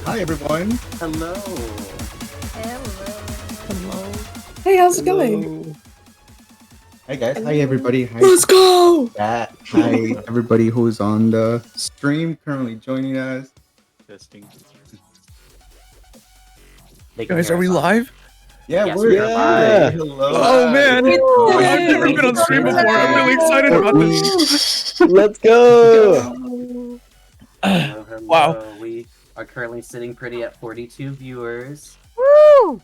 Hi everyone. Hello. Hello. Hey, how's it going? Hi guys. Hi everybody. Hi. Let's go! Hi everybody who's on the stream currently joining us. Testing. Guys, are we live? Yeah, Yes, we're we are live. live. Hello. Oh man! I've never Yay. been on stream before. I'm really excited about this. Let's go! Hello, hello. Wow. We are currently sitting pretty at 42 viewers. Woo!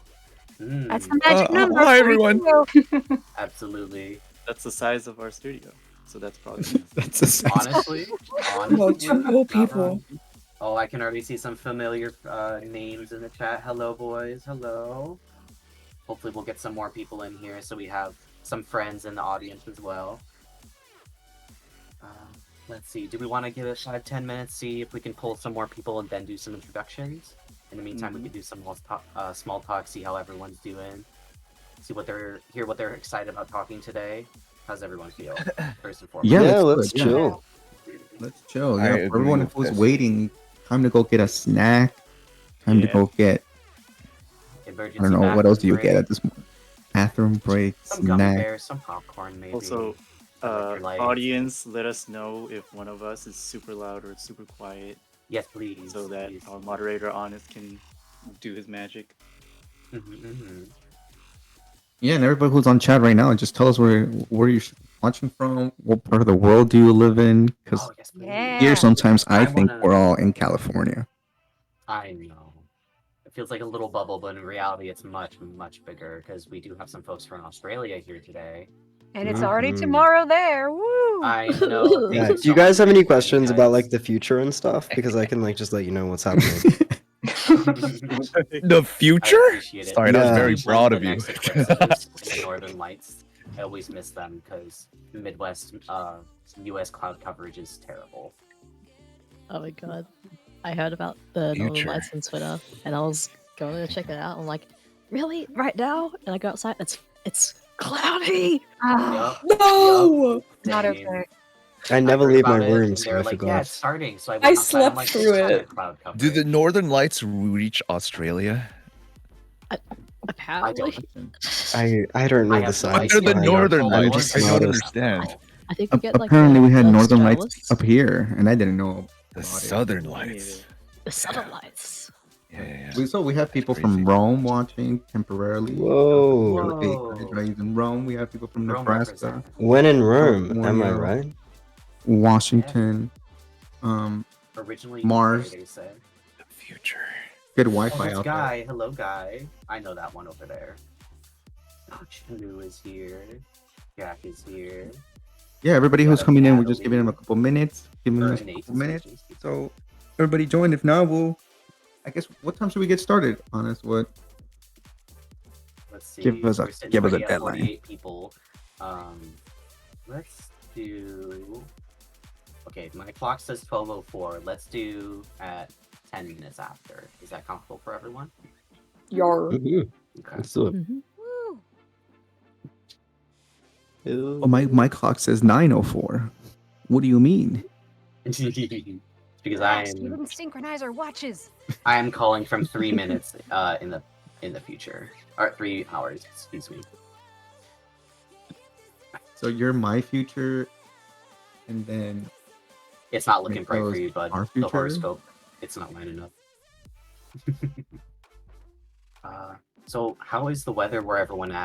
Mm, That's the magic number. Hi, everyone. 42. absolutely. That's the size of our studio, so that's probably That's a size. Honestly, Well, two whole not people. wrong. Oh, I can already see some familiar names in the chat. Hello, boys. Hello. Hopefully, we'll get some more people in here so we have some friends in the audience as well. Let's see. Do we want to give it 5-10 minutes, see if we can pull some more people and then do some introductions? In the meantime, we can do some small talk, see how everyone's doing, see what hear what they're excited about talking today. How's everyone feel? First and foremost. Yeah, let's chill. Let's chill. I Yeah, agree for everyone with who's this. waiting, time to go get a snack. Time to Yeah. go get. Emergency I don't know what else do you bathroom get at this moment. Bathroom break, break, some gummy snack. bears, some popcorn, maybe. also Electrolytes. audience. Let us know if one of us is super loud or super quiet, Yes, please. so that please. our moderator Honest can do his magic. Yeah, and everybody who's on chat right now, just tell us where you're watching from. What part of the world do you live in? Because Oh, yes, please. Yeah. here sometimes I think wanna- we're all in California. I know. It feels like a little bubble, but in reality, it's much, much bigger because we do have some folks from Australia here today. And it's already Mhm. tomorrow there. Woo! I know. Yeah. thank Do so you guys much have for any joining, questions about guys. like the future and stuff? Because I can like just let you know what's happening. The future? I appreciate it. Sorry, that was Yeah. very When broad the of you. next eclipse is in the Northern Lights, I always miss them because the Midwest, U.S. cloud coverage is terrible. Oh my god. I heard about the Northern Future. Lights on Twitter and I was going to check it out. I'm like, really? Right now? And I go outside, it's cloudy! Ah, Yup. No! not Same. okay. I never heard leave my about it, room, and they so were I like, forgot. yeah, it's starting. So I I went outside. I'm slept like, through "It's not it. a cloud coverage." Do the Northern Lights reach Australia? I don't. Apparently. I don't know I the have no science idea. They're the behind northern it. I'm lights. just I an don't artist. understand. I think we get like Apparently, we had the northern lights Australis, up here, and I didn't know The about it. southern Me lights. the southern lights. Yeah. We have people That's from crazy. Rome watching temporarily. Whoa. Whoa. In Rome, we have people from Rome Nebraska, represent. When in Rome, am I California. right? Washington, Originally Mars. They say. The future. good Oh, Wi-Fi there's out there. Guy. Hello, Guy. I know that one over there. Oh, Chinu is here. Jack is here. Yeah, everybody We who's got coming in, we're Natalie. just giving them a couple minutes. Giving us a Nate couple is minutes. here. So everybody join. If not, I guess, what time should we get started? Honest, what? Let's see. Give us a- We're sitting give us a already at deadline. 48 people. Let's do. Okay, my clock says 12:04. Let's do at 10 minutes after. Is that comfortable for everyone? Yar. Mhm. Okay. Let's do it. Mhm. Woo. Ooh. Oh, my clock says 9:04. What do you mean? Because Relax, we I'm didn't synchronize our watches. calling from 3 minutes in the future, or 3 hours. Excuse me. So you're my future, and then It's not looking Make bright for those you, bud. our The future? horoscope, it's not lining up. So how is the weather where everyone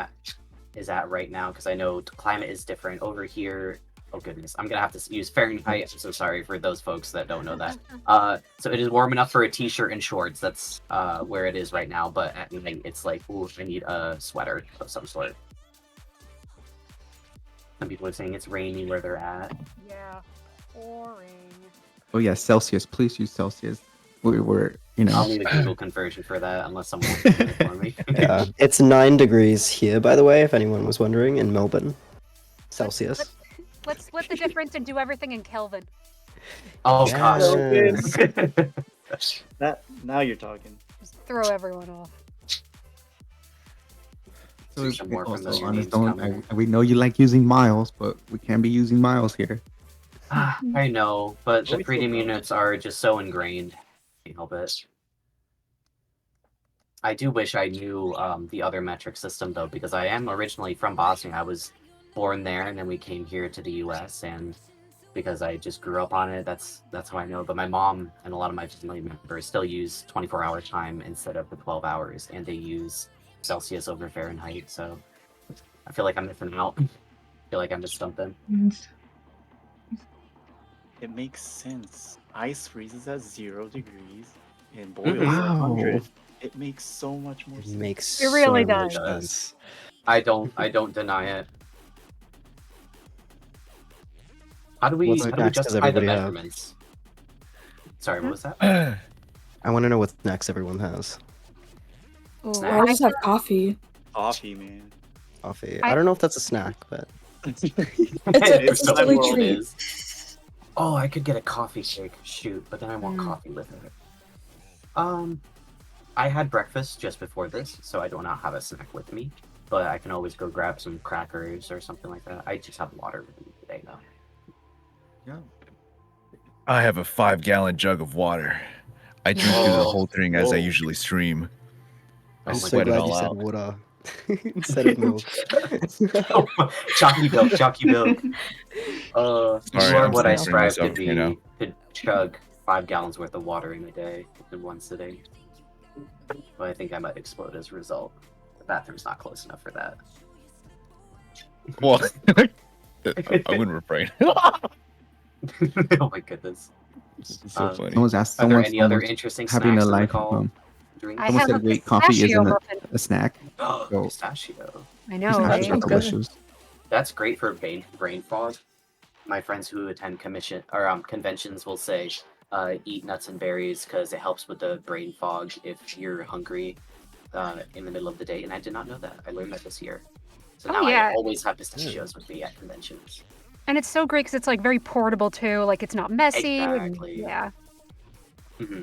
is at right now? Because I know the climate is different over here. Oh goodness, I'm gonna have to use Fahrenheit. I'm so sorry for those folks that don't know that. So it is warm enough for a t-shirt and shorts. That's where it is right now. But at night, it's like, ooh, I need a sweater of some sort. Some people are saying it's rainy where they're at. Yeah. Boring. oh yeah, Celsius. Please use Celsius. We're I'll need a Google conversion for that, unless someone can do it for me. Yeah, it's 9 degrees here, by the way, if anyone was wondering, in Melbourne. Celsius. Let's split the difference and do everything in Kelvin. Oh Yes. gosh. Now you're talking. Just throw everyone off. So Some more from also, those honest, names don't, coming. we know you like using miles, but we can't be using miles here. I know, but the we premium still units are just so ingrained. Can't help it. I do wish I knew the other metric system though, because I am originally from Bosnia. I was born there, and then we came here to the U.S. and because I just grew up on it, that's how I know. But my mom and a lot of my family members still use 24-hour time instead of the 12 hours, and they use Celsius over Fahrenheit. So I feel like I'm missing out. I feel like I missed something. It makes sense. Ice freezes at 0 degrees and boils Mhm. at Wow. 100. It makes so much more It sense. makes It really so much does. sense. I don't deny it. How do we What's next does justify the everybody have? measurements? Sorry, what was that? I want to know what snacks everyone has. Ooh, Snack. I just have coffee. Coffee, man. Coffee. I- I don't know if that's a snack, but It's It's a the silly world treat. is. Oh, I could get a coffee shake. Shoot, but then I want Mm. coffee with it. I had breakfast just before this, so I do not have a snack with me. But I can always go grab some crackers or something like that. I just have water with me today, though. Yeah. I have a 5-gallon jug of water. I drink through the Oh. whole thing as I Whoa. usually stream. I I'm my so sweat it glad all you said out. water instead of milk. Chalky milk, chalky milk. Sorry, You are I'm what I censoring strive to myself be. right now. To chug 5 gallons worth of water in a day in one sitting. But I think I might explode as a result. The bathroom's not close enough for that. Well, I wouldn't refrain. Oh my goodness. It's so Um, funny. Someone's asked. Are there Someone's any other almost interesting having snacks a to life. recall? Drinks? I Someone have said, a "Wait, coffee pistachio isn't muffin. a snack." So- Pistachio. I know, Pistachios right? are Sounds good. delicious. That's great for brain fog. My friends who attend conventions will say, eat nuts and berries because it helps with the brain fog if you're hungry in the middle of the day. And I did not know that. I learned that this year. So Oh, now yeah. I always have pistachios with me at conventions. And it's so great because it's like very portable too. Like it's not messy. and- Exactly. yeah.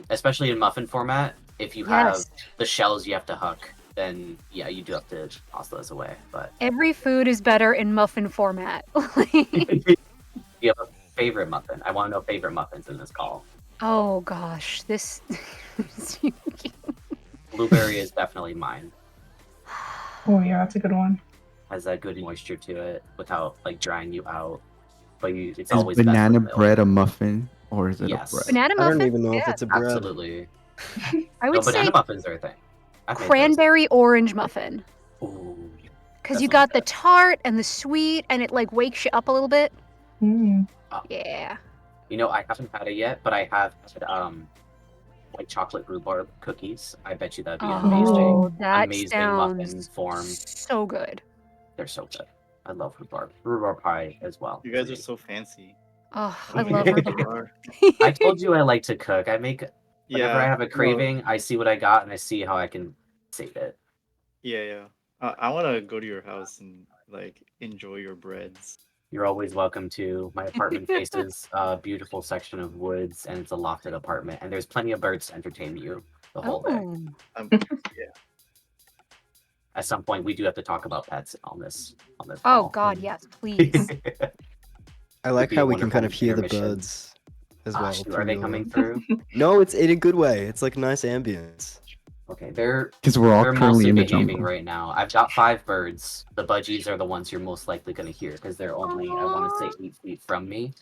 Especially in muffin format. If you have Yes. the shells you have to huck, then yeah, you do have to toss those away. But Every food is better in muffin format. you have a favorite muffin. I want to know favorite muffins in this call. Oh gosh, this. Blueberry is definitely mine. Oh yeah, that's a good one. Has that good moisture to it without like drying you out. But it's Is always best banana with milk. bread a muffin or is it Yes. a bread? Banana I don't muffins. even know if Yeah. it's a bread. Absolutely. I No, would banana say muffins are a thing. I've made those. cranberry orange muffin. Ooh, Because you that got sounds the good. tart and the sweet, and it like wakes you up a little bit. Mm. Yeah. You know, I haven't had it yet, but I have had white chocolate rhubarb cookies. I bet you that'd be an amazing, Oh, that amazing muffin sounds form. so good. They're so good. I love rhubarb. Rhubarb pie as well. You for guys are me. so fancy. Oh, I I don't love think her. you are. I told you I like to cook. I make whenever I Yeah. have a no, craving, I see what I got and I see how I can save it. Yeah, yeah. I want to go to your house and like enjoy your breads. You're always welcome to. My apartment faces a beautiful section of woods, and it's a lofted apartment, and there's plenty of birds to entertain you the whole day. Oh. Yeah. At some point, we do have to talk about pets on this Oh call. God, yes, please. I like be how a we can kind wonderful of hear the intermission. birds as well. Shoot, are through they your- coming through? No, it's in a good way. It's like nice ambience. Okay, they're Because we're all they're currently mostly in the behaving jungle. right now. I've got 5 birds. The budgies are the ones you're most likely going to hear because they're only, I want to say, 8 feet from me,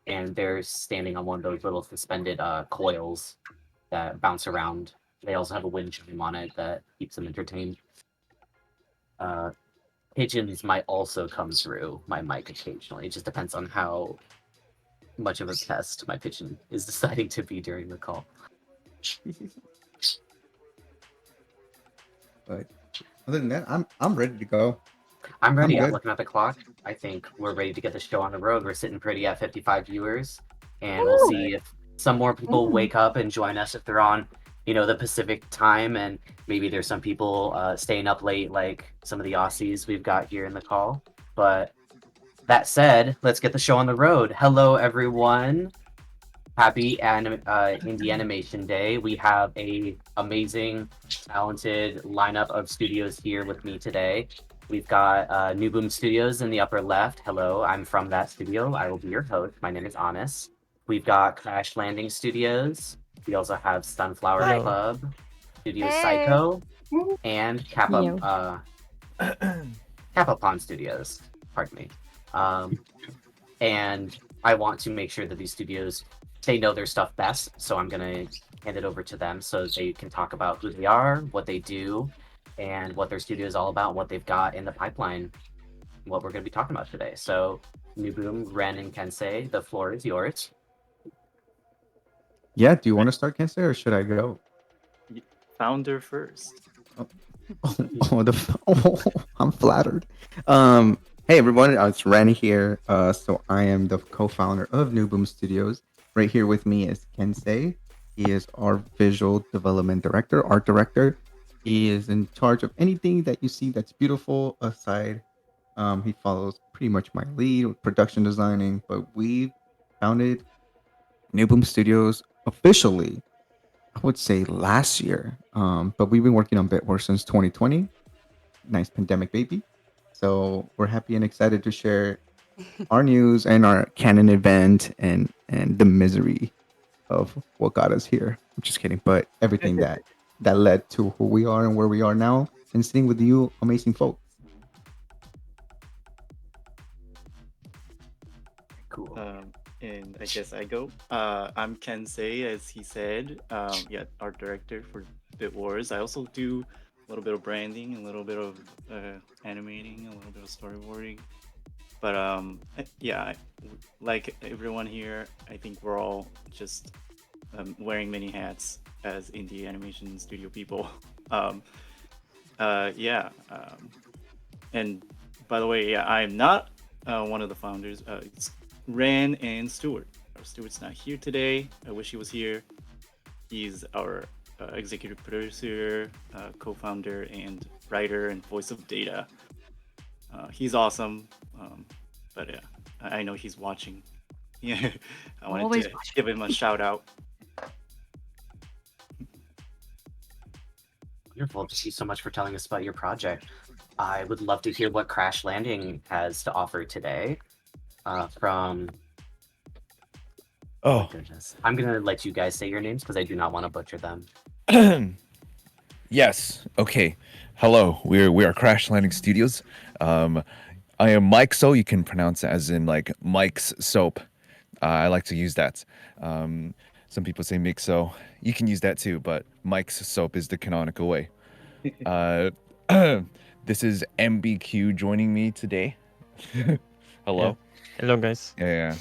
and they're standing on one of those little suspended coils that bounce around. They also have a wind chime on it that keeps them entertained. Pigeons might also come through my mic occasionally. It just depends on how much of a pest my pigeon is deciding to be during the call. But other than that, I'm ready to go. I'm ready. I'm good. looking at the clock. I think we're ready to get the show on the road. We're sitting pretty at 55 viewers, and we'll see if some more people wake up and join us if they're on, the Pacific time, and maybe there's some people staying up late, like some of the Aussies we've got here in the call. But that said, let's get the show on the road. Hello, everyone. Happy Indie Animation Day. We have a amazing, talented lineup of studios here with me today. We've got NuBoom Studios in the upper left. Hello, I'm from that studio. I will be your host. My name is Honest. We've got Crash Landing Studios. We also have Sunflower Hello. Club, Studio Hey. Psycho, and Yo. Kappapon Studios. Pardon me. And I want to make sure that these studios, they know their stuff best, so I'm going to hand it over to them so they can talk about who they are, what they do, and what their studio is all about, what they've got in the pipeline, what we're going to be talking about today. So, NuBoom, Ren, and Kensei, the floor is yours. Yeah, do you want to start, Kensei, or should I go? Founder first. I'm flattered. Hey everyone, it's Ren here. So I am the co-founder of NuBoom Studios. Right here with me is Kensei. He is our visual development director, art director. He is in charge of anything that you see that's beautiful aside. He follows pretty much my lead with production designing, but we founded NuBoom Studios officially, I would say last year. But we've been working on Bitware since 2020. Nice pandemic baby. So we're happy and excited to share our news and our canon event and the misery of what got us here. I'm just kidding, but everything that led to who we are and where we are now, and sitting with you, amazing folks. Cool. And I guess I go. I'm Kensei, as he said. Yeah, art director for Bit Wars. I also do a little bit of branding, a little bit of animating, a little bit of storyboarding. But yeah, like everyone here, I think we're all just wearing many hats as indie animation studio people. And by the way, yeah, I'm not one of the founders. It's Ran and Stuart. Stuart's not here today. I wish he was here. He's our executive producer, co-founder, and writer and voice of Data. He's awesome, but yeah, I know he's watching. Yeah, I wanted Always to watching. give him a shout out. Wonderful. Thank you so much for telling us about your project. I would love to hear what Crash Landing has to offer today. From Oh, goodness, I'm gonna let you guys say your names because I do not want to butcher them. Yes. Okay. Hello. We are Crash Landing Studios. I am Mike So. You can pronounce it as in like Mike's soap. I like to use that. Some people say Mixo. You can use that too, but Mike's soap is the canonical way. Uh, this is MBQ joining me today. Hello. Hello, guys. Yeah.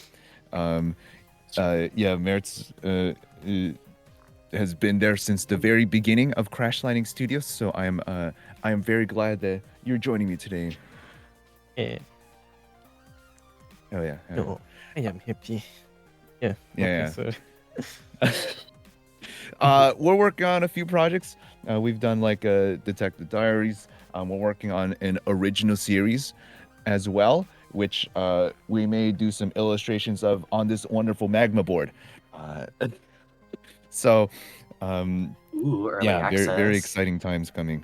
Mertz has been there since the very beginning of Crash Landing Studios, so I am very glad that you're joining me today. Yeah. Oh yeah. No, I am happy. Yeah. Yeah, So, we're working on a few projects. We've done like Detective Diaries. We're working on an original series as well, which we may do some illustrations of on this wonderful magma board. So, Ooh, early yeah, access. very exciting times coming.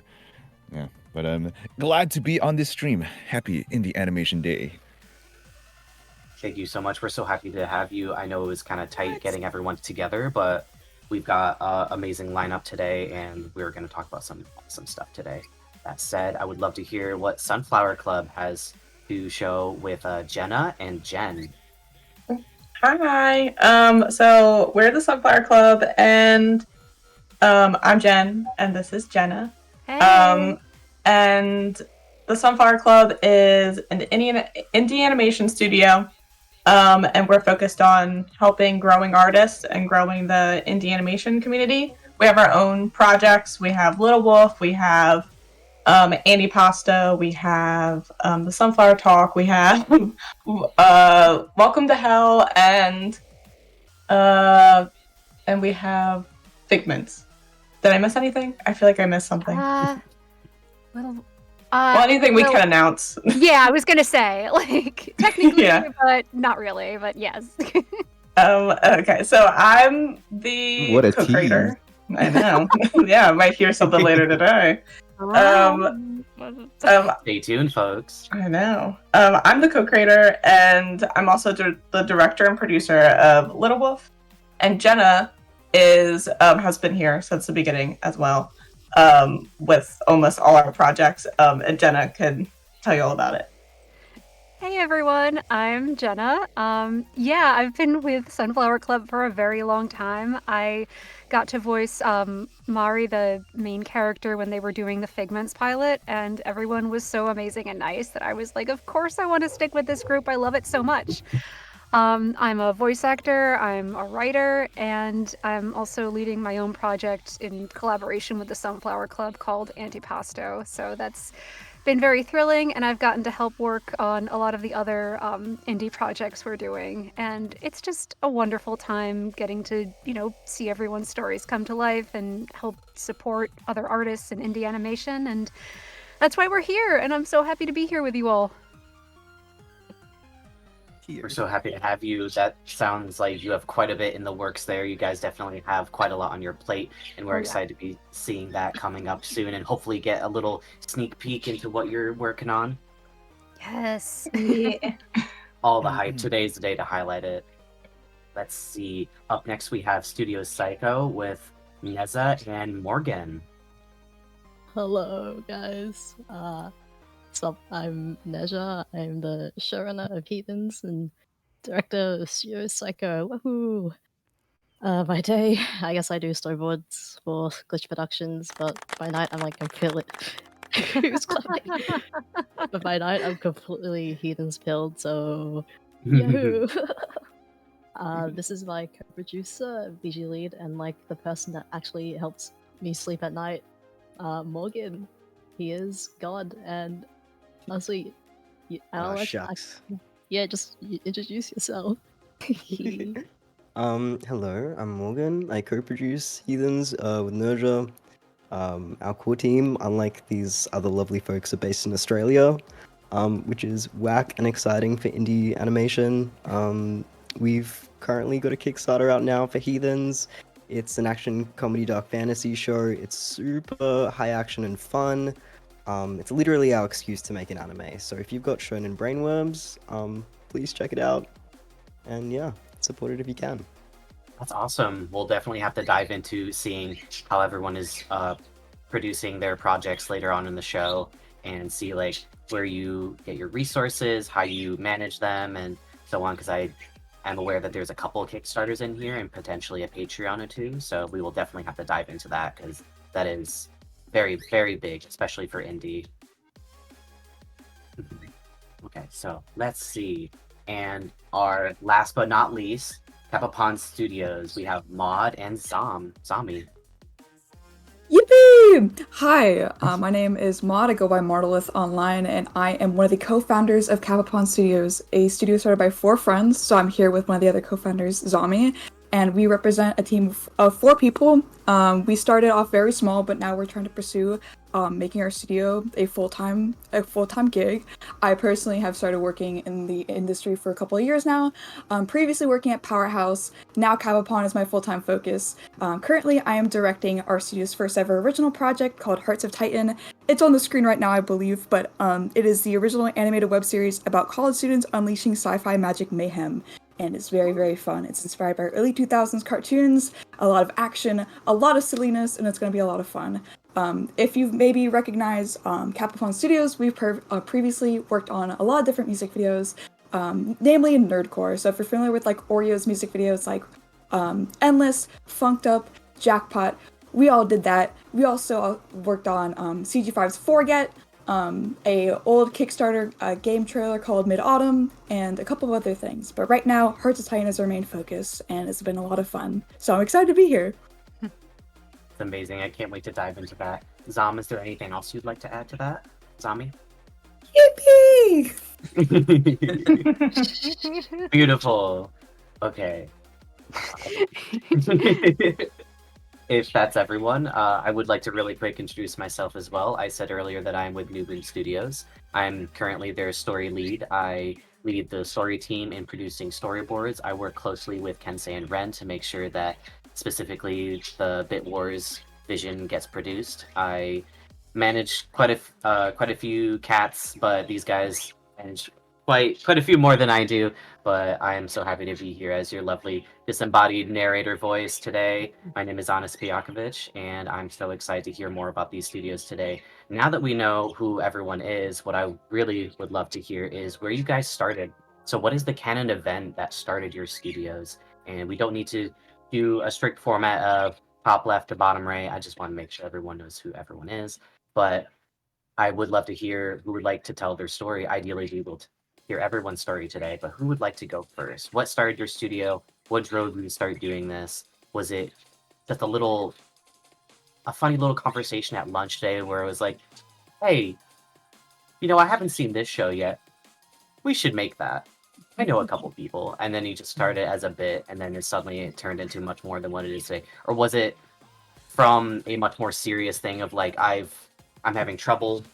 Yeah, but I'm glad to be on this stream. Happy Indie Animation Day. Thank you so much. We're so happy to have you. I know it was kind of tight getting everyone together, but we've got an amazing lineup today, and we're going to talk about some awesome stuff today. That said, I would love to hear what Sunflower Club has to show with Jenna and Jen. Hi. So we're the Sunflower Club, and I'm Jen, and this is Jenna. Hey. And the Sunflower Club is an indie animation studio, and we're focused on helping growing artists and growing the indie animation community. We have our own projects. We have Little Wolf. We have Antipasta. We have the Sunflower Talk. We have Welcome to Hell, and we have Figments. Did I miss anything? I feel like I missed something. Well, Anything we can announce. Yeah, I was gonna say, like, technically, Yeah. but not really, but yes. Okay, so I'm the What a co-creator. I know. Yeah, I might hear something later today. Stay tuned, folks. I know. I'm the co-creator, and I'm also the director and producer of Little Wolf. And Jenna has been here since the beginning as well, with almost all our projects. And Jenna can tell you all about it. Hey everyone, I'm Jenna. Yeah, I've been with Sunflower Club for a very long time. I got to voice Mari, the main character, when they were doing the Figments pilot, and everyone was so amazing and nice that I was like, of course I want to stick with this group. I love it so much. I'm a voice actor, I'm a writer, and I'm also leading my own project in collaboration with the Sunflower Club called Antipasto. So that's been very thrilling, and I've gotten to help work on a lot of the other indie projects we're doing, and it's just a wonderful time getting to, see everyone's stories come to life and help support other artists in indie animation, and that's why we're here, and I'm so happy to be here with you all. We're so happy to have you. That sounds like you have quite a bit in the works there. You guys definitely have quite a lot on your plate, and we're excited to be seeing that coming up soon and hopefully get a little sneak peek into what you're working on. Yes. Yeah. All the hype. Today's the day to highlight it. Let's see. Up next, we have Studio Psycho with Neza and Morgan. Hello, guys. I'm Neja. I'm the showrunner of Heathens and director of Studio Psycho. Woohoo! By day, I guess I do storyboards for Glitch Productions, but by night I'm like completely. Who's clapping? But by night I'm completely Heathens pilled. So, yahoo! This is my co-producer, VG lead, and like the person that actually helps me sleep at night. Morgan. He is God, and honestly, Shucks. just introduce yourself. Hello, I'm Morgan. I co-produce Heathens with Nerja. Our core team, unlike these other lovely folks, are based in Australia, which is whack and exciting for indie animation. We've currently got a Kickstarter out now for Heathens. It's an action comedy dark fantasy show. It's super high action and fun. It's literally our excuse to make an anime. So if you've got shonen brainworms, please check it out. And yeah, support it if you can. That's awesome. We'll definitely have to dive into seeing how everyone is producing their projects later on in the show and see like where you get your resources, how you manage them, and so on. Because I am aware that there's a couple of Kickstarters in here and potentially a Patreon or two. So we will definitely have to dive into that because that is very, very big, especially for indie. Okay, so let's see. And our last but not least, Kappapon Studios. We have Maud and Zami. Yippee! Hi, my name is Maud. I go by Martelith online, and I am one of the co-founders of Kappapon Studios, a studio started by 4 friends. So I'm here with one of the other co-founders, Zami, and we represent a team of 4 people. We started off very small, but now we're trying to pursue making our studio a full-time gig. I personally have started working in the industry for a couple of years now. Previously working at Powerhouse, now Kappapon is my full-time focus. Currently, I am directing our studio's first ever original project called Hearts of Titan. It's on the screen right now, I believe, but it is the original animated web series about college students unleashing sci-fi magic mayhem. And it's very, very fun. It's inspired by early 2000s cartoons, a lot of action, a lot of silliness, and it's going to be a lot of fun. If you've maybe recognized Kappapon Studios, we've previously worked on a lot of different music videos, namely in nerdcore. So if you're familiar with like Oreo's music videos like Endless, Funked Up, Jackpot, we all did that. We also worked on CG5's Forget, a old Kickstarter game trailer called Mid-Autumn, and a couple of other things. But right now, Hearts of Titan is our main focus, and it's been a lot of fun. So I'm excited to be here. It's amazing. I can't wait to dive into that. Zam, is there anything else you'd like to add to that? Zami? Yippee! Beautiful. Okay. If that's everyone, I would like to really quick introduce myself as well. I said earlier that I'm with NuBoom Studios. I'm currently their story lead. I lead the story team in producing storyboards. I work closely with Kensei and Ren to make sure that specifically the Bit Wars vision gets produced. I manage quite a few cats, but these guys manage quite a few more than I do. But I am so happy to be here as your lovely disembodied narrator voice today. My name is Anis Pijakovic, and I'm so excited to hear more about these studios today. Now that we know who everyone is, what I really would love to hear is where you guys started. So what is the canon event that started your studios? And we don't need to do a strict format of top left to bottom right. I just want to make sure everyone knows who everyone is. But I would love to hear who would like to tell their story. Ideally, we will hear everyone's story today, but who would like to go first? What started your studio? What drove you to start doing this? Was it just a funny little conversation at lunch today where it was like, hey, I haven't seen this show yet. We should make that. I know a couple people. And then you just started as a bit, and then it turned into much more than what it is today. Or was it from a much more serious thing of like, I'm having trouble.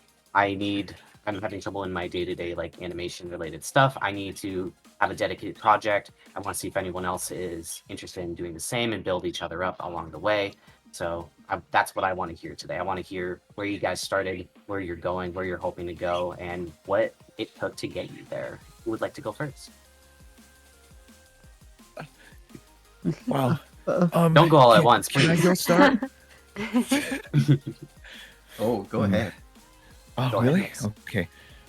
I'm having trouble in my day-to-day like animation related stuff. I need to have a dedicated project. I want to see if anyone else is interested in doing the same and build each other up along the way. So that's what I want to hear today. I want to hear where you guys started, where you're going, where you're hoping to go, and what it took to get you there. Who would like to go first? Wow. Don't go all at once, Can I please. go start? Oh, go ahead. Oh, Go ahead, really? Max. Okay.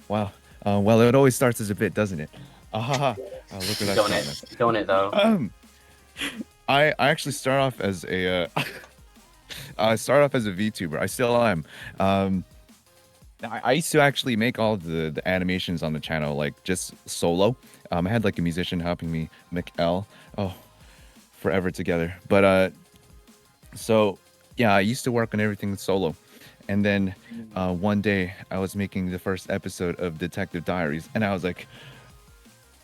Wow. Well, it always starts as a bit, doesn't it? Look at that. Don't it though. I actually start off as a VTuber. I still am. I used to actually make all the animations on the channel like just solo. I had like a musician helping me, Mikael. Oh, forever together. But so yeah, I used to work on everything solo. And then one day I was making the first episode of Detective Diaries, and I was like,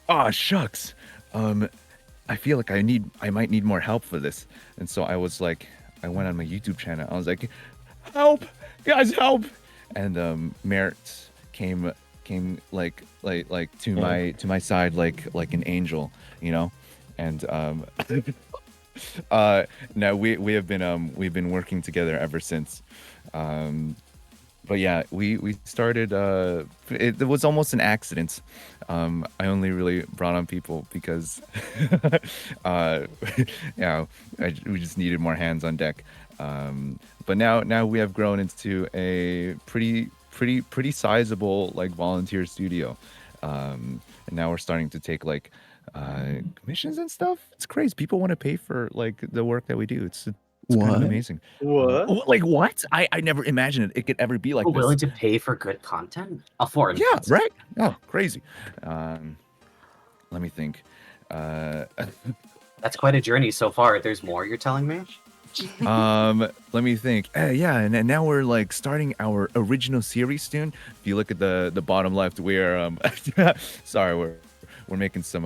"Oh shucks, I feel like I might need more help for this." And so I was like, I went on my YouTube channel. I was like, "Help, guys, help!" And Merritt came like to my side like an angel, And now we've been working together ever since. but yeah, we started. It was almost an accident. I only really brought on people because, uh, yeah, we just needed more hands on deck. But now we have grown into a pretty sizable like volunteer studio, and now we're starting to take like commissions and stuff. It's crazy. People want to pay for like the work that we do. It's kind of What? amazing. What? Like what? I never imagined it could ever be like People this. willing to pay for good content? A foreign Yeah, content. right. Oh, crazy. Let me think. That's quite a journey so far. There's more, you're telling me? Let me think. Yeah, and now we're like starting our original series soon. If you look at the bottom left, we're sorry, we're making some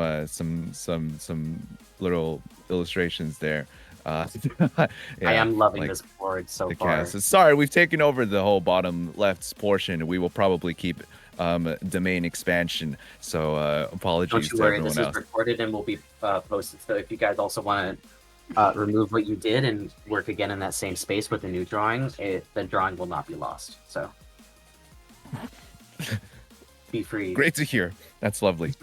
little illustrations there. I yeah, am loving like this board so the far. cast. Sorry, we've taken over the whole bottom left portion. We will probably keep domain expansion. So apologies Don't you to worry, everyone this is else. recorded and will be posted. So if you guys also want to remove what you did and work again in that same space with the new drawing, the drawing will not be lost. So be free. Great to hear. That's lovely.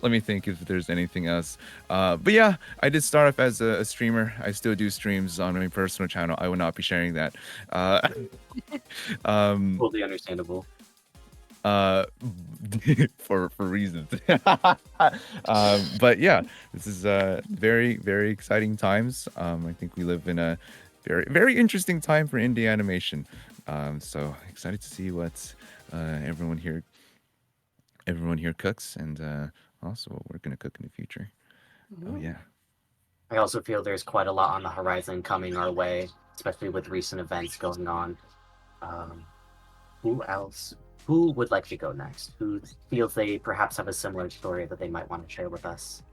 Let me think if there's anything else. But yeah, I did start off as a streamer. I still do streams on my personal channel. I will not be sharing that. Totally understandable. For reasons. But yeah, this is very exciting times. I think we live in a very interesting time for indie animation. So excited to see what everyone here cooks, and also what we're gonna cook in the future. Oh yeah. I also feel there's quite a lot on the horizon coming our way, especially with recent events going on. Who else? Who would like to go next? Who feels they perhaps have a similar story that they might want to share with us?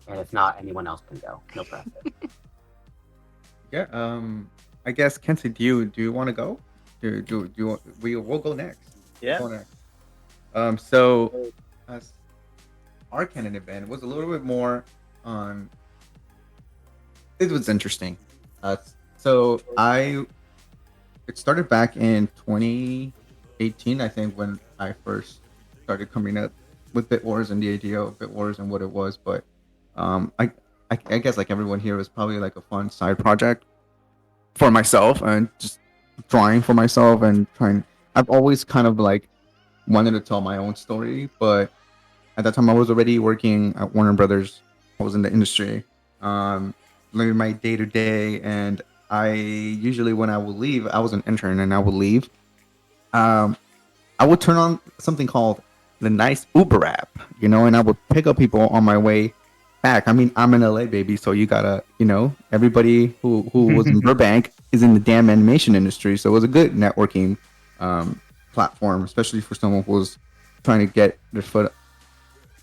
And if not, anyone else can go. No pressure. Yeah. I guess Kenzie, do you want to go? Do you want, we'll go next. Yeah. Go next. So our canon event was a little bit more on. It was interesting. So it started back in 2018, I think, when I first started coming up with Bit Wars and the idea of Bit Wars and what it was. But I guess like everyone here, it was probably like a fun side project for myself and just drawing for myself and trying. I've always kind of like wanted to tell my own story, but at that time I was already working at Warner Brothers. I was in the industry, living my day to day, and I usually when I would leave, I was an intern, and I would leave. I would turn on something called the nice Uber app, and I would pick up people on my way back. I mean, I'm in LA, baby, so you gotta, everybody who was in Burbank is in the damn animation industry, so it was a good networking platform, especially for someone who was trying to get their foot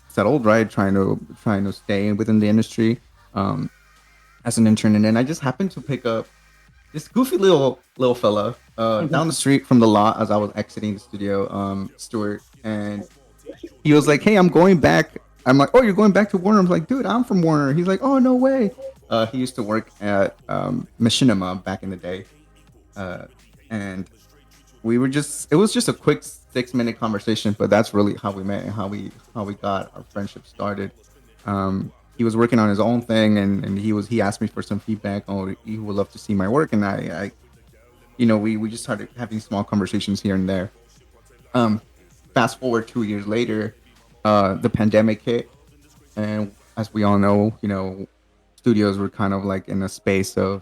settled, right? Trying to stay within the industry as an intern. And then I just happened to pick up this goofy little fella down the street from the lot as I was exiting the studio, Stuart, and he was like, "Hey, I'm going back." I'm like, "Oh, you're going back to Warner?" I'm like, "Dude, I'm from Warner." He's like, "Oh, no way." He used to work at Machinima back in the day, and it was just a quick 6-minute conversation, but that's really how we met and how we got our friendship started. He was working on his own thing, and he asked me for some feedback. Oh, he would love to see my work, and I we just started having small conversations here and there. Fast forward 2 years later, the pandemic hit, and as we all know, studios were kind of like in a space of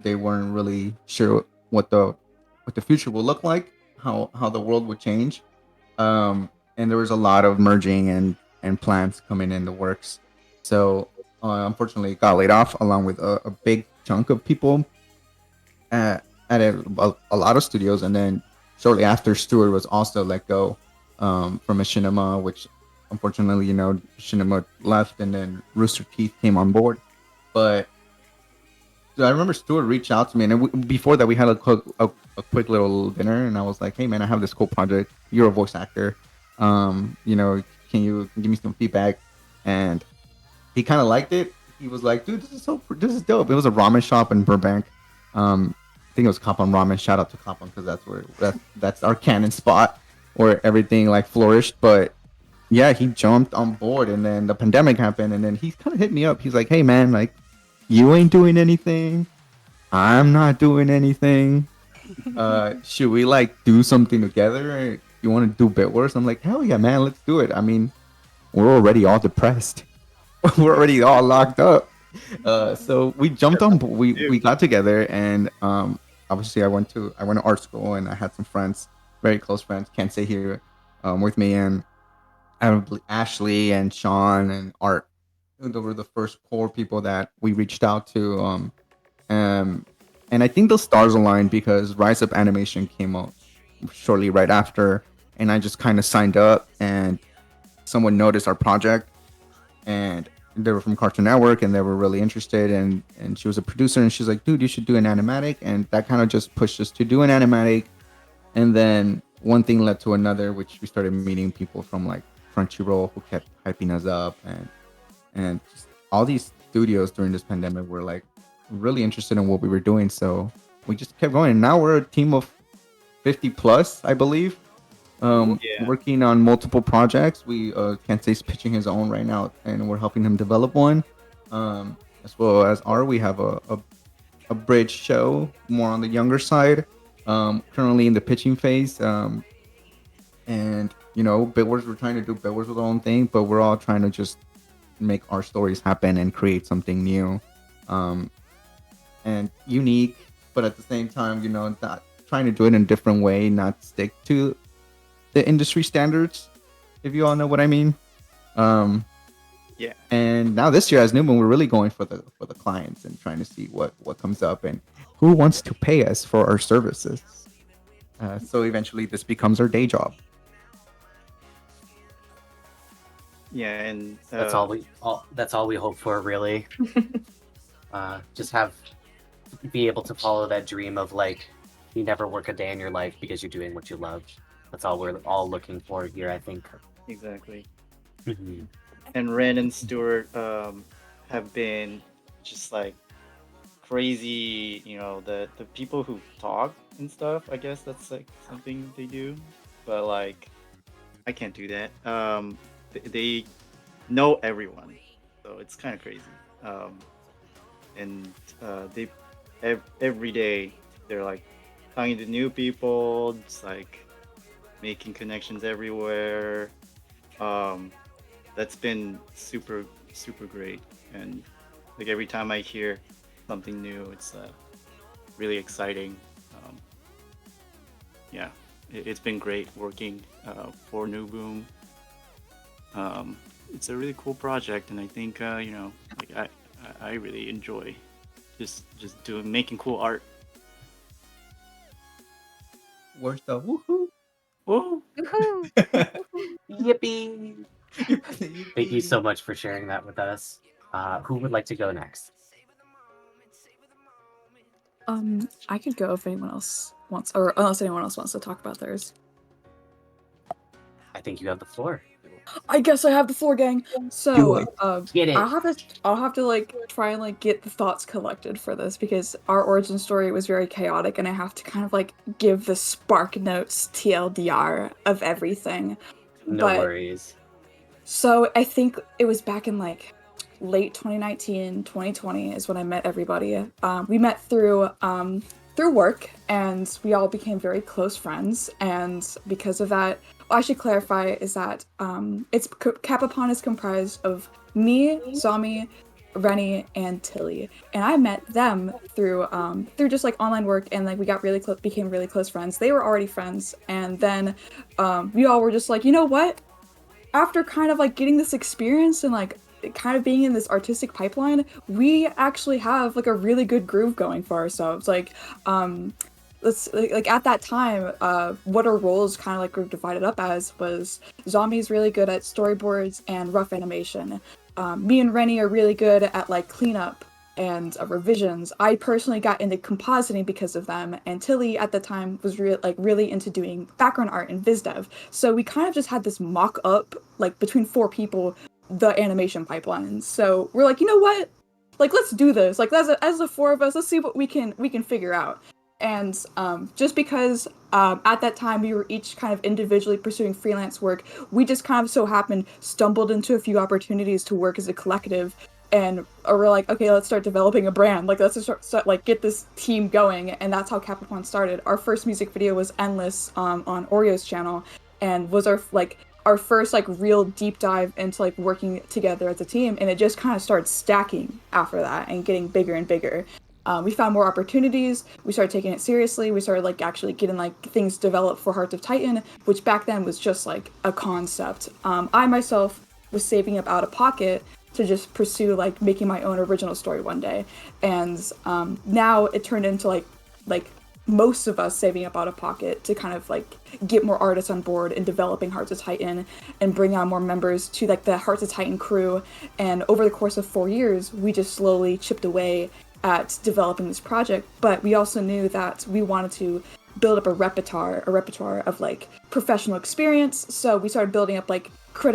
they weren't really sure what the future will look like, how the world would change, and there was a lot of merging and plans coming in the works. So unfortunately, got laid off along with a big chunk of people at a lot of studios, and then shortly after, Stuart was also let go from Machinima, which unfortunately, Machinima left, and then Rooster Teeth came on board. But so I remember Stuart reached out to me, and before that, we had a quick little dinner, and I was like, "Hey, man, I have this cool project. You're a voice actor. Can you give me some feedback?" And he kind of liked it. He was like, "Dude, this is dope." It was a ramen shop in Burbank, I think it was Kappapon Ramen. Shout out to Kappapon because that's our canon spot where everything like flourished. But yeah, he jumped on board, and then the pandemic happened, and then he kind of hit me up. He's like, "Hey man, like you ain't doing anything. I'm not doing anything. Should we like do something together? You want to do Bit Wars?" I'm like, "Hell yeah, man, let's do it." I mean, we're already all depressed. We're already all locked up. So we jumped on. We got together, and obviously I went to art school, and I had some friends, very close friends. Can't say here, with me, and Ashley and Sean and Art. They were the first core people that we reached out to. Um, and I think the stars aligned because Rise Up Animation came out shortly right after, and I just kind of signed up, and someone noticed our project, and they were from Cartoon Network, and they were really interested, and she was a producer, and she's like, "Dude, you should do an animatic," and that kind of just pushed us to do an animatic, and then one thing led to another, which we started meeting people from like Crunchyroll who kept hyping us up, and just all these studios during this pandemic were like really interested in what we were doing, so we just kept going. Now we're a team of 50 plus, I believe. Working on multiple projects. We Kensei's pitching his own right now, and we're helping him develop one. As well as we have a bridge show more on the younger side. Currently in the pitching phase. And Bit Wars, we're trying to do Bit Wars with our own thing, but we're all trying to just make our stories happen and create something new, and unique, but at the same time, not trying to do it in a different way, not stick to the industry standards, if you all know what I mean. Yeah. And now this year as NuBoom, we're really going for the clients and trying to see what comes up and who wants to pay us for our services. So eventually this becomes our day job. Yeah, and That's all we hope for, really. Just be able to follow that dream of like you never work a day in your life because you're doing what you love. That's all we're all looking for here, I think. exactly. Mhm. And Ren and Stuart have been just like crazy, the people who talk and stuff. I guess that's like something they do, but like I can't do that. They know everyone, so it's kind of crazy. And they every day they're like talking to new people, just like making connections everywhere. That's been super great, and like every time I hear something new, it's really exciting. Yeah, it's been great working for NuBoom. It's a really cool project, and I think like I really enjoy just making cool art. Where's the woohoo? Whoa! Woohoo! Yippee! Thank you so much for sharing that with us. Who would like to go next? I could go if anyone else wants, or unless anyone else wants to talk about theirs. I think you have the floor. I guess I have the floor, gang. Do So, it. Get it. I'll have to like try and like get the thoughts collected for this because our origin story was very chaotic, and I have to kind of like give the Spark Notes TLDR of everything. No But- worries. So I think it was back in like late 2019, 2020 is when I met everybody. We met through work, and we all became very close friends. And because of that, I should clarify is that Kappapon is comprised of me, Zombie, Rennie, and Tilly, and I met them through just like online work, and like we got became really close friends. They were already friends, and then we all were just like, you know what? After kind of like getting this experience and like kind of being in this artistic pipeline, we actually have like a really good groove going for ourselves. Like, let's like at that time, what our roles kind of like were divided up as was Zombie's really good at storyboards and rough animation. Me and Rennie are really good at like cleanup and revisions. I personally got into compositing because of them, and Tilly at the time was really into doing background art and viz dev. So we kind of just had this mock up like between 4 people the animation pipeline. So we're like, you know what? let's do this. Like as the four of us, let's see what we can figure out. And just because at that time we were each kind of individually pursuing freelance work, we just kind of so happened stumbled into a few opportunities to work as a collective. And we're like, okay, let's start developing a brand. Like, let's just start like get this team going. And that's how Kappapon started. Our first music video was Endless on Oreo's channel, and was our first like real deep dive into like working together as a team. And it just kind of started stacking after that and getting bigger and bigger. We found more opportunities. We started taking it seriously. We started like actually getting like things developed for Hearts of Titan, which back then was just like a concept. I myself was saving up out of pocket to just pursue like making my own original story one day, and now it turned into like most of us saving up out of pocket to kind of like get more artists on board and developing Hearts of Titan and bring on more members to like the Hearts of Titan crew. And over the course of 4 years, we just slowly chipped away at developing this project. But we also knew that we wanted to build up a repertoire of like professional experience. So we started building up like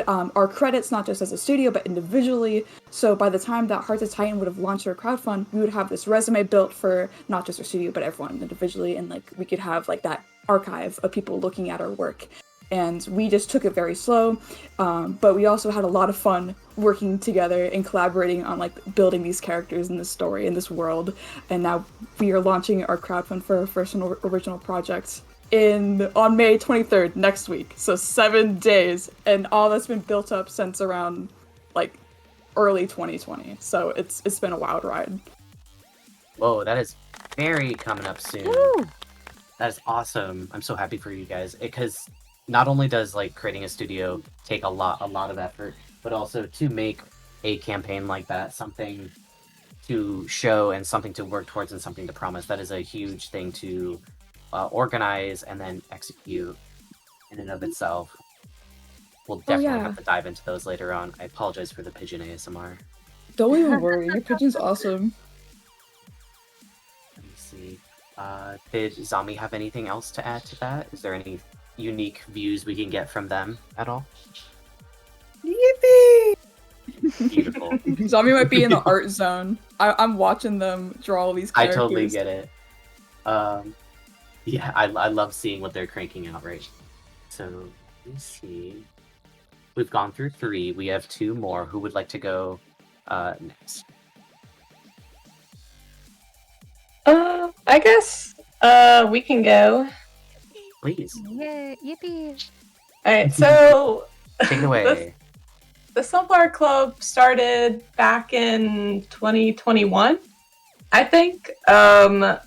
our credits, not just as a studio, but individually. So by the time that Hearts of Titan would have launched our crowdfund, we would have this resume built for not just our studio, but everyone individually. And like we could have like that archive of people looking at our work. And we just took it very slow. But we also had a lot of fun working together and collaborating on like building these characters in this story, in this world. And now we are launching our crowdfund for our first original project on May 23rd, next week. So 7 days, and all that's been built up since around like early 2020. So it's been a wild ride. Whoa, that is very coming up soon. Woo! That is awesome. I'm so happy for you guys, because not only does like creating a studio take a lot of effort, but also to make a campaign like that something to show and something to work towards and something to promise. That is a huge thing to organize and then execute in and of itself. We'll definitely have to dive into those later on. I apologize for the pigeon ASMR. Don't even worry, your pigeon's awesome. Let me see. Did Zami have anything else to add to that? Is there any unique views we can get from them at all? Yippee! Beautiful. Zombie might be in the art zone. I'm watching them draw all these characters. I totally get it. Yeah, I love seeing what they're cranking out, right? So, let me see. We've gone through 3. We have 2 more. Who would like to go next? I guess we can go. Please. Yay, yippee! Alright, so Take it away. the Sunflower Club started back in 2021, I think. And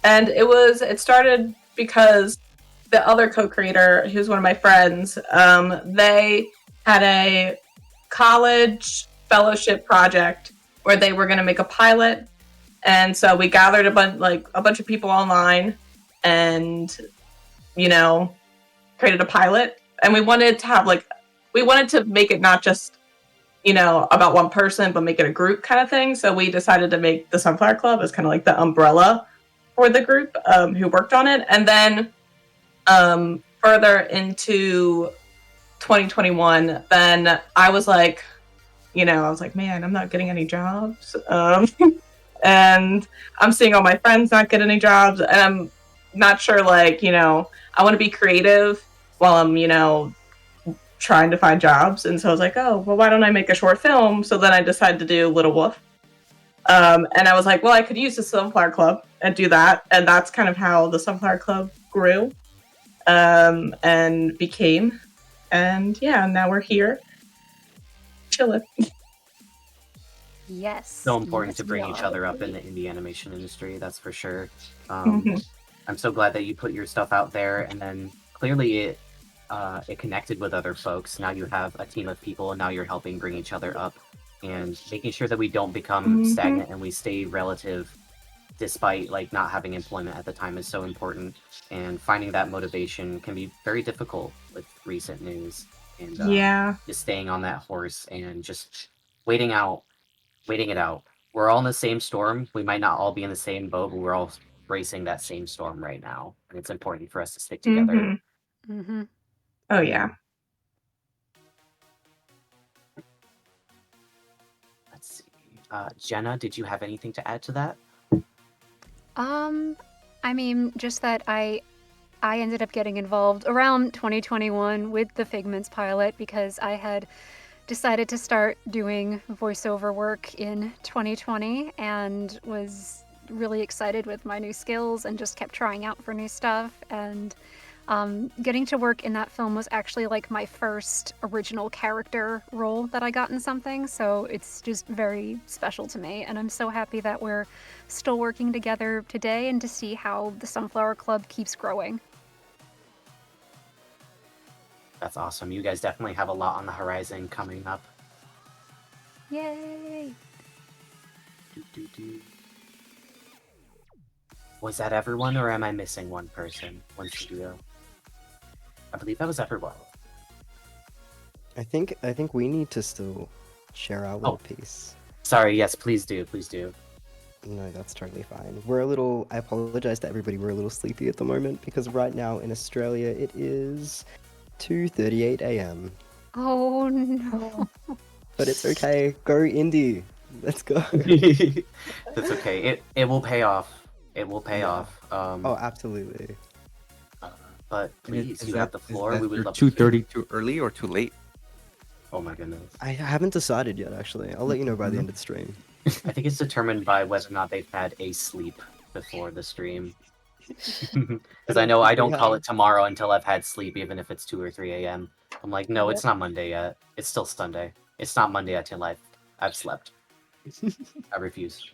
it started because the other co-creator, who's one of my friends, they had a college fellowship project where they were going to make a pilot. And so we gathered a bunch of people online and, created a pilot. And we wanted to make it not just, about one person, but make it a group kind of thing. So we decided to make the Sunflower Club as kind of like the umbrella for the group who worked on it. And then further into 2021, then I was like, man, I'm not getting any jobs. And I'm seeing all my friends not get any jobs. And I'm not sure, I want to be creative while I'm, trying to find jobs. And so I was like, oh, well, why don't I make a short film? So then I decided to do Little Wolf. And I was like, well, I could use the Sunflower Club and do that. And that's kind of how the Sunflower Club grew and became. And yeah, now we're here. Chilling. Yes. So important to yes, bring we each are. other up in the indie animation industry, that's for sure. Mhm. I'm so glad that you put your stuff out there, and then clearly it connected with other folks. Now you have a team of people, and now you're helping bring each other up and making sure that we don't become stagnant and we stay relative despite not having employment at the time is so important. And finding that motivation can be very difficult with recent news. And Yeah. just staying on that horse and just waiting it out. We're all in the same storm. We might not all be in the same boat, but we're all racing that same storm right now. And it's important for us to stick together. Mhm. Mm-hmm. Oh, yeah. Let's see. Jenna, did you have anything to add to that? I mean, just that I ended up getting involved around 2021 with the Figments pilot because I had decided to start doing voiceover work in 2020 and was really excited with my new skills and just kept trying out for new stuff. And getting to work in that film was actually like my first original character role that I got in something, so it's just very special to me, and I'm so happy that we're still working together today and to see how the Sunflower Club keeps growing. That's awesome. You guys definitely have a lot on the horizon coming up. Yay! Was that everyone, or am I missing one person? One studio? I believe that was everyone. I think we need to still share our little piece. Sorry, yes, please do, please do. No, that's totally fine. We're a little. I apologize to everybody. We're a little sleepy at the moment because right now in Australia it is 2:38 a.m. Oh no! But it's okay. Go indie. Let's go. That's okay. It will pay off. It will pay off. Oh, absolutely. But please, you have the floor. Is We would love 2:30 too early or too late? Oh my goodness. I haven't decided yet. Actually, I'll let you know by the end of the stream. I think it's determined by whether or not they've had a sleep before the stream. Because I know I don't call it tomorrow until I've had sleep, even if it's 2 or 3 a.m. I'm like, no, it's not Monday yet. It's still Sunday. It's not Monday until I've slept. I refuse.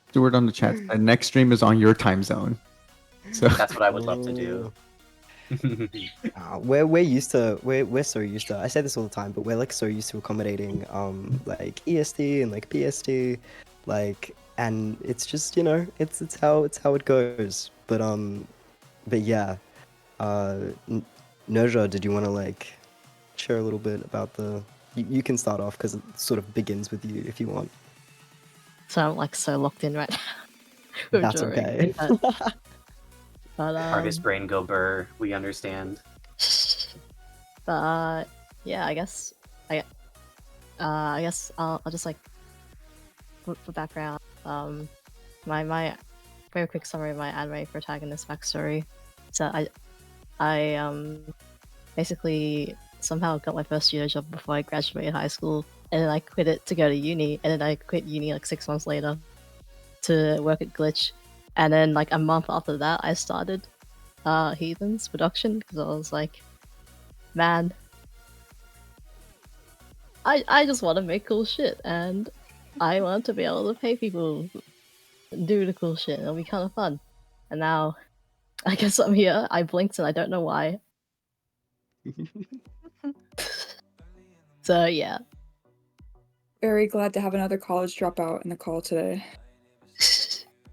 Stewart on the chat. Next stream is on your time zone. So That's what I would love to do. We're used to we're so used to. I say this all the time, but we're like so used to accommodating like EST and like PST, like, and it's just, you know, it's how it goes. But yeah, Nerja, did you want to like share a little bit about the? You can start off because it sort of begins with you if you want. So I'm like so locked in right now. with That's drawing. okay. But Artist brain go burr. We understand. But yeah, I guess I'll just like for background. My very quick summary of my anime protagonist backstory. So I basically somehow got my first studio job before I graduated high school, and then I quit it to go to uni, and then I quit uni like 6 months later to work at Glitch. And then, like, a month after that, I started Heathens production because I was like, man, I just want to make cool shit, and I want to be able to pay people to do the cool shit. It'll be kind of fun. And now, I guess I'm here. I blinked and I don't know why. So, yeah. Very glad to have another college dropout in the call today.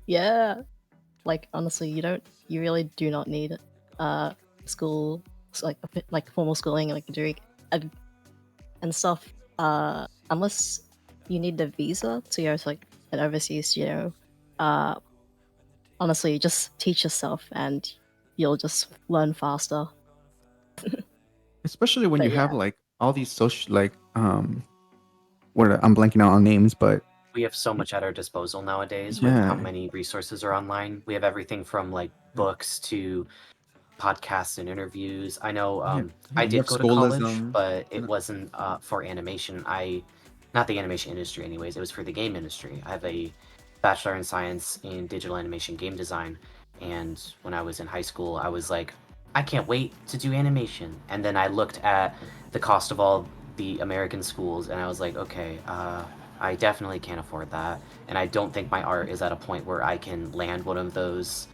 Yeah. Like, honestly, you really do not need school, like formal schooling, like degree and stuff, unless you need the visa to go to like an overseas studio. Honestly, just teach yourself and you'll just learn faster. especially when But you have yeah. like all these social like what I'm blanking out on names, but We have so much at our disposal nowadays with how Yeah. many resources are online. We have everything from like books to podcasts and interviews. I know I you did have go to college, schoolism. but it wasn't for animation. Not the animation industry anyways, it was for the game industry. I have a bachelor in science in digital animation game design, and when I was in high school, I was like, I can't wait to do animation. And then I looked at the cost of all the American schools, and I was like, okay, I definitely can't afford that, and I don't think my art is at a point where I can land one of those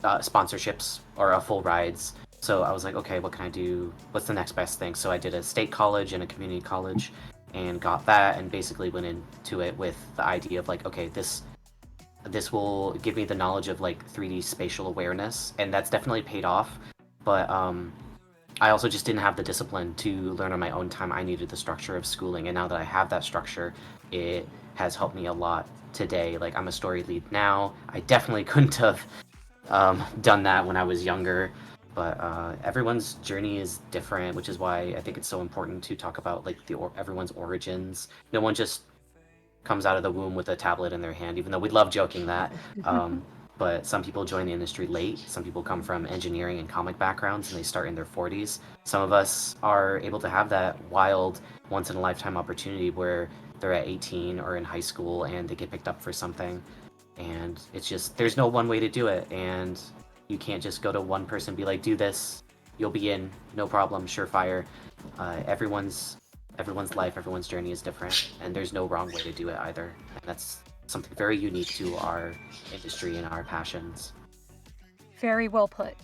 sponsorships or full rides. So I was like, okay, what can I do? What's the next best thing? So I did a state college and a community college and got that, and basically went into it with the idea of like, okay, this will give me the knowledge of like 3D spatial awareness, and that's definitely paid off. But I also just didn't have the discipline to learn on my own time. I needed the structure of schooling, and now that I have that structure, it has helped me a lot today. Like, I'm a story lead now. I definitely couldn't have done that when I was younger, but everyone's journey is different, which is why I think it's so important to talk about like everyone's origins. No one just comes out of the womb with a tablet in their hand, even though we love joking that. But some people join the industry late. Some people come from engineering and comic backgrounds and they start in their 40s. Some of us are able to have that wild, once in a lifetime opportunity where they're at 18 or in high school and they get picked up for something. And it's just, there's no one way to do it. And you can't just go to one person and be like, do this, you'll be in, no problem, surefire. Everyone's life, everyone's journey is different, and there's no wrong way to do it either. And that's something very unique to our industry and our passions. Very well put.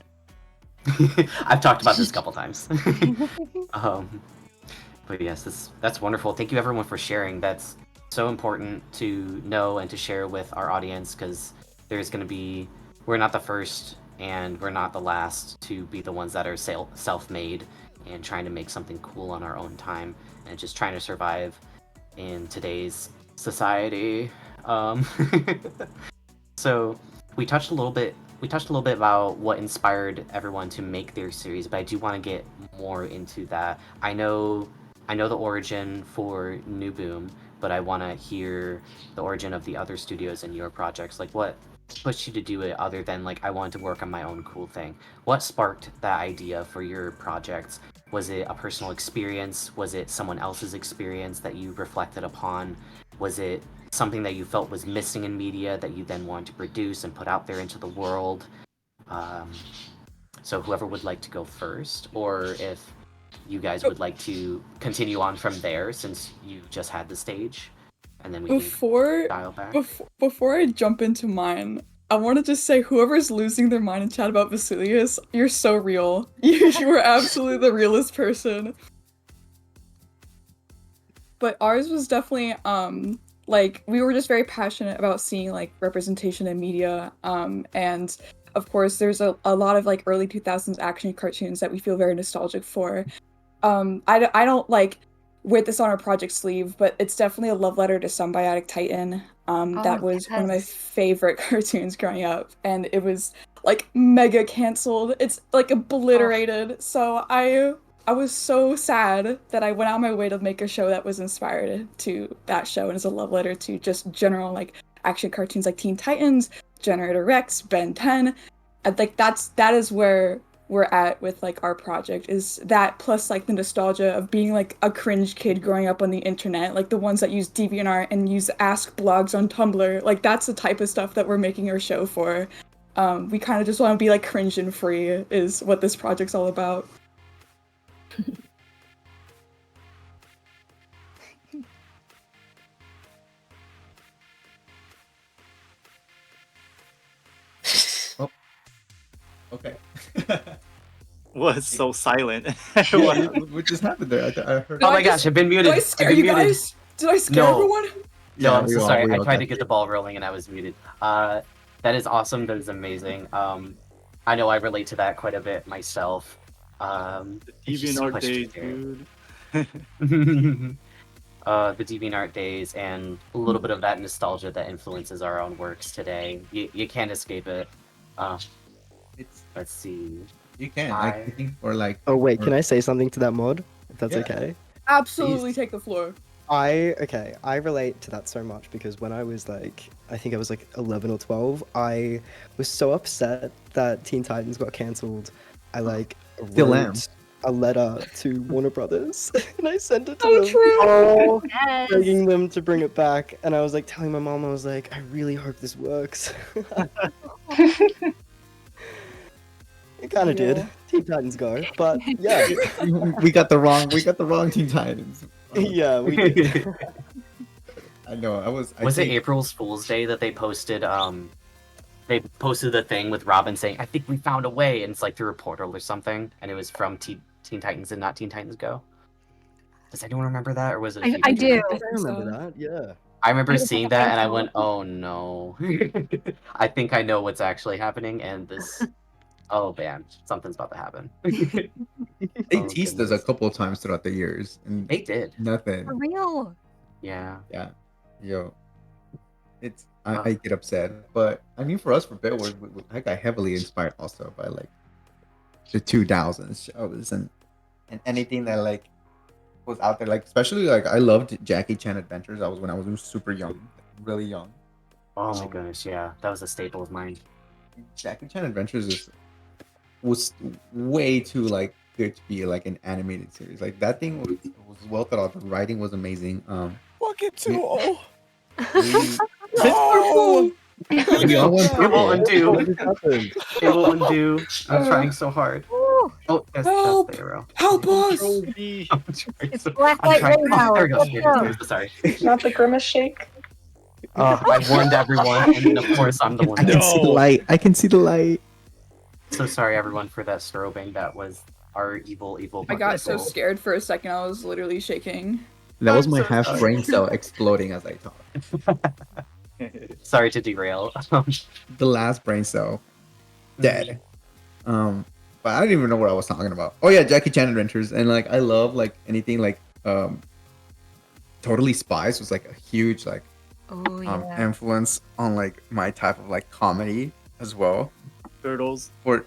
I've talked about this a couple times. But yes, that's wonderful. Thank you everyone for sharing. That's so important to know and to share with our audience, because there's going to be, we're not the first and we're not the last to be the ones that are self-made and trying to make something cool on our own time and just trying to survive in today's society. So we touched a little bit about what inspired everyone to make their series, but I do want to get more into that. I know the origin for NuBoom, but I want to hear the origin of the other studios and your projects. Like, what pushed you to do it other than like, I wanted to work on my own cool thing? What sparked that idea for your projects? Was it a personal experience? Was it someone else's experience that you reflected upon? Was it something that you felt was missing in media that you then wanted to produce and put out there into the world? So whoever would like to go first, or if you guys would like to continue on from there, since you just had the stage, and then we can dial back. Before I jump into mine, I want to just say, whoever's losing their mind in chat about Vasilius, you're so real. You are absolutely the realest person. But ours was definitely, like, we were just very passionate about seeing, like, representation in media, and of course, there's a lot of, like, early 2000s action cartoons that we feel very nostalgic for. I don't, like, wear this on our project sleeve, but it's definitely a love letter to Symbiotic Titan. That was one of my favorite cartoons growing up, and it was, like, mega canceled. It's, like, obliterated, so I was so sad that I went out of my way to make a show that was inspired to that show, and is a love letter to just general, like, action cartoons like Teen Titans, Generator Rex, Ben 10. And, like, that is where we're at with, like, our project, is that plus, like, the nostalgia of being, like, a cringe kid growing up on the internet, like the ones that use DeviantArt and use Ask blogs on Tumblr. Like, that's the type of stuff that we're making our show for. We kind of just want to be, like, cringe and free is what this project's all about. Okay. Was so silent. What just happened there? I heard. Oh my gosh, I've been muted. Did I scare you guys? Did I scare everyone? No, I'm so sorry. I all tried got to get the ball rolling and I was muted. That is awesome. That is amazing. I know I relate to that quite a bit myself. The DeviantArt days, dude. The DeviantArt days and a little bit of that nostalgia that influences our own works today. You can't escape it. Let's see. You can. I think for like. Oh wait, can I say something to that mod? If that's okay. Absolutely, take the floor. I relate to that so much because when I was like, I think I was like 11 or 12, I was so upset that Teen Titans got cancelled. I like wrote a letter to Warner Brothers and I sent it to them, begging them to bring it back. And I was like telling my mom, I was like, I really hope this works. It kind of did. Teen Titans go, but yeah, we got the wrong Teen Titans. Yeah, we did. I know. Was it April's Fool's Day that they posted? They posted the thing with Robin saying, "I think we found a way," and it's like through a portal or something, and it was from Teen Titans and not Teen Titans Go. Does anyone remember that, or was it? I do. I remember that. Yeah. I remember seeing that, and I went, "Oh no!" I think I know what's actually happening, and this. Oh man, something's about to happen. They teased us a couple of times throughout the years, and they did nothing. For real. Yeah. Yo, it's I get upset, but I mean, for us, for Bit Wars, I got heavily inspired also by like the 2000s shows and anything that like was out there. Like especially like I loved Jackie Chan Adventures. I was when I was super young, really young. Oh my goodness, yeah, that was a staple of mine. Jackie Chan Adventures was way too like good to be like an animated series. Like that thing was well thought out. The writing was amazing. Fuck it too. Oh. We, No! we all went It through will it. undo. What happened? It will undo. I'm trying so hard. Oh, that's the arrow. Help us! It's Blacklight I'm Ray trying. now. There we go. Let's go. Sorry. Not the grimace shake. I warned everyone, and then of course I'm the one. I can see the No. light. I can see the light. So sorry everyone for that strobing. That was our evil. I got so soul. scared for a second. I was literally shaking. That was I'm my so half sorry. brain cell exploding as I talked. Sorry to derail. The last brain cell dead. But I don't even know what I was talking about. Oh yeah, Jackie Chan Adventures, and like I love like anything like Totally Spies was like a huge like Oh yeah. influence on like my type of like comedy as well. Turtles. Or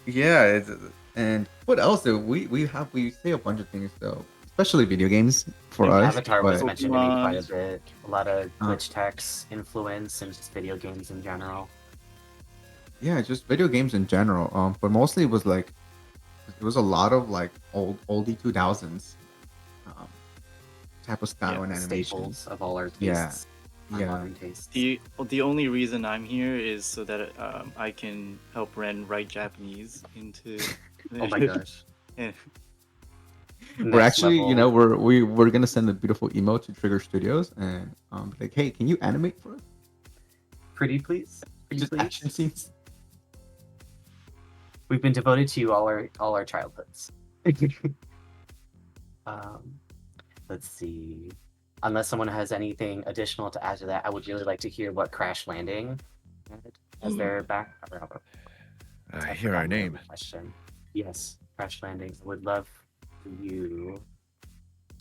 yeah, and what else do we say a bunch of things though, especially video games for I think us. Avatar was but- mentioned to me quite a bit. A lot of Uh. glitch techs influence and just video games in general. Yeah, just video games in general. But mostly it was like it was a lot of like oldie 2000s type of style and animation. Staples of all our tastes. Yeah. Our Yeah. modern tastes. The only reason I'm here is so that I can help Ren write Japanese into. Oh my gosh. Yeah. We're Next actually, level. you know, we're gonna send a beautiful email to Trigger Studios and be like, hey, can you animate for us? Pretty please. Pretty Just please. action scenes. We've been devoted to you all our childhoods. Let's see. Unless someone has anything additional to add to that, I would really like to hear what Crash Landing had as their back. I Hear our forgot my name. other question. Yes, Crash Landing. Would love for you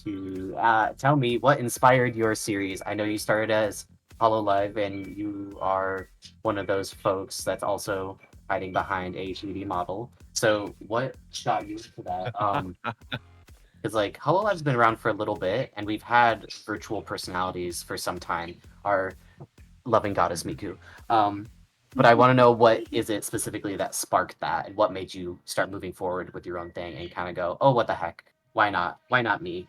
to tell me what inspired your series. I know you started as HoloLive, and you are one of those folks that's also hiding behind a 3D model. So, what got you into that? Because like HoloLive's been around for a little bit, and we've had virtual personalities for some time. Our loving goddess Miku. But I want to know what is it specifically that sparked that, and what made you start moving forward with your own thing and kind of go, oh, what the heck? Why not? Why not me?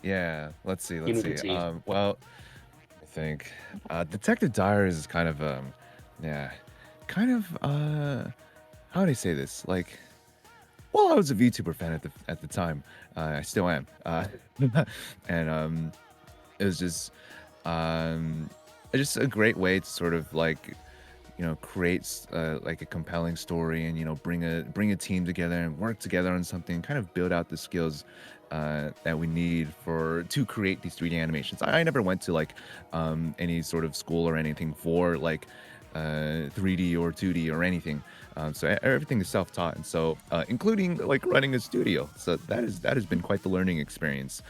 Yeah, let's see. me Let's the see. tea. Well, I think Detective Diaries is kind of how do I say this? Like, well, I was a VTuber fan at the time. I still am. And it was just a great way to sort of like, you know, create like a compelling story and, you know, bring a team together and work together on something, kind of build out the skills that we need to create these 3D animations. I never went to like any sort of school or anything for like 3D or 2D or anything. So everything is self-taught, and so including like running a studio. So that has been quite the learning experience.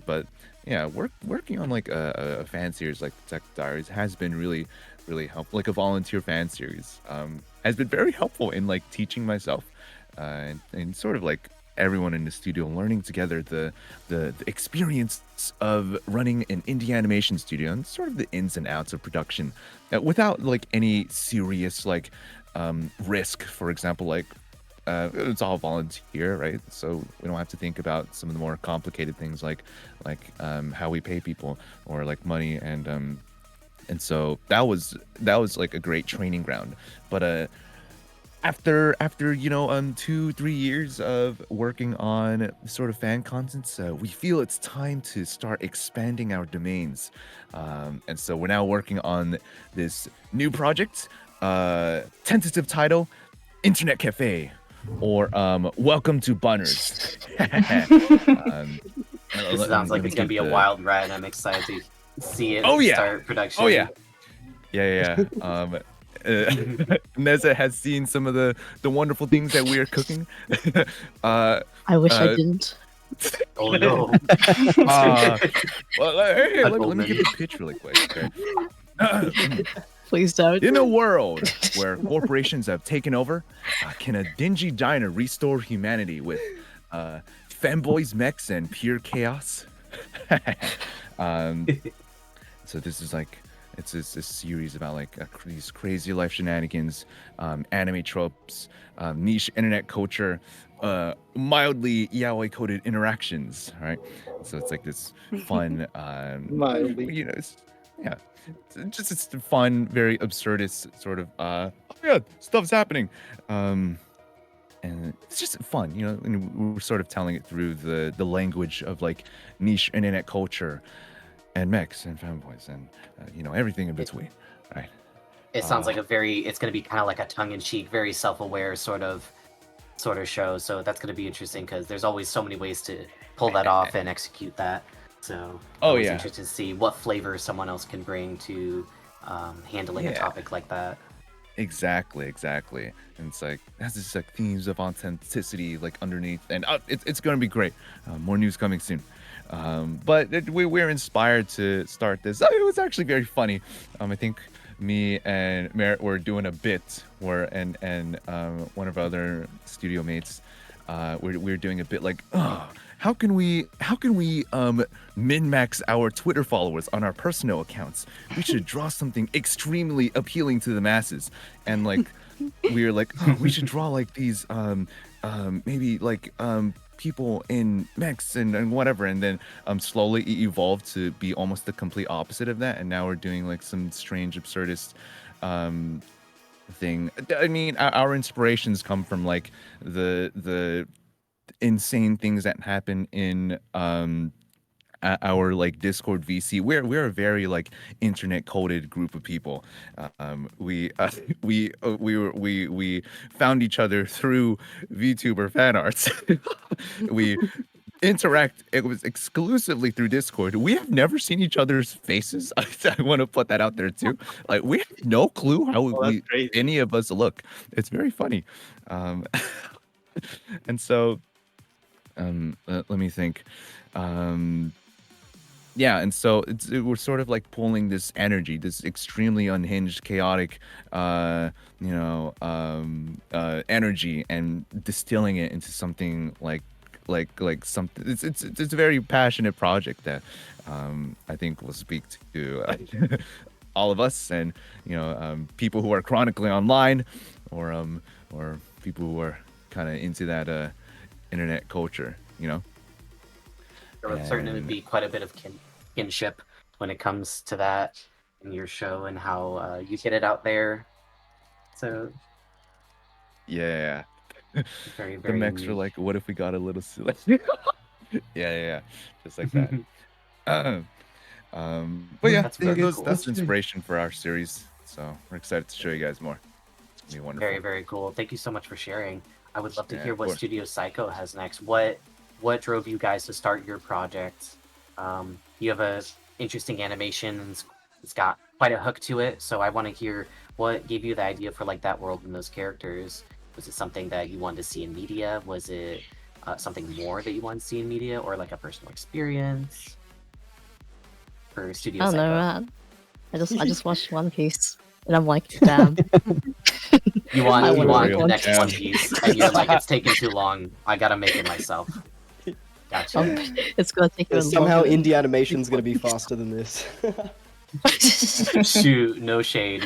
But yeah, working on like a fan series like Detective Diaries has been really helpful. Like a volunteer fan series has been very helpful in like teaching myself and sort of like everyone in the studio learning together the experience of running an indie animation studio and sort of the ins and outs of production without like any serious like risk. For example, like it's all volunteer, right? So we don't have to think about some of the more complicated things like how we pay people or like money, and so that was like a great training ground. But after you know 2-3 years of working on sort of fan contents, we feel it's time to start expanding our domains, and so we're now working on this new project, tentative title Internet Cafe, or Welcome to Bunners. This sounds like it's gonna be a wild ride. I'm excited to see it start production. Oh yeah. Neza has seen some of the wonderful things that we are cooking. I wish I didn't. Oh no. Well, hey, let me give you a pitch really quick. Okay? Please don't. In a world where corporations have taken over, can a dingy diner restore humanity with femboys, mechs, and pure chaos. um, so this is like it's a series about like these crazy life shenanigans, anime tropes, niche internet culture, mildly yaoi coded interactions. Right, so it's like this fun, Mildly. you know, yeah, it's fun, very absurdist sort of. Oh yeah, stuff's happening. And it's just fun, you know. And we're sort of telling it through the language of like niche internet culture, and mechs and fanboys and you know, everything in between, right? It sounds like it's going to be kind of like a tongue-in-cheek, very self-aware sort of show. So that's going to be interesting because there's always so many ways to pull that off and execute that. So Oh, always yeah. interested to see what flavor someone else can bring to handling a Yeah. topic like that. Exactly. And it's like has this like themes of authenticity like underneath, and it's going to be great. More news coming soon. But we're inspired to start this. It was actually very funny. I think me and Merritt were doing a bit and one of our other studio mates, we're doing a bit like, oh, how can we min-max our Twitter followers on our personal accounts? We should draw something extremely appealing to the masses. And like we were like, oh, we should draw like these maybe like people in mechs and whatever, and then slowly it evolved to be almost the complete opposite of that, and now we're doing like some strange absurdist thing. I mean, our inspirations come from like the insane things that happen in our like Discord VC. We're a very like internet coded group of people. We found each other through VTuber fan arts. We interact. It was exclusively through Discord. We have never seen each other's faces. I want to put that out there too. Like we have no clue how that's crazy. any of us look. It's very funny. And so let me think. Yeah, and so we're sort of like pulling this energy, this extremely unhinged, chaotic, energy, and distilling it into something like something. It's a very passionate project that I think will speak to all of us, and people who are chronically online, or people who are kind of into that internet culture, There would certainly be quite a bit of kinship when it comes to that in your show and how you get it out there. So Yeah. very, The very mechs were unique. like, what if we got a little silly? yeah. Just like that. But yeah, That's very cool. that's inspiration for our series. So we're excited to show you guys more. It's gonna be wonderful. Very, very cool. Thank you so much for sharing. I would love to Yeah, hear of what course. Studio Psycho has next. What drove you guys to start your project? You have a interesting animation, and it's got quite a hook to it. So I want to hear what gave you the idea for like that world and those characters. Was it something that you wanted to see in media? Was it something more that you wanted to see in media, or like a personal experience for Studio I don't Psycho? know, man. I just watched One Piece, and I'm like, damn. You want I wanna the make next One One Piece. Piece, and you're like, it's taking too long. I gotta make it myself. Gotcha. It's gonna take a Somehow longer- indie animation's gonna be faster than this. Shoot, no shade.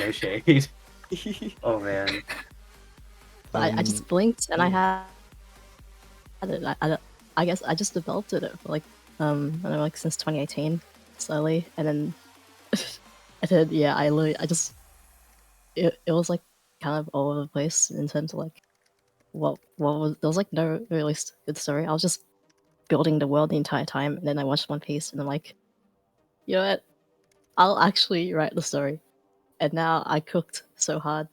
Oh man. I just blinked and I had it. I guess I just developed it for like I don't know, like since 2018 slowly, and then I just it was like kind of all over the place in terms of like what was there was like no really good story. I was just building the world the entire time, and then I watched One Piece, and I'm like, you know what? I'll actually write the story. And now I cooked so hard.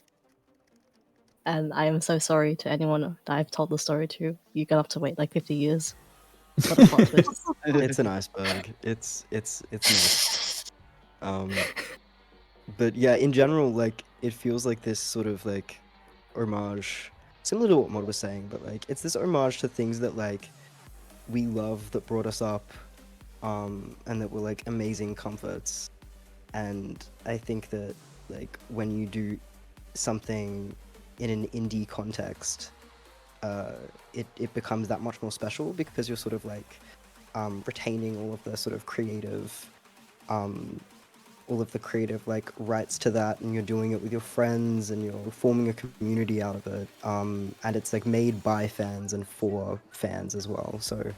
And I am so sorry to anyone that I've told the story to. You're gonna have to wait like 50 years for the plot twist. It's an iceberg. It's nice. But yeah, in general, like it feels like this sort of like homage, similar to what Mod was saying, but like it's this homage to things that like we love that brought us up, and that were like amazing comforts. And I think that like when you do something in an indie context, it becomes that much more special because you're sort of like retaining all of the sort of creative like rights to that, and you're doing it with your friends and you're forming a community out of it, and it's like made by fans and for fans as well. So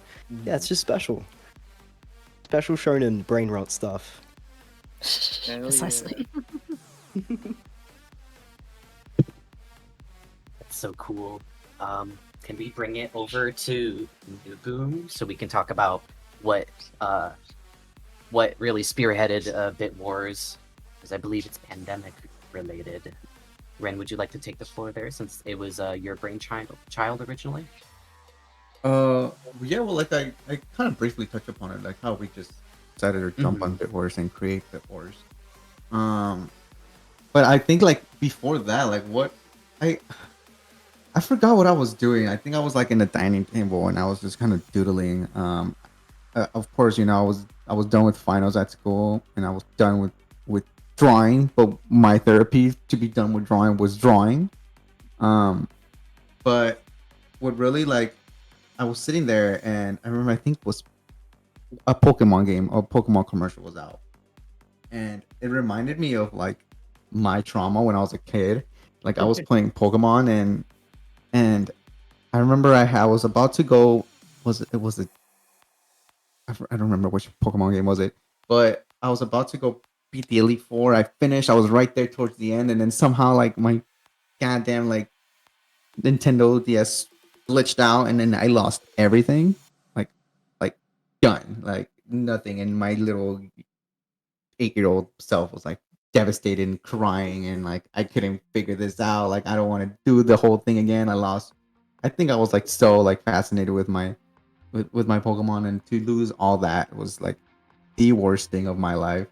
yeah, it's just special shonen brain rot stuff. Hell yeah. Precisely. That's so cool. Can we bring it over to NuBoom so we can talk about what really spearheaded Bit Wars? Because I believe it's pandemic related. Ren, would you like to take the floor there since it was your brainchild originally? Yeah, well, like I kind of briefly touched upon it, like how we just decided to jump on Bit Wars and create Bit Wars. But I think like before that, like what I forgot what I was doing. I think I was like in the dining table and I was just kind of doodling. Of course, you know, I was done with finals at school and I was done with drawing. But my therapy to be done with drawing was drawing. But what really like I was sitting there and I remember I think it was a Pokemon game or Pokemon commercial was out, and it reminded me of like my trauma when I was a kid. Like I was playing Pokemon and I remember I was about to go. I don't remember which Pokemon game was it, but I was about to go beat the Elite Four. I finished. I was right there towards the end, and then somehow like my goddamn like Nintendo DS glitched out, and then I lost everything. Like done. Like nothing. And my little 8-year-old self was like devastated and crying, and like I couldn't figure this out. Like I don't want to do the whole thing again. I lost. I think I was like so like fascinated with my Pokemon, and to lose all that was like the worst thing of my life.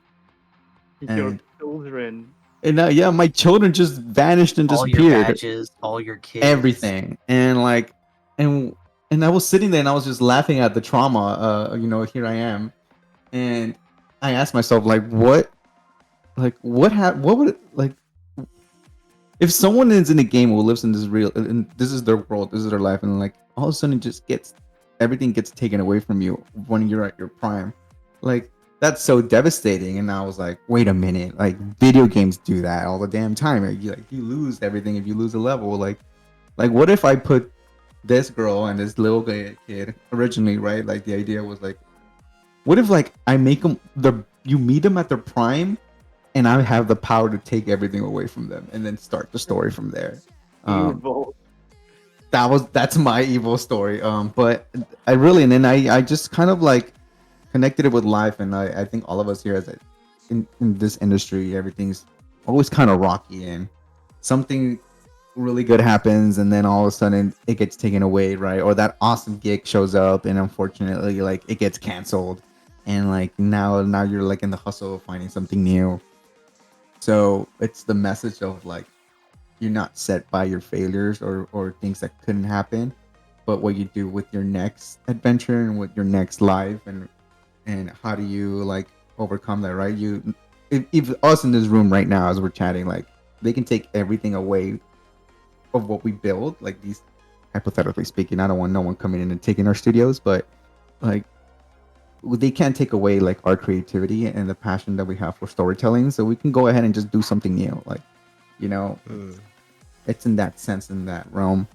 Your And children. yeah, my children just vanished and All your disappeared. badges, all your kids, Everything, and like and I was sitting there and I was just laughing at the trauma. You know, here I am, and I asked myself what would it, like if someone is in a game who lives in this real and this is their world, this is their life, and like all of a sudden it just everything gets taken away from you when you're at your prime. Like that's so devastating. And I was like, wait a minute, like video games do that all the damn time. Like you lose everything if you lose a level. Like what if I put this girl and this little kid originally, right? Like the idea was like, what if like I make them you meet them at their prime, and I have the power to take everything away from them and then start the story from there. Evil. That's my evil story. But I really, and then I just kind of like connected it with life, and I think all of us here in this industry, everything's always kind of rocky, and something really good happens, and then all of a sudden it gets taken away, right? Or that awesome gig shows up, and unfortunately, like it gets canceled, and like now you're like in the hustle of finding something new. So it's the message of like you're not set by your failures or things that couldn't happen, but what you do with your next adventure and with your next life, and how do you like overcome that, right? If us in this room right now as we're chatting, like they can take everything away of what we build, like these, hypothetically speaking, I don't want no one coming in and taking our studios, but like they can't take away like our creativity and the passion that we have for storytelling, so we can go ahead and just do something new, like, you know. It's in that sense, in that realm.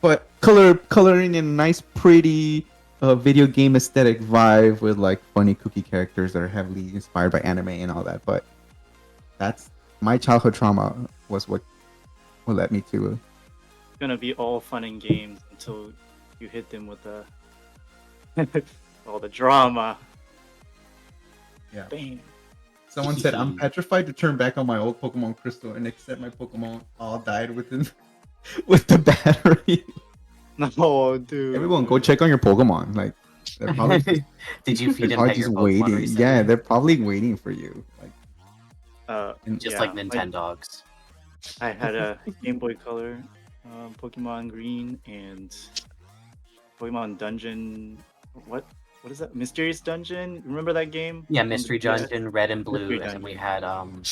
But coloring in a nice pretty video game aesthetic vibe with like funny kooky characters that are heavily inspired by anime and all that. But that's my childhood trauma was what led me to It's gonna be all fun and games until you hit them with the all the drama. Yeah. Bam. Someone said, I'm petrified to turn back on my old Pokemon Crystal and accept my Pokemon all died within with the battery. No, dude. Everyone, go check on your Pokemon. Like, they're probably Did you feed they're and probably pet your just Pokemon waiting. recently? Yeah, they're probably waiting for you. Like, Just yeah, like Nintendogs. I had a Game Boy Color, Pokemon Green, and Pokemon Dungeon. What is that? Mysterious Dungeon? Remember that game? Yeah, On the Mystery DS? Dungeon, Red and Blue, Mystery and then we Dungeon.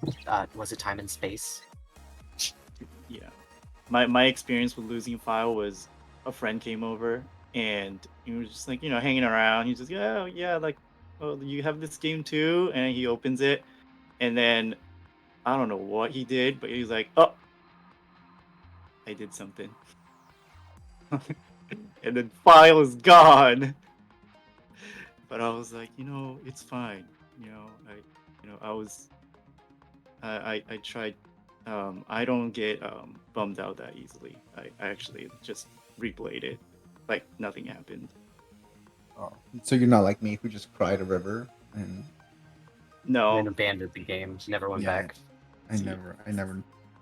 had was it Time and Space? Yeah. my experience with losing file was a friend came over and he was just like, hanging around. He's just, yeah, like, oh, you have this game too, and he opens it, and then I don't know what he did, but he was like, oh, I did something. And then file is gone. But I was like, it's fine. I tried. I don't get bummed out that easily. I actually just replayed it, like nothing happened. Oh, so you're not like me who just cried a river and No, And abandoned the game. Never went Yeah. back. I never.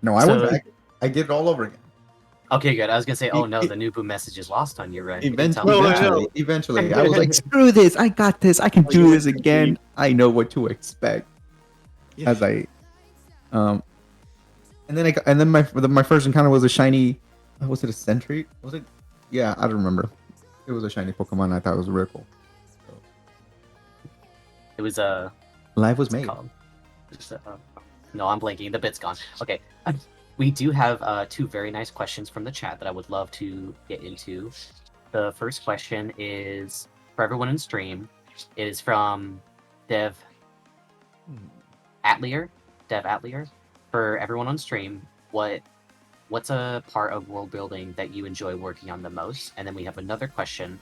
No, I So- went back. I did it all over again. Okay, good. I was gonna say, oh no, It- the NuBoom message is lost on you, right? You didn't tell Eventually, me that. no. eventually, I was like, screw this. I got this. I can Oh, you do went this again. I know what to expect. Yeah. As I, and then my first encounter was a shiny. Was it a Sentry? Was it? Yeah, I don't remember. It was a shiny Pokemon. I thought it was really cool. It was a. Life was What's it made. called? No, I'm blanking. The bit's gone. Okay. We do have 2 very nice questions from the chat that I would love to get into. The first question is for everyone in stream. It is from Dev Atlier. For everyone on stream, what's a part of world building that you enjoy working on the most? And then we have another question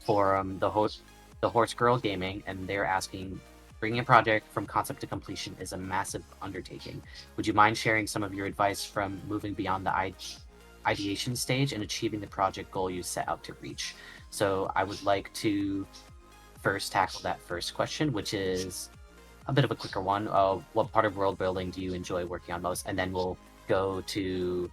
for the Horse Girl Gaming, and they're asking, bringing a project from concept to completion is a massive undertaking. Would you mind sharing some of your advice from moving beyond the ideation stage and achieving the project goal you set out to reach? So I would like to first tackle that first question, which is a bit of a quicker one. What part of world building do you enjoy working on most? And then we'll go to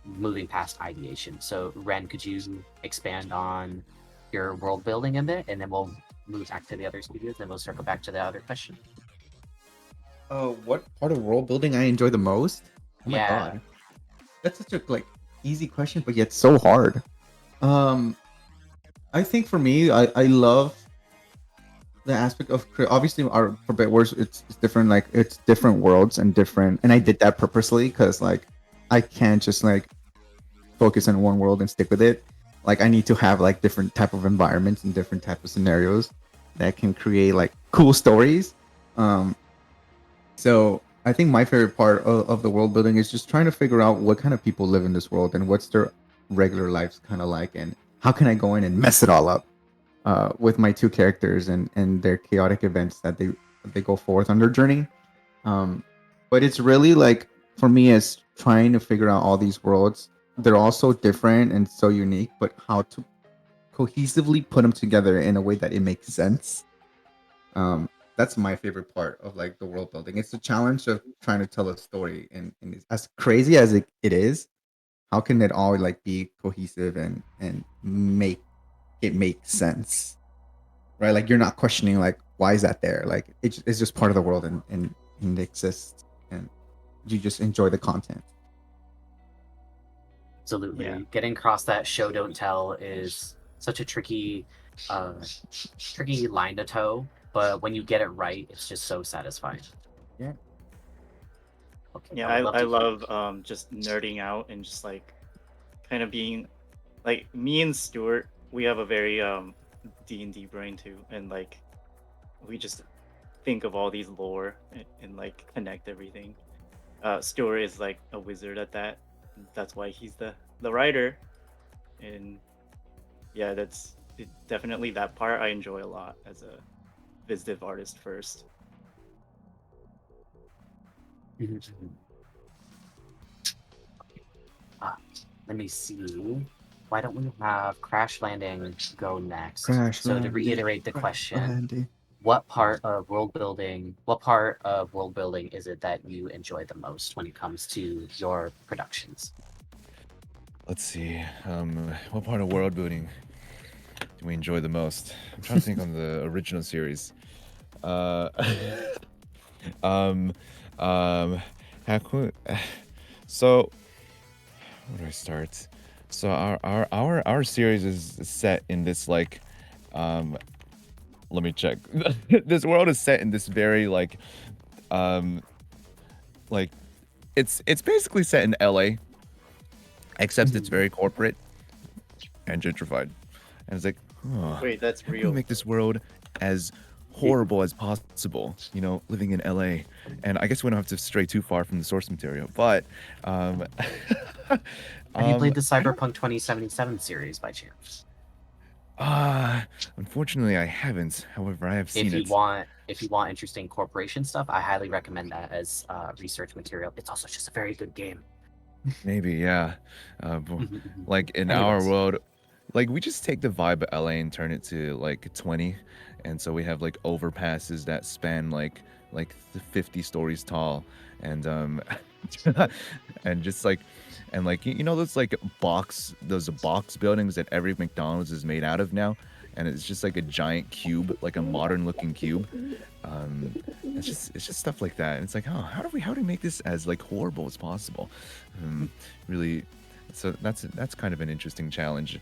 moving past ideation. So Ren, could you expand on your world building a bit, and then we'll move back to the other studios, and we'll circle back to the other question. What part of world building I enjoy the most? Oh my Yeah. god, that's such a easy question, but yet so hard. I think for me, I love the aspect of obviously our for Bit Wars, it's different. Like it's different worlds and different, and I did that purposely because I can't just focus on one world and stick with it. I need to have different type of environments and different type of scenarios that can create cool stories. So I think my favorite part of the world building is just trying to figure out what kind of people live in this world and what's their regular lives kind of like, and how can I go in and mess it all up with my 2 characters and their chaotic events that they go forth on their journey. But it's really for me, it's trying to figure out all these worlds. They're all so different and so unique, but how to cohesively put them together in a way that it makes sense. That's my favorite part of the world building. It's the challenge of trying to tell a story, and as crazy as it is, how can it all be cohesive and make it make sense, right? You're not questioning why is that there? It's just part of the world and it exists, and you just enjoy the content. Absolutely. Yeah. Getting across that show don't tell is such a tricky line to toe, but when you get it right, it's just so satisfying. Yeah. Okay, Yeah, would I to hear- love just nerding out and just kind of being me and Stuart. We have a very D&D brain too, and we just think of all these lore and connect everything. Stuart is a wizard at that. That's why he's the writer, and yeah, that's definitely that part I enjoy a lot as a visitive artist first. Let me see. Why don't we have Crash Landing go next? Crash so to Landing, reiterate the Crash question, Landing. what part of world building is it that you enjoy the most when it comes to your productions? Let's see. What part of world building do we enjoy the most? I'm trying to think on the original series. So where do I start? So our series is set in this let me check. This world is set in this very it's basically set in LA. except it's very corporate and gentrified. And it's like, oh, Wait, that's how can we real. make this world as horrible as possible? You know, living in LA, and I guess we don't have to stray too far from the source material, but Have you played the I don't- Cyberpunk 2077 series by chance? Unfortunately, I haven't. However, I have seen If you it. want interesting corporation stuff, I highly recommend that as research material. It's also just a very good game. Maybe, yeah. Like in our Anyways. world, like we just take the vibe of LA and turn it to like 20, and so we have like overpasses that span like 50 stories tall, and and just like and like you know those those box buildings that every McDonald's is made out of now, and it's just like a giant cube, like a modern looking cube. It's just stuff like that, and it's like, oh, how do we make this as like horrible as possible? Really, so that's kind of an interesting challenge.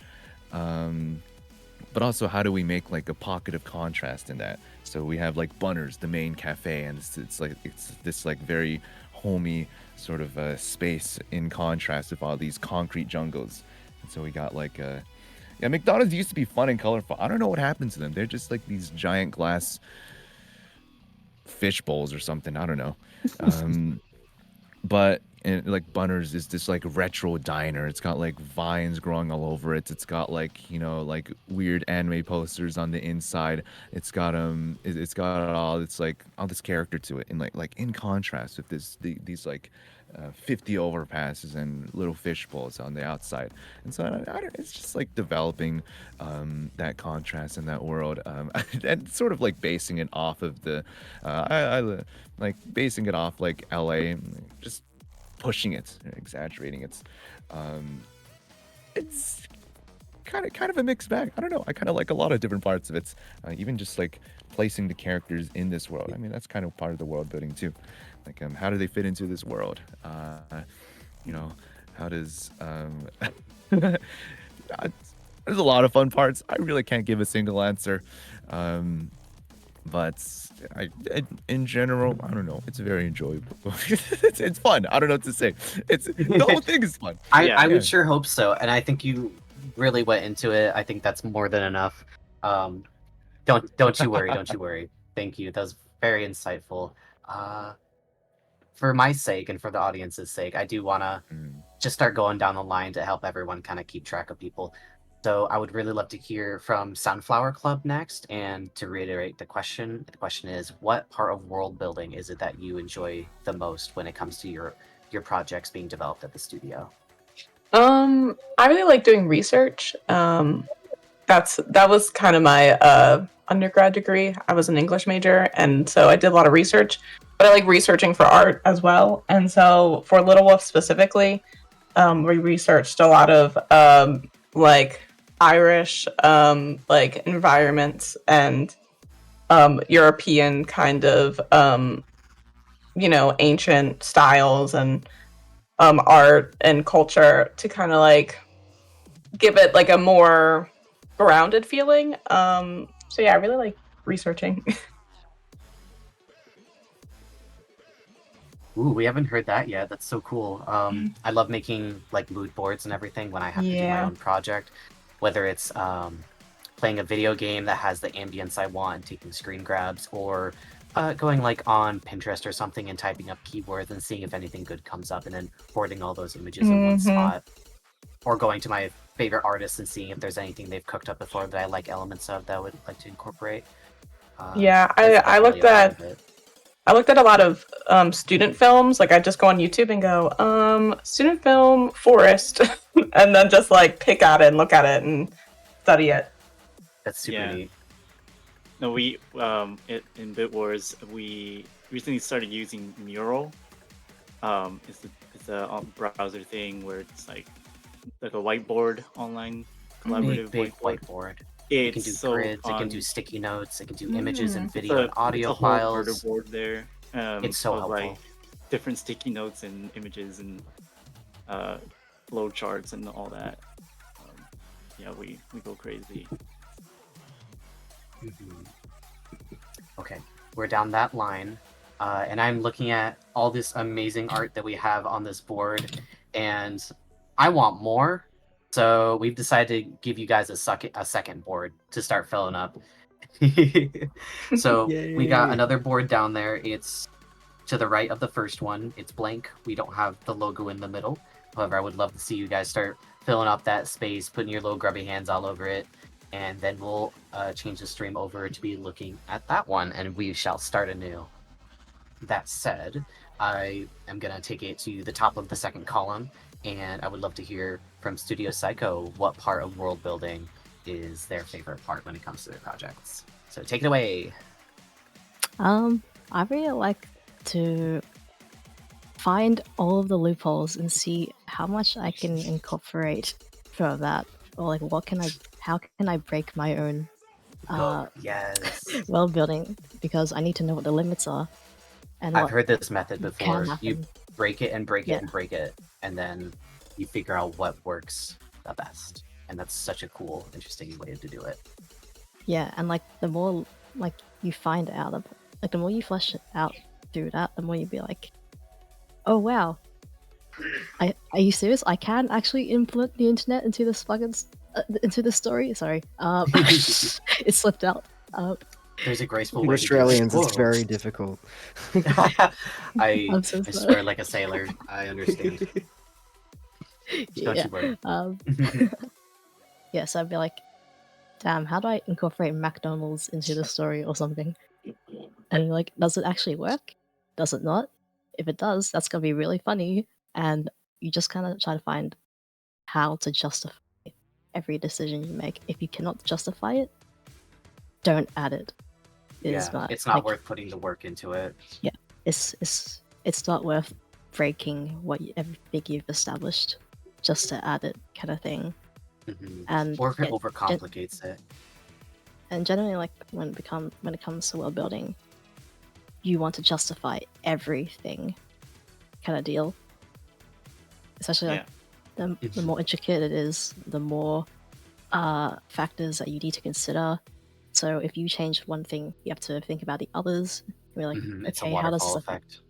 But also, how do we make like a pocket of contrast in that? So we have like Bunner's, the main cafe, and it's this like very homey sort of space in contrast with all these concrete jungles. And so we got like yeah, McDonald's used to be fun and colorful. I don't know what happened to them. They're just like these giant glass fish bowls or something. I don't know. But like Bunner's is this like retro diner. It's got like vines growing all over it. It's got like, you know, like weird anime posters on the inside. It's got it's got all it's like all this character to it, and like in contrast with these like 50 overpasses and little fish bowls on the outside. And so it's just like developing that contrast in that world, and sort of like basing it off of the I like basing it off like LA, just pushing it, exaggerating it. It's kind of a mixed bag. I don't know. I kind of like a lot of different parts of it. Even just like placing the characters in this world. I mean, that's kind of part of the world building too. Like, how do they fit into this world? You know, how does there's a lot of fun parts. I really can't give a single answer. But in general, I don't know. It's very enjoyable. It's fun. I don't know what to say. The whole thing is fun. I would sure hope so, and I think you really went into it. I think that's more than enough. Don't you worry. Don't you worry. Thank you. That was very insightful. For my sake and for the audience's sake, I do want to just start going down the line to help everyone kind of keep track of people. So I would really love to hear from Sunflower Club next. And to reiterate the question is, what part of world building is it that you enjoy the most when it comes to your projects being developed at the studio? I really like doing research. That was kind of my undergrad degree. I was an English major, and so I did a lot of research. But I like researching for art as well. And so for Little Wolf specifically, we researched a lot of like Irish like environments and European kind of you know, ancient styles and art and culture to kind of like give it like a more grounded feeling. So yeah, I really like researching. Ooh, we haven't heard that yet. That's so cool. I love making like mood boards and everything when I have to do my Yeah. own project, whether it's playing a video game that has the ambience I want and taking screen grabs, or going like on Pinterest or something and typing up keywords and seeing if anything good comes up and then hoarding all those images in one spot, or going to my favorite artists and seeing if there's anything they've cooked up before that I like elements of that I would like to incorporate. Yeah, that's I looked definitely a part at of it. I looked at a lot of student films. Like I just go on YouTube and go, student film forest, and then just like pick at it and look at it and study it. That's super neat. No, we in Bit Wars we recently started using Mural. It's a browser thing where it's like a whiteboard online collaborative Big whiteboard. It's It can do so grids, it can fun. do sticky notes, it can do images and It's video and audio it's a whole files. murder board there. It's so of, like, helpful. different sticky notes and images and flow charts and all that. Yeah, we go crazy. Okay, we're down that line, and I'm looking at all this amazing art that we have on this board, and I want more, so we've decided to give you guys a second board to start filling up. So we got Yay. another board down there. It's to the right of the first one. It's blank. We don't have the logo in the middle. However, I would love to see you guys start filling up that space, putting your little grubby hands all over it, and then we'll change the stream over to be looking at that one, and we shall start anew. That said, I am going to take it to the top of the second column, and I would love to hear from Studio Psycho what part of world building is their favorite part when it comes to their projects. So take it away. I really like to find all of the loopholes and see how much I can incorporate from that, or like how can I break my own Yes. world building, because I need to know what the limits are. And I've what heard this method before. can You happen. break it and break it Yeah. and break it, and then you figure out what works the best. And that's such a cool, interesting way to do it. Yeah, and like the more like you find out of, like the more you flesh it out through that, the more you'd be like, oh wow, are you serious? I can actually implement the internet into this fucking into the story. Sorry, it slipped out. There's a graceful For way Australians, to do it. it's very difficult. I I'm so sorry. swear like a sailor. I understand. Don't Yeah. you worry. Yeah, so I'd be like, damn, how do I incorporate McDonald's into the story or something? And like, does it actually work? Does it not? If it does, that's gonna be really funny. And you just kind of try to find how to justify every decision you make. If you cannot justify it, don't add it. Yeah, it's not worth putting the work into it. Yeah, it's not worth breaking everything you've established just to add it, kind of thing. Mhm. And Or if it yeah, overcomplicates it. and generally, like when it comes to world building, you want to justify everything, kind of deal. Especially like the more intricate it is, the more factors that you need to consider. So if you change one thing, you have to think about the others. You're like, It's a okay, how does waterfall this affect? effect.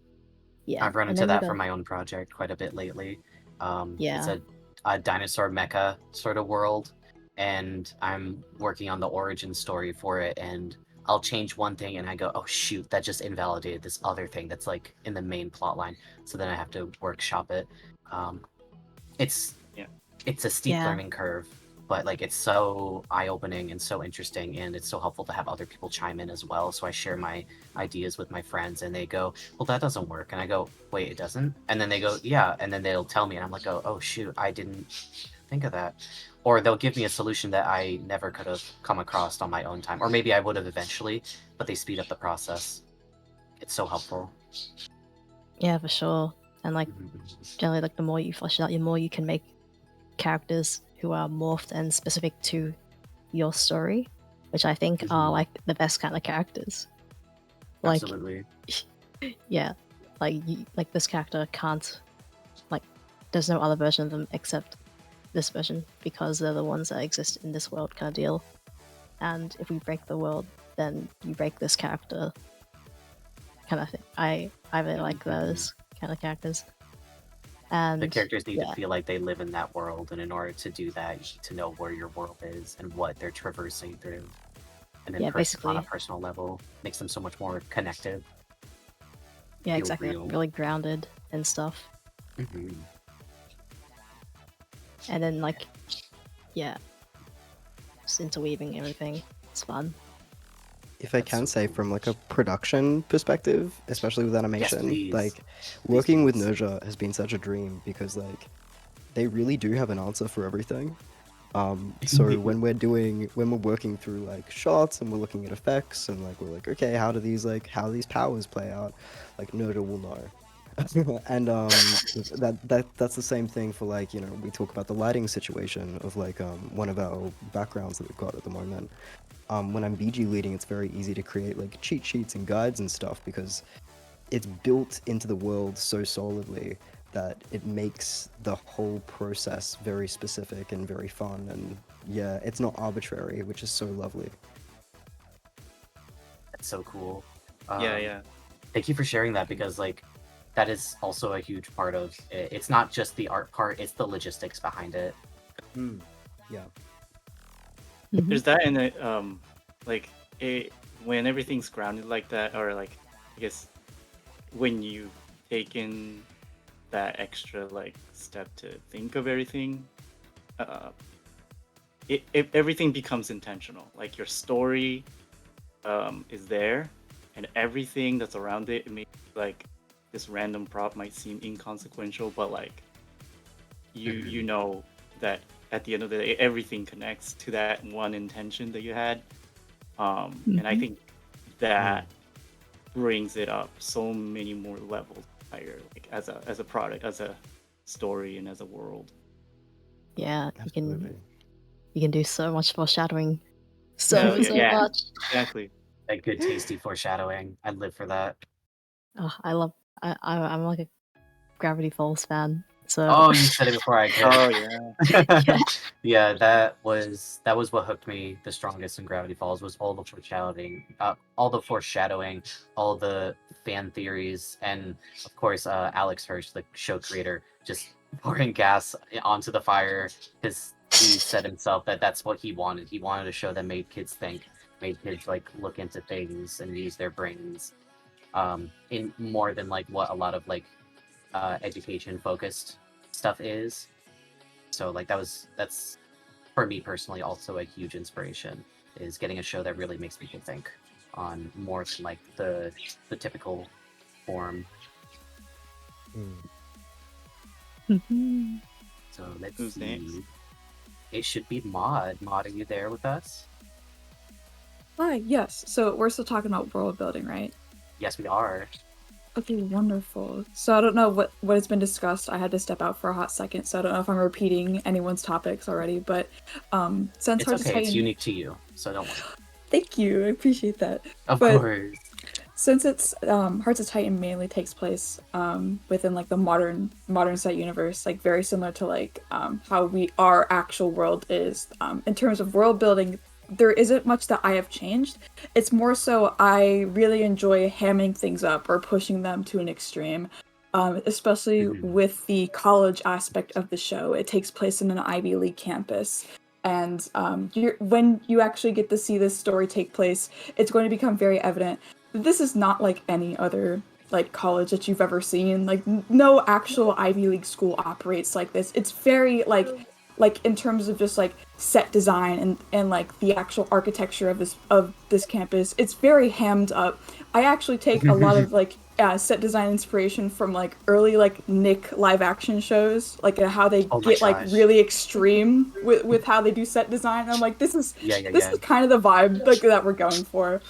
Yeah, I've run and into then you that go, for my own project quite a bit lately. It's Yeah. a dinosaur mecha sort of world, and I'm working on the origin story for it, and I'll change one thing and I go, oh shoot, that just invalidated this other thing that's like in the main plot line. So then I have to workshop it. It's a steep Yeah. learning curve, but like it's so eye-opening and so interesting, and it's so helpful to have other people chime in as well. So I share my ideas with my friends, and they go, well, that doesn't work, and I go, wait, it doesn't? And then they go, yeah, and then they'll tell me, and I'm like, oh shoot, I didn't think of that. Or they'll give me a solution that I never could have come across on my own time, or maybe I would have eventually, but they speed up the process. It's so helpful. Yeah, for sure. And like generally, like the more you flesh it out, the more you can make characters who are morphed and specific to your story, which I think are like the best kind of characters. Like, Absolutely. yeah, like this character can't, like, there's no other version of them except this version because they're the ones that exist in this world, kind of deal. And if we break the world, then you break this character, kind of thing. I really like those kind of characters. And the characters need to feel like they live in that world, and in order to do that, you need to know where your world is and what they're traversing through. And then basically, on a personal level, makes them so much more connected. Yeah, exactly. Real. Really grounded and stuff. And then like, yeah, just interweaving everything. It's fun. If I can say from like a production perspective, especially with animation, please. like working with Nerja has been such a dream because like they really do have an answer for everything. So when we're working through like shots and we're looking at effects and like we're like, okay, how do these powers play out? Like Nerja will know. And that's the same thing for like, you know, we talk about the lighting situation of like one of our backgrounds that we've got at the moment. When I'm BG leading, it's very easy to create like cheat sheets and guides and stuff because it's built into the world so solidly that it makes the whole process very specific and very fun. And yeah, it's not arbitrary, which is so lovely. That's so cool. Yeah. Thank you for sharing that because like that is also a huge part of it. It's not just the art part; it's the logistics behind it. Yeah. There's that in it, like when everything's grounded like that, or like I guess when you take in that extra like step to think of everything, everything becomes intentional. Like your story is there, and everything that's around it, it may like this random prop might seem inconsequential, but like you know that at the end of the day everything connects to that one intention that you had, and I think that brings it up so many more levels higher, like as a product, as a story, and as a world. Yeah, Absolutely. you can do so much foreshadowing. Yeah, So yeah, much. exactly. That good, tasty foreshadowing. I'd live for that. Oh, I'm like a Gravity Falls fan. So Oh, you said it before I could. Oh yeah. Yeah, that was what hooked me the strongest in Gravity Falls, was all the foreshadowing, all the fan theories, and of course Alex Hirsch, the show creator, just pouring gas onto the fire because he said himself that that's what he wanted. He wanted a show that made kids think, made kids like look into things and use their brains, in more than like what a lot of like education focused stuff is. So like that's for me personally also a huge inspiration, is getting a show that really makes people think on more than like the typical form. So let's Who's see. next? It should be Maud. Maud, are you there with us? Hi, yes. So we're still talking about world building, right? Yes, we are. Okay, wonderful. So I don't know what has been discussed. I had to step out for a hot second, so I don't know if I'm repeating anyone's topics already. But since It's Hearts of okay. It's Titan, unique to you, so don't worry. thank you, I appreciate that. Of But course. since it's Hearts of Titan mainly takes place within like the modern set universe, like very similar to like how our actual world is. In terms of world building, there isn't much that I have changed. It's more so I really enjoy hamming things up or pushing them to an extreme, especially with the college aspect of the show. It takes place in an Ivy League campus. And when you actually get to see this story take place, it's going to become very evident that this is not like any other like college that you've ever seen. Like no actual Ivy League school operates like this. It's very like in terms of just like set design and like the actual architecture of this campus, it's very hammed up. I actually take a lot of like set design inspiration from like early like Nick live action shows, like how they get like really extreme with how they do set design. And I'm like, this is kind of the vibe like that we're going for.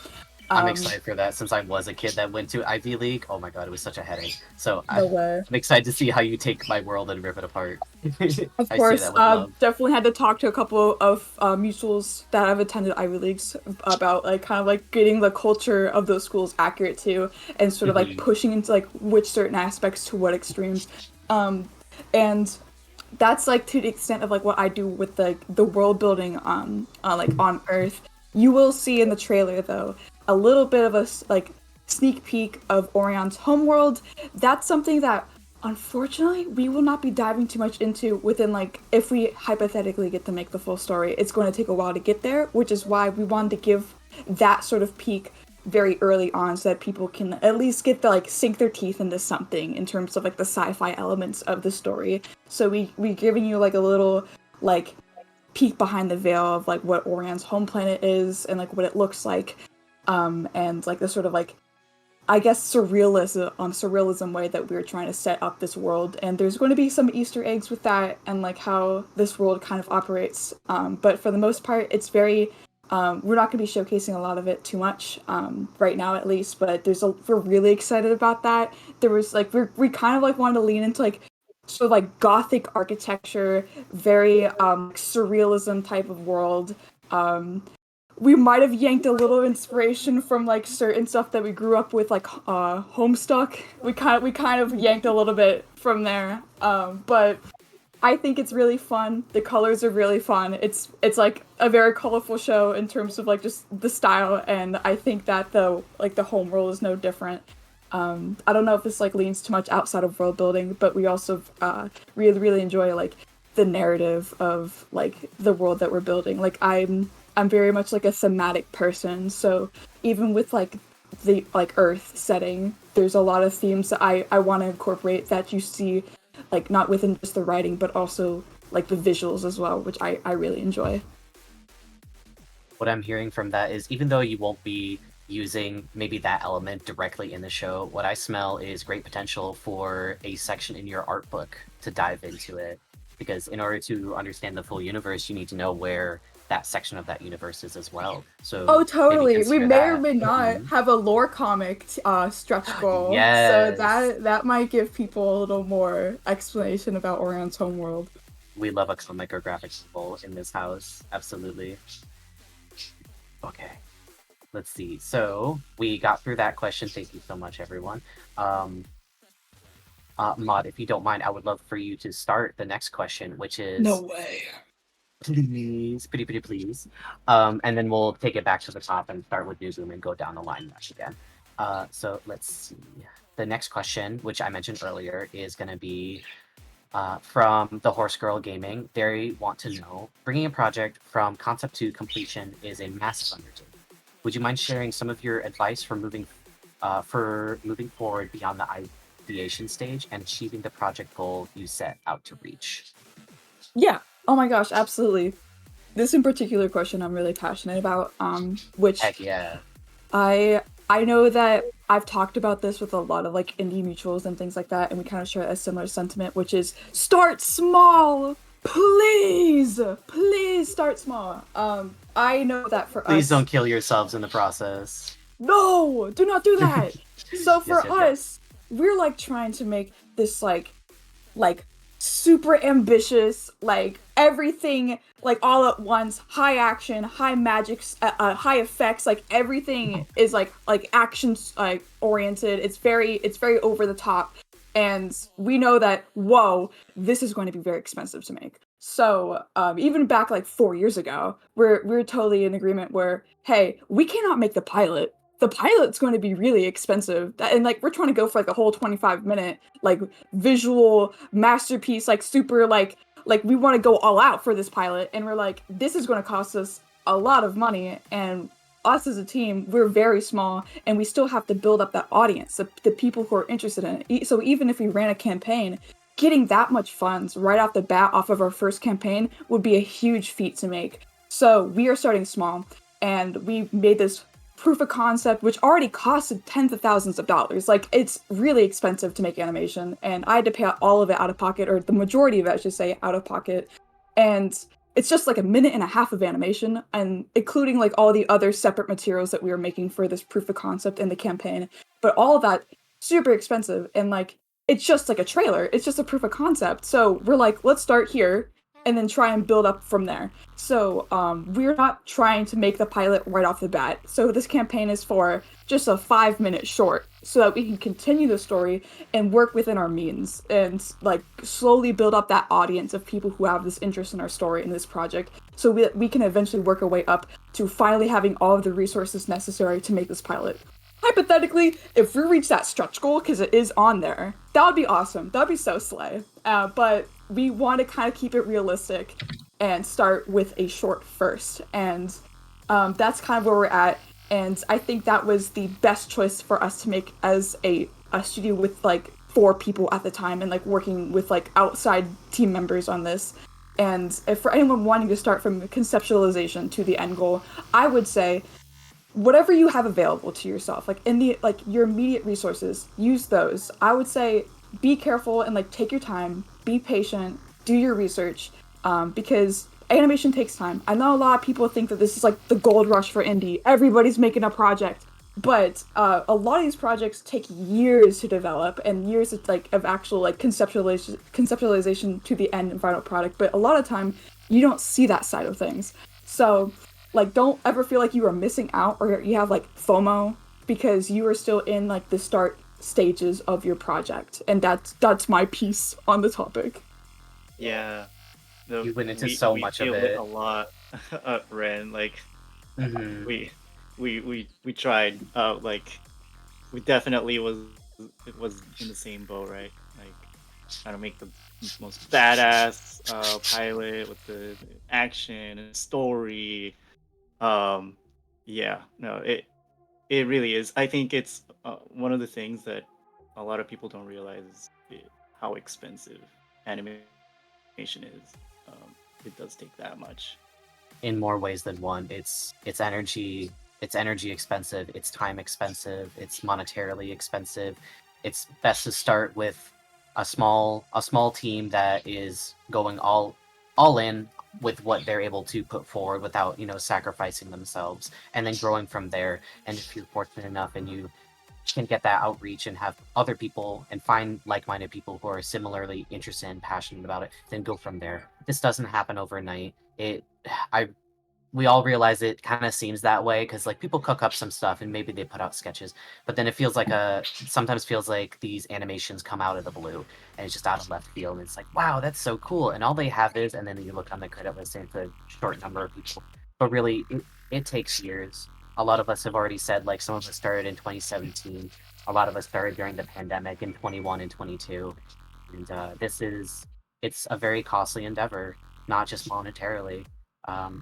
I'm excited for that, since I was a kid that went to Ivy League. Oh my god, it was such a headache. So I'm excited to see how you take my world and rip it apart. Of course, definitely had to talk to a couple of mutuals that have attended Ivy Leagues about like kind of like getting the culture of those schools accurate too, and sort of like pushing into like which certain aspects to what extremes, and that's like to the extent of like what I do with the world building on Earth. You will see in the trailer though a little bit of a like sneak peek of Orion's homeworld. That's something that unfortunately we will not be diving too much into within like, if we hypothetically get to make the full story, it's going to take a while to get there, which is why we wanted to give that sort of peek very early on so that people can at least get to like sink their teeth into something in terms of like the sci-fi elements of the story. So we giving you like a little like peek behind the veil of like what Orion's home planet is and like what it looks like, and like the sort of like I guess surrealism way that we're trying to set up this world. And there's going to be some Easter eggs with that and like how this world kind of operates, but for the most part it's very we're not going to be showcasing a lot of it too much right now at least, but we're really excited about that. There was like we kind of like wanted to lean into like sort of like gothic architecture, very surrealism type of world. We might have yanked a little inspiration from like certain stuff that we grew up with, like Homestuck. We kind of yanked a little bit from there, but I think it's really fun. The colors are really fun. It's like a very colorful show in terms of like just the style, and I think that the homeworld is no different. I don't know if this like leans too much outside of world building, but we also really enjoy like the narrative of like the world that we're building. Like I'm very much like a thematic person, so even with like the like Earth setting, there's a lot of themes that I want to incorporate that you see like not within just the writing, but also like the visuals as well, which I really enjoy. What I'm hearing from that is even though you won't be using maybe that element directly in the show, what I smell is great potential for a section in your art book to dive into it. Because in order to understand the full universe, you need to know where that section of that universe is as well. So Oh, maybe totally. We consider may or that. may not Mhm. have a lore comic stretch goal, so Yes. that might give people a little more explanation about Orion's homeworld. We love a comic or graphics novel in this house. Absolutely. Okay. Let's see. So we got through that question. Thank you so much, everyone. Maud, if you don't mind, I would love for you to start the next question, which is No way. please, pretty please. And then we'll take it back to the top and start with NuBoom and go down the line once again. So let's see. The next question, which I mentioned earlier, is going to be from the Horse Girl Gaming. They want to know, bringing a project from concept to completion is a massive undertaking. Would you mind sharing some of your advice for moving forward beyond the ideation stage and achieving the project goal you set out to reach? Yeah. Oh my gosh, absolutely. This in particular question I'm really passionate about, which Heck yeah. I know that I've talked about this with a lot of like indie mutuals and things like that, and we kind of share a similar sentiment, which is start small. Please start small. I know that for us. Please don't kill yourselves in the process. No, do not do that. So for Yes. us, we're like trying to make this like super ambitious, like everything like all at once, high action, high magic, high effects, like everything is like action like oriented. It's very over the top, and we know that this is going to be very expensive to make. So even back like 4 years ago, we're totally in agreement where, hey, we cannot make the pilot. The pilot's going to be really expensive, and like we're trying to go for like a whole 25-minute like visual masterpiece, like super like we want to go all out for this pilot, and we're like, this is going to cost us a lot of money, and us as a team, we're very small, and we still have to build up that audience, the people who are interested in it. So even if we ran a campaign, getting that much funds right off the bat off of our first campaign would be a huge feat to make. So we are starting small, and we made this proof of concept, which already costed tens of thousands of dollars. Like, it's really expensive to make animation, and I had to pay all of it out of pocket, or the majority of it, I should say, out of pocket. And it's just like a minute and a half of animation, and including like all the other separate materials that we were making for this proof of concept in the campaign. But all of that, super expensive, and like, it's just like a trailer. It's just a proof of concept. So we're like, let's start here and then try and build up from there. So we're not trying to make the pilot right off the bat. So this campaign is for just a 5-minute short so that we can continue the story and work within our means and like slowly build up that audience of people who have this interest in our story and this project, so we can eventually work our way up to finally having all of the resources necessary to make this pilot. Hypothetically, if we reach that stretch goal, because it is on there, that would be awesome. That would be so slay. But we want to kind of keep it realistic and start with a short first. And that's kind of where we're at. And I think that was the best choice for us to make as a studio with like 4 people at the time, and like working with like outside team members on this. And if for anyone wanting to start from conceptualization to the end goal, I would say whatever you have available to yourself, like in the like your immediate resources, use those. I would say be careful and like take your time, be patient, do your research, because animation takes time. I know a lot of people think that this is like the gold rush for indie. Everybody's making a project, but a lot of these projects take years to develop and years of actual like conceptualization to the end and final product. But a lot of time you don't see that side of things. So like, don't ever feel like you are missing out or you have like FOMO, because you are still in like the start stages of your project. And that's my piece on the topic. Yeah. You went into so much of it. A lot, Ren. Like, Mm-hmm. we tried. Like, we definitely was it was in the same boat, right? Like trying to make the most badass pilot with the action and story. Yeah, no, it really is. I think it's one of the things that a lot of people don't realize is how expensive animation is. It does take that much. In more ways than one. It's energy expensive, it's time expensive, it's monetarily expensive. It's best to start with a small team that is going all in with what they're able to put forward without, sacrificing themselves, and then growing from there. And if you're fortunate enough and you can get that outreach and have other people and find like-minded people who are similarly interested and passionate about it, then go from there. This doesn't happen overnight. I we all realize it kind of seems that way because like people cook up some stuff and maybe they put out sketches, but then it feels like sometimes feels like these animations come out of the blue and it's just out of left field and it's like, wow, that's so cool, and all they have is, and then you look on the credit list and it's a short number of people, but really it takes years. A lot of us have already said, like, some of us started in 2017, a lot of us started during the pandemic in 21 and 22, and it's a very costly endeavor, not just monetarily.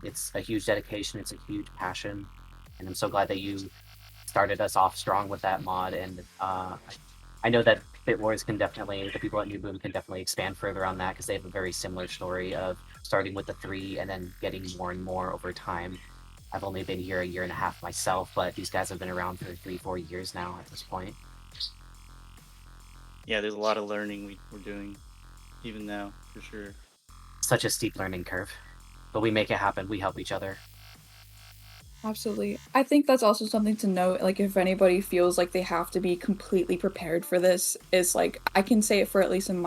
It's a huge dedication. It's a huge passion, and I'm so glad that you started us off strong with that mod. And I know that BitWars can definitely, the people at NuBoom can definitely expand further on that because they have a very similar story of starting with the 3 and then getting more and more over time. I've only been here a year and a half myself, but these guys have been around for 3-4 years now at this point. Yeah, there's a lot of learning we're doing, even now, for sure. Such a steep learning curve, but we make it happen. We help each other. Absolutely. I think that's also something to note. Like, if anybody feels like they have to be completely prepared for this, is like, I can say it for at least in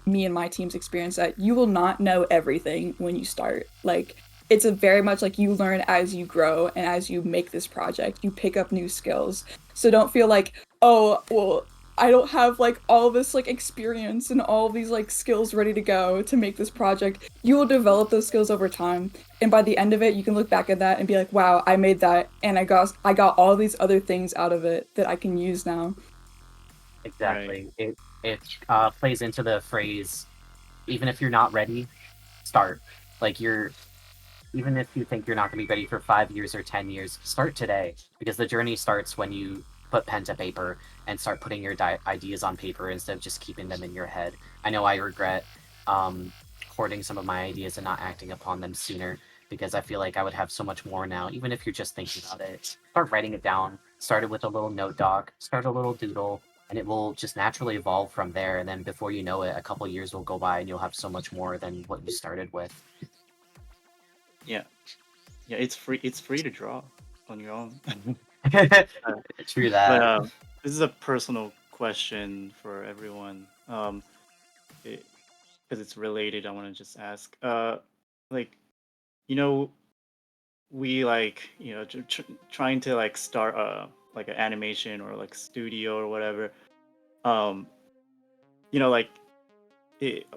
me and my team's experience, that you will not know everything when you start. Like, it's a very much like you learn as you grow and as you make this project, you pick up new skills. So don't feel like, oh, well, I don't have like all this like experience and all these like skills ready to go to make this project. You will develop those skills over time, and by the end of it you can look back at that and be like, wow, I made that and I got all these other things out of it that I can use now. Exactly. Right. It plays into the phrase, even if you're not ready, start. Like, even if you think you're not going to be ready for 5 years or 10 years, start today, because the journey starts when you put pen to paper and start putting your ideas on paper instead of just keeping them in your head. I know I regret hoarding some of my ideas and not acting upon them sooner, because I feel like I would have so much more now. Even if you're just thinking about it, start writing it down. Start it with a little note doc, start a little doodle, and it will just naturally evolve from there. And then before you know it, a couple years will go by and you'll have so much more than what you started with. Yeah, it's free to draw on your own. True that. But this is a personal question for everyone. Because it's related, I want to just ask. Like, you know, we like, trying to like start like an animation or like studio or whatever. Like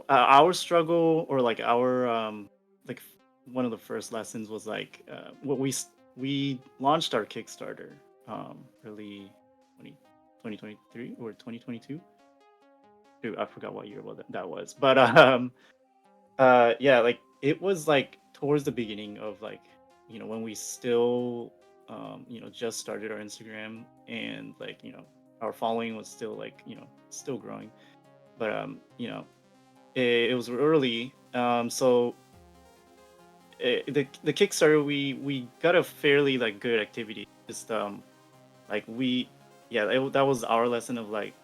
our struggle, or like our like one of the first lessons was like what we launched our Kickstarter early 2023 or 2022. Dude, I forgot what year that was, but yeah, like it was like towards the beginning of like, when we still just started our Instagram, and like, our following was still like, still growing, but it was early. So the Kickstarter, we got a fairly like good activity. Just like that was our lesson of like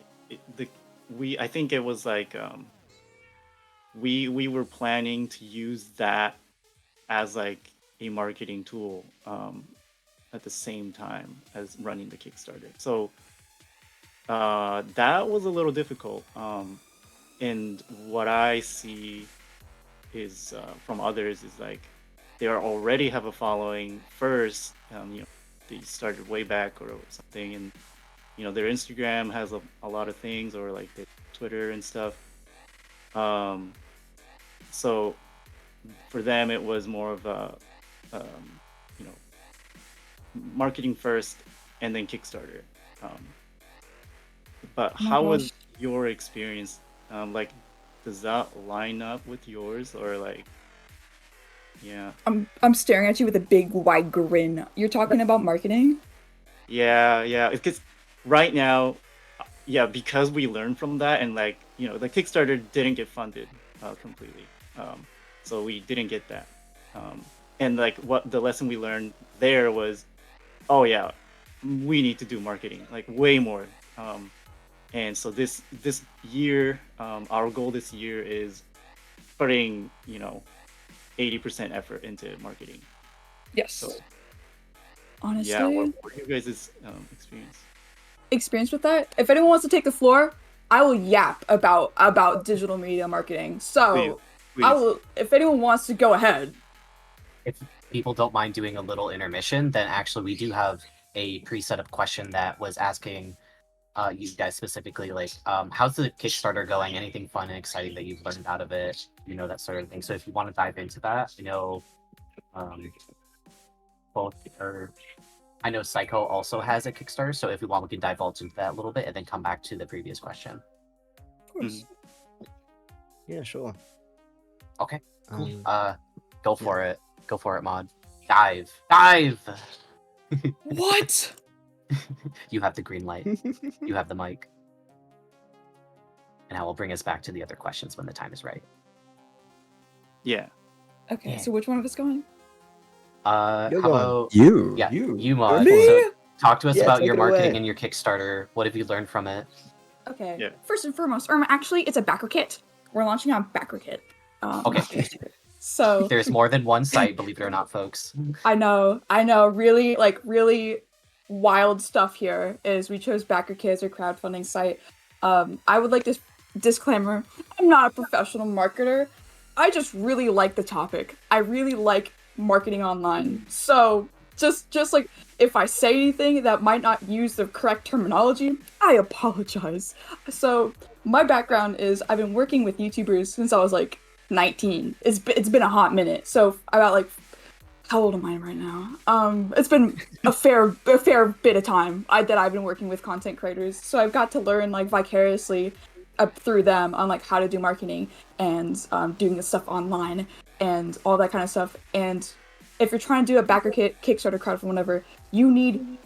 I think it was like we were planning to use that as like a marketing tool at the same time as running the Kickstarter. So that was a little difficult. And what I see is from others is like they already have a following first. They started way back or something, and their Instagram has a lot of things, or like their Twitter and stuff. So for them, it was more of a marketing first and then Kickstarter. But Oh my how was gosh. your experience? Like, does that line up with yours, or like, yeah, I'm staring at you with a big wide grin. You're talking about marketing? yeah? Because right now, yeah, because we learned from that, and like, the Kickstarter didn't get funded completely, so we didn't get that. And like, what the lesson we learned there was, oh yeah, we need to do marketing like way more. And so this year, our goal this year is putting 80% effort into marketing. Yes. So Honestly, yeah, what are you guys' experience? experience with that. If anyone wants to take the floor, I will yap about digital media marketing. So Please. I will. If anyone wants to go ahead. If people don't mind doing a little intermission, then actually we do have a preset of question that was asking you guys specifically, like, how's the Kickstarter going? Anything fun and exciting that you've learned out of it? That sort of thing. So if you want to dive into that, I know Psycho also has a Kickstarter, so if we want, we can divulge into that a little bit and then come back to the previous question. Of course. Yeah, sure. Okay, cool. Um, Go for yeah. it. Go for it, Mod. Dive! What? You have the green light. You have the mic. And I will bring us back to the other questions when the time is right. Yeah. Okay, Yeah. so which one of us going? How You're going. about You. Mod? Me? So talk to us Yeah, about take your it marketing away. and your Kickstarter. What have you learned from it? Okay. Yeah. First and foremost, actually, it's a backer kit. We're launching on backer kit. Okay. So There's more than one site, believe it or not, folks. I know. Really wild stuff here is we chose Backer Kit as our crowdfunding site. I would like this disclaimer. I'm not a professional marketer. I just really like the topic. I really like marketing online. So just like if I say anything that might not use the correct terminology, I apologize. So my background is I've been working with YouTubers since I was like 19. It's been a hot minute. So about how old am I right now? It's been a fair bit of time that I've been working with content creators. So I've got to learn vicariously through them on how to do marketing and doing this stuff online and all that kind of stuff. And if you're trying to do a backer kit, Kickstarter, crowdfunding, whatever, you need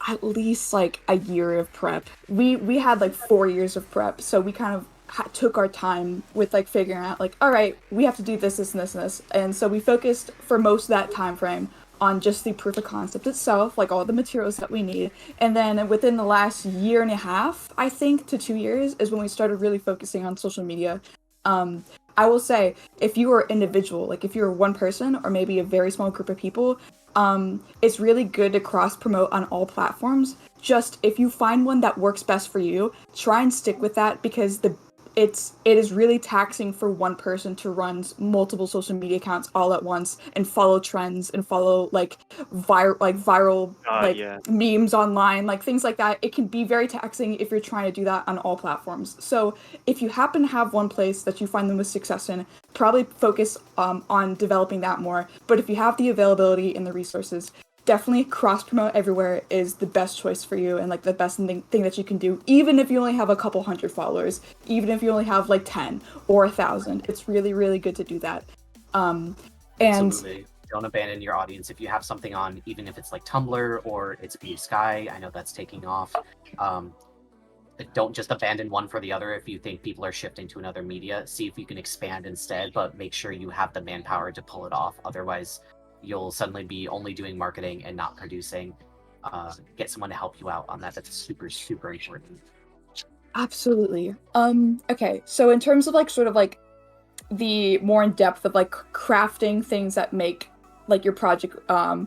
at least a year of prep. We had 4 years of prep, so we kind of took our time with figuring out all right, we have to do this and this, and so we focused for most of that time frame on just the proof of concept itself, all the materials that we need. And then within the last year and a half, I think, to 2 years is when we started really focusing on social media. I will say, if you are an individual, if you're one person or maybe a very small group of people, it's really good to cross promote on all platforms. Just if you find one that works best for you, try and stick with that, because it is really taxing for one person to run multiple social media accounts all at once and follow trends and follow viral Yeah. memes online, things like that. It can be very taxing if you're trying to do that on all platforms. So if you happen to have one place that you find the most success in, probably focus on developing that more. But if you have the availability and the resources, definitely cross promote everywhere is the best choice for you and the best thing that you can do, even if you only have a couple hundred followers, even if you only have 10 or 1,000. It's really, really good to do that. And Absolutely. Don't abandon your audience. If you have something on, even if it's Tumblr or it's Blue Sky, I know that's taking off. Don't just abandon one for the other. If you think people are shifting to another media, see if you can expand instead, but make sure you have the manpower to pull it off. Otherwise, you'll suddenly be only doing marketing and not producing. Get someone to help you out on that. That's super, super important. Absolutely. Okay, so in terms of the more in depth of crafting things that make your project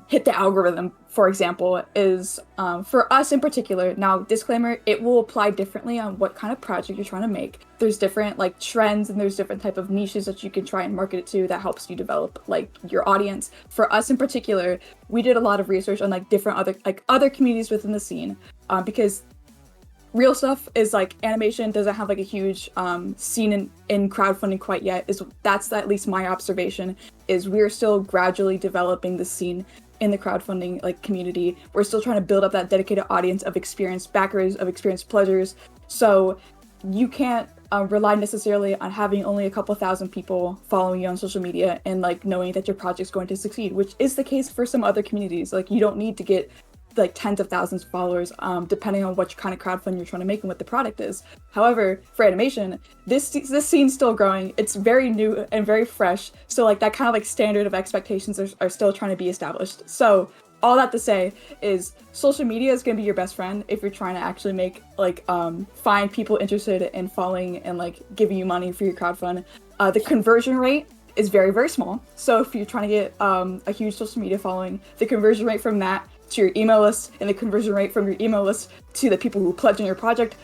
hit the algorithm, for example, is for us in particular. Now, disclaimer, it will apply differently on what kind of project you're trying to make. There's different trends and there's different type of niches that you can try and market it to that helps you develop your audience. For us in particular, we did a lot of research on different other communities within the scene, because real stuff is animation doesn't have a huge scene in crowdfunding quite yet. That's at least my observation, is we're still gradually developing the scene in the crowdfunding community. We're still trying to build up that dedicated audience of experienced backers, of experienced pledgers, So you can't rely necessarily on having only a couple thousand people following you on social media and like knowing that your project's going to succeed, which is the case for some other communities. Like you don't need to get like tens of thousands of followers, depending on what kind of crowdfund you're trying to make and what the product is. However, for animation, this scene's still growing. It's very new and very fresh. So like that kind of like standard of expectations are still trying to be established. So all that to say is social media is going to be your best friend if you're trying to actually make like find people interested in following and like giving you money for your crowdfund. The conversion rate is very, very small. So if you're trying to get a huge social media following, the conversion rate from that to your email list and the conversion rate from your email list to the people who pledge on your project,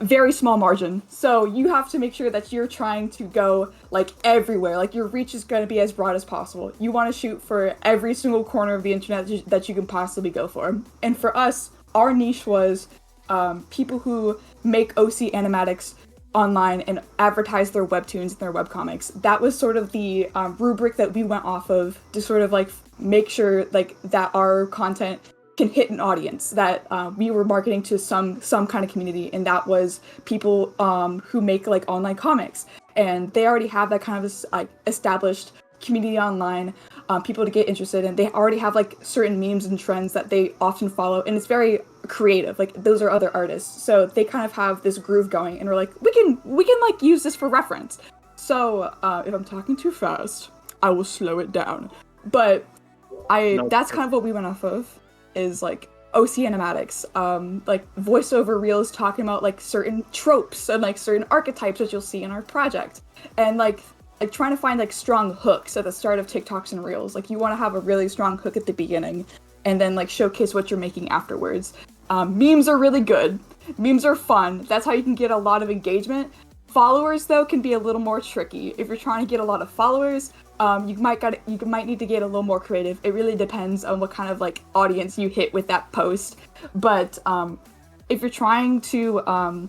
very small margin. So you have to make sure that you're trying to go like everywhere. Like your reach is going to be as broad as possible. You want to shoot for every single corner of the internet that you can possibly go for. And for us, our niche was people who make OC animatics online and advertise their webtoons and their webcomics. That was sort of the rubric that we went off of to sort of like make sure like that our content can hit an audience, that we were marketing to some kind of community, and that was people who make like online comics, and they already have that kind of like established community online, people to get interested in. They already have like certain memes and trends that they often follow, and it's very creative. Like those are other artists, so they kind of have this groove going, and we're like, we can like use this for reference. So if I'm talking too fast, I will slow it down. But that's kind of what we went off of, is like OC animatics, like voiceover reels talking about like certain tropes and like certain archetypes that you'll see in our project, and like trying to find like strong hooks at the start of TikToks and reels. Like you want to have a really strong hook at the beginning and then like showcase what you're making afterwards. Memes are really good. Memes are fun. That's how you can get a lot of engagement. Followers though can be a little more tricky. If you're trying to get a lot of followers, you might need to get a little more creative. It really depends on what kind of like audience you hit with that post. But if you're trying to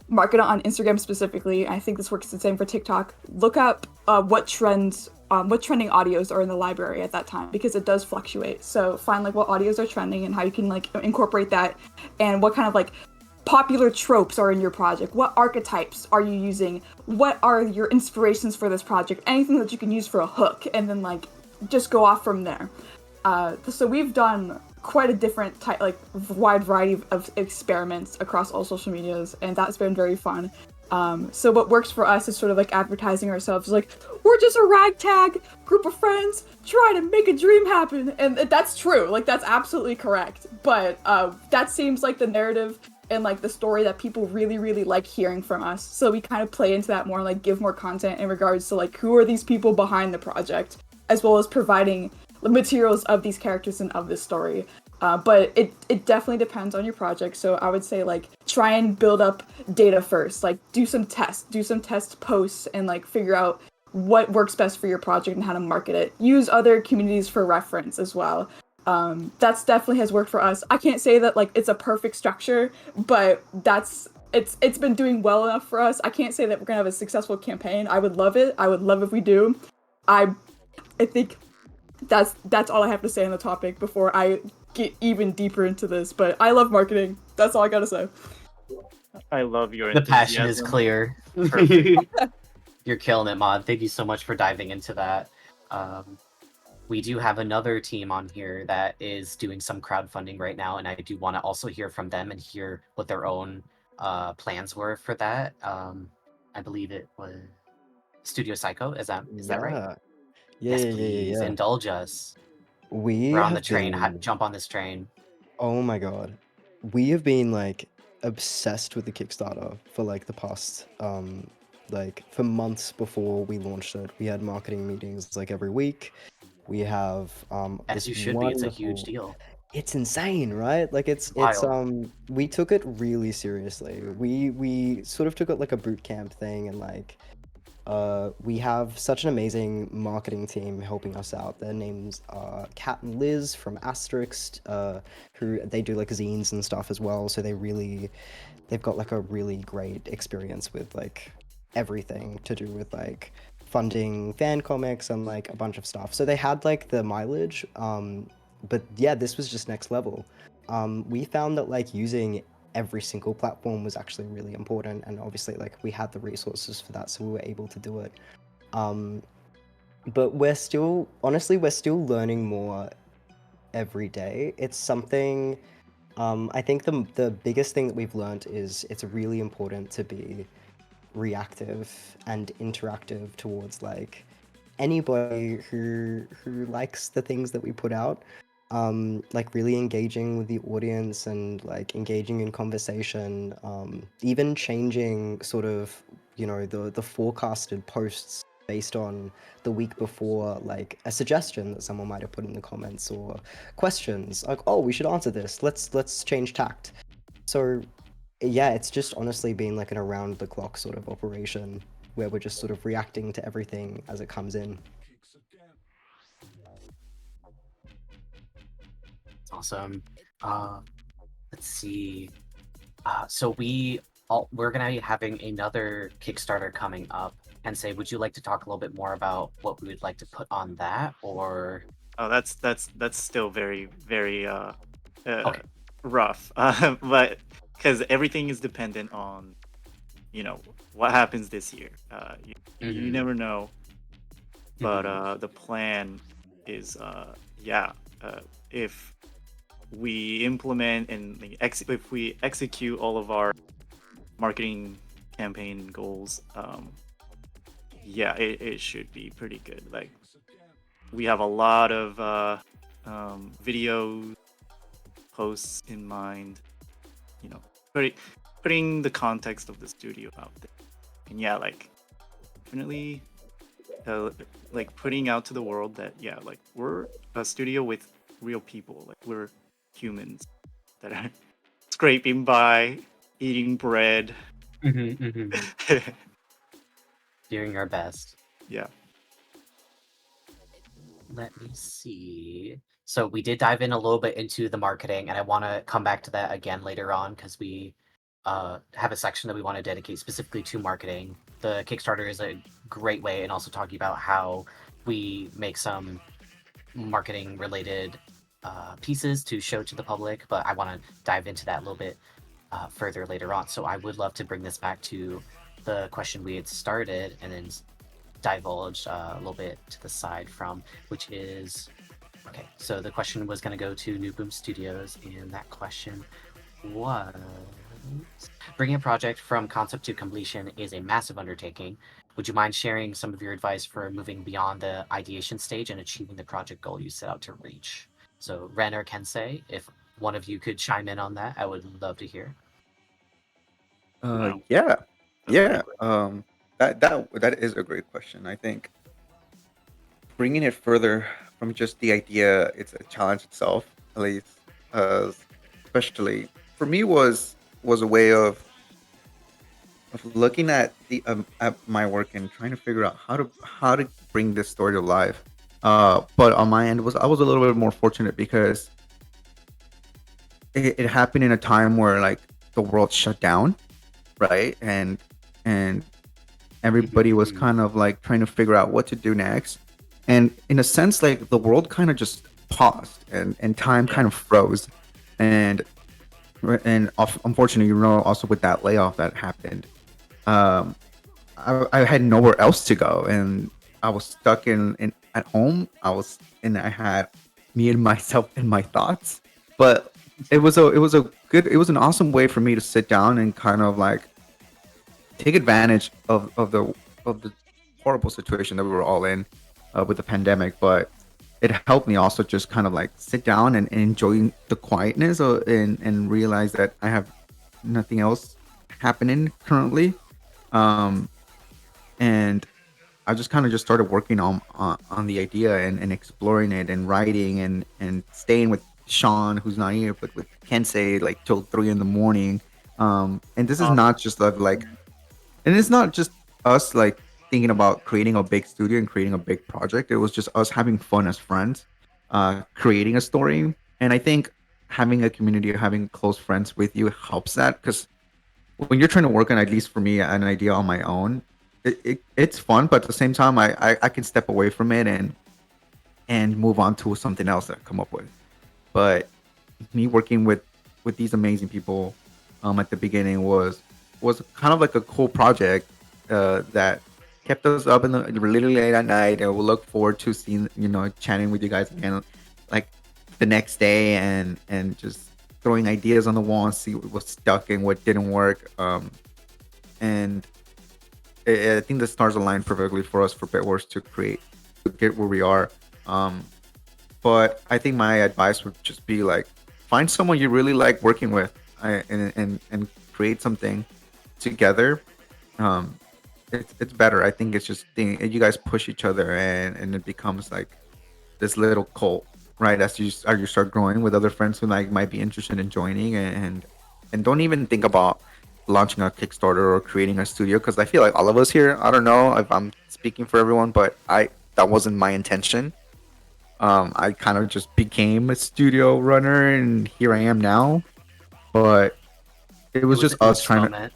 market it on Instagram specifically, I think this works the same for TikTok, look up what trending audios are in the library at that time, because it does fluctuate. So find like what audios are trending and how you can like incorporate that, and what kind of like popular tropes are in your project. What archetypes are you using? What are your inspirations for this project? Anything that you can use for a hook, and then like just go off from there. So we've done quite a different type, like wide variety of experiments across all social medias, and that's been very fun. So what works for us is sort of like advertising ourselves like we're just a ragtag group of friends trying to make a dream happen, and that's true. Like that's absolutely correct. But that seems like the narrative and like the story that people really, really like hearing from us. So we kind of play into that more, like give more content in regards to like who are these people behind the project, as well as providing the materials of these characters and of this story. But it definitely depends on your project. So I would say like try and build up data first, like do some test posts and like figure out what works best for your project and how to market it. Use other communities for reference as well. That's definitely has worked for us. I can't say that like it's a perfect structure, but it's been doing well enough for us. I can't say that we're gonna have a successful campaign. I would love it. I would love if we do. I think that's all I have to say on the topic before I get even deeper into this. But I love marketing. That's all I gotta say. I love your The passion is enthusiasm. clear. Perfect. You're killing it, Mod. Thank you so much for diving into that. We do have another team on here that is doing some crowdfunding right now, and I do want to also hear from them and hear what their own plans were for that. I believe it was Studio Psycho. Is that right? Yeah, Yes, yeah, please yeah. indulge us. We We're on the have train. been- Jump on this train. Oh my god. We have been like obsessed with the Kickstarter for like the past like for months before we launched it. We had marketing meetings like every week. We have As this you should be. It's a wonderful... huge deal. It's insane, right? Like it's Wild. we took it really seriously. We sort of took it like a boot camp thing, and like we have such an amazing marketing team helping us out. Their names are Kat and Liz from Asterisk, who they do like zines and stuff as well. So they've got like a really great experience with like everything to do with like funding fan comics and like a bunch of stuff. So they had like the mileage, but yeah, this was just next level. We found that like using every single platform was actually really important, and obviously like we had the resources for that, so we were able to do it. But we're still learning more every day. It's something, I think the biggest thing that we've learned is it's really important to be reactive and interactive towards like anybody who likes the things that we put out. Like really engaging with the audience and like engaging in conversation, even changing sort of, you know, the forecasted posts based on the week before, like a suggestion that someone might have put in the comments, or questions like, oh, we should answer this, let's change tact. So yeah, it's just honestly been like an around the clock sort of operation where we're just sort of reacting to everything as it comes in. Awesome. Let's see. So we're gonna be having another Kickstarter coming up. And say, would you like to talk a little bit more about what we would like to put on that, or? Oh, that's still very Okay. rough, but because everything is dependent on, you know, what happens this year. You never know, but the plan is if we implement and if we execute all of our marketing campaign goals, it should be pretty good. Like, we have a lot of video posts in mind, you know, putting the context of the studio out there, and like definitely like putting out to the world that like we're a studio with real people, like we're humans that are scraping by, eating bread. Doing our best. Yeah. Let me see. So we did dive in a little bit into the marketing, and I want to come back to that again later on because we have a section that we want to dedicate specifically to marketing. The Kickstarter is a great way, and also talking about how we make some marketing related pieces to show to the public, but I want to dive into that a little bit further later on. So I would love to bring this back to the question we had started and then divulge a little bit to the side from, which is, okay, so the question was going to go to NuBoom Studios, and that question was, bringing a project from concept to completion is a massive undertaking. Would you mind sharing some of your advice for moving beyond the ideation stage and achieving the project goal you set out to reach? So Ren or Kensei, if one of you could chime in on that, I would love to hear. Yeah. That is a great question. I think bringing it further from just the idea, it's a challenge itself, at least, especially for me, was a way of looking at my work and trying to figure out how to bring this story to life. But on my end, I was a little bit more fortunate because it happened in a time where like the world shut down, right? And everybody was kind of like trying to figure out what to do next. And in a sense, like the world kind of just paused and time kind of froze. And unfortunately, also with that layoff that happened, I had nowhere else to go, and I was stuck in at home. I had me and myself and my thoughts. But it was an awesome way for me to sit down and kind of like take advantage of the horrible situation that we were all in with the pandemic. But it helped me also just kind of like sit down and enjoy the quietness and realize that I have nothing else happening currently. And I just kind of just started working on the idea and exploring it and writing and staying with Sean, who's not here, but with Kensei like till 3 a.m. And this is not just like, and it's not just us like thinking about creating a big studio and creating a big project. It was just us having fun as friends, creating a story. And I think having a community, having close friends with you helps that, because when you're trying to work on, at least for me, an idea on my own, it's fun, but at the same time, I can step away from it and move on to something else that I come up with. But me working with these amazing people, at the beginning was kind of like a cool project that kept us up in the really late at night, and we'll look forward to seeing, chatting with you guys again, like the next day, and just throwing ideas on the wall and see what was stuck and what didn't work. And I think the stars aligned perfectly for us for Bitwars to create to get where we are. Um, but I think my advice would just be like find someone you really like working with, and create something together. Um, it's better. I think it's just you guys push each other, and it becomes like this little cult, right? As you start growing with other friends who like might be interested in joining, and don't even think about launching a Kickstarter or creating a studio, because I feel like all of us here, I don't know if I'm speaking for everyone, but I that wasn't my intention. I kind of just became a studio runner, and here I am now. But it It was was just a us glitch trying to. moment.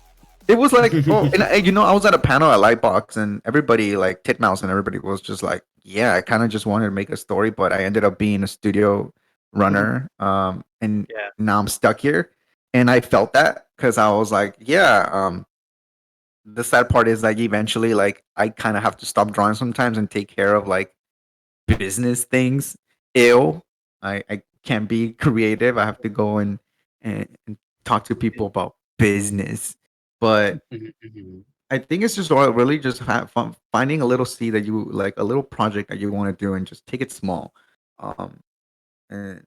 It was like, oh, and I was at a panel at Lightbox, and everybody like Titmouse and everybody was just like, yeah, I kind of just wanted to make a story, but I ended up being a studio runner, and Yeah. now I'm stuck here, and I felt that because I was like, yeah, the sad part is like eventually like I kind of have to stop drawing sometimes and take care of like business things. Ill, I can't be creative. I have to go and talk to people about business, but Mhm, mhm. I think it's just all really just have fun, finding a little seed that you like, a little project that you want to do, and just take it small. Um, and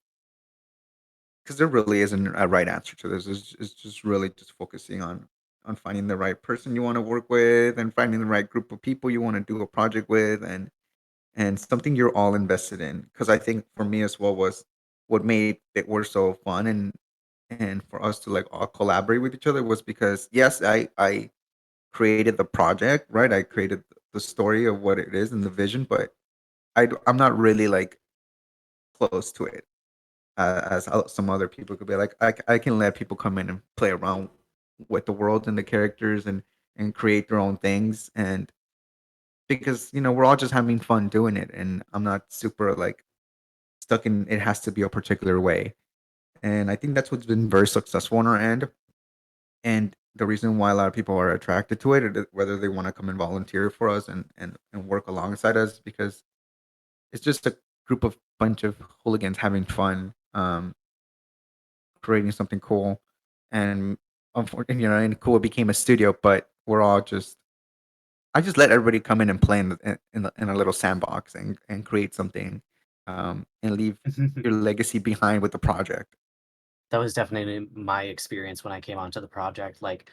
because there really isn't a right answer to this. It's just really just focusing on finding the right person you want to work with, and finding the right group of people you want to do a project with, and something you're all invested in. Because I think for me as well was what made it work so fun, and for us to like all collaborate with each other, was because yes, I created the project, right? I created the story of what it is and the vision, but I'm not really like close to it, as some other people could be. Like I can let people come in and play around with the world and the characters, and create their own things, and because we're all just having fun doing it, and I'm not super like stuck in it has to be a particular way. And I think that's what's been very successful on our end, and the reason why a lot of people are attracted to it, or whether they want to come and volunteer for us, and work alongside us, because it's just a group of bunch of hooligans having fun, creating something cool. And unfortunately, and cool, it became a studio, but we're all just I just let everybody come in and play in a little sandbox, and create something, and leave your legacy behind with the project. That was definitely my experience when I came onto the project. Like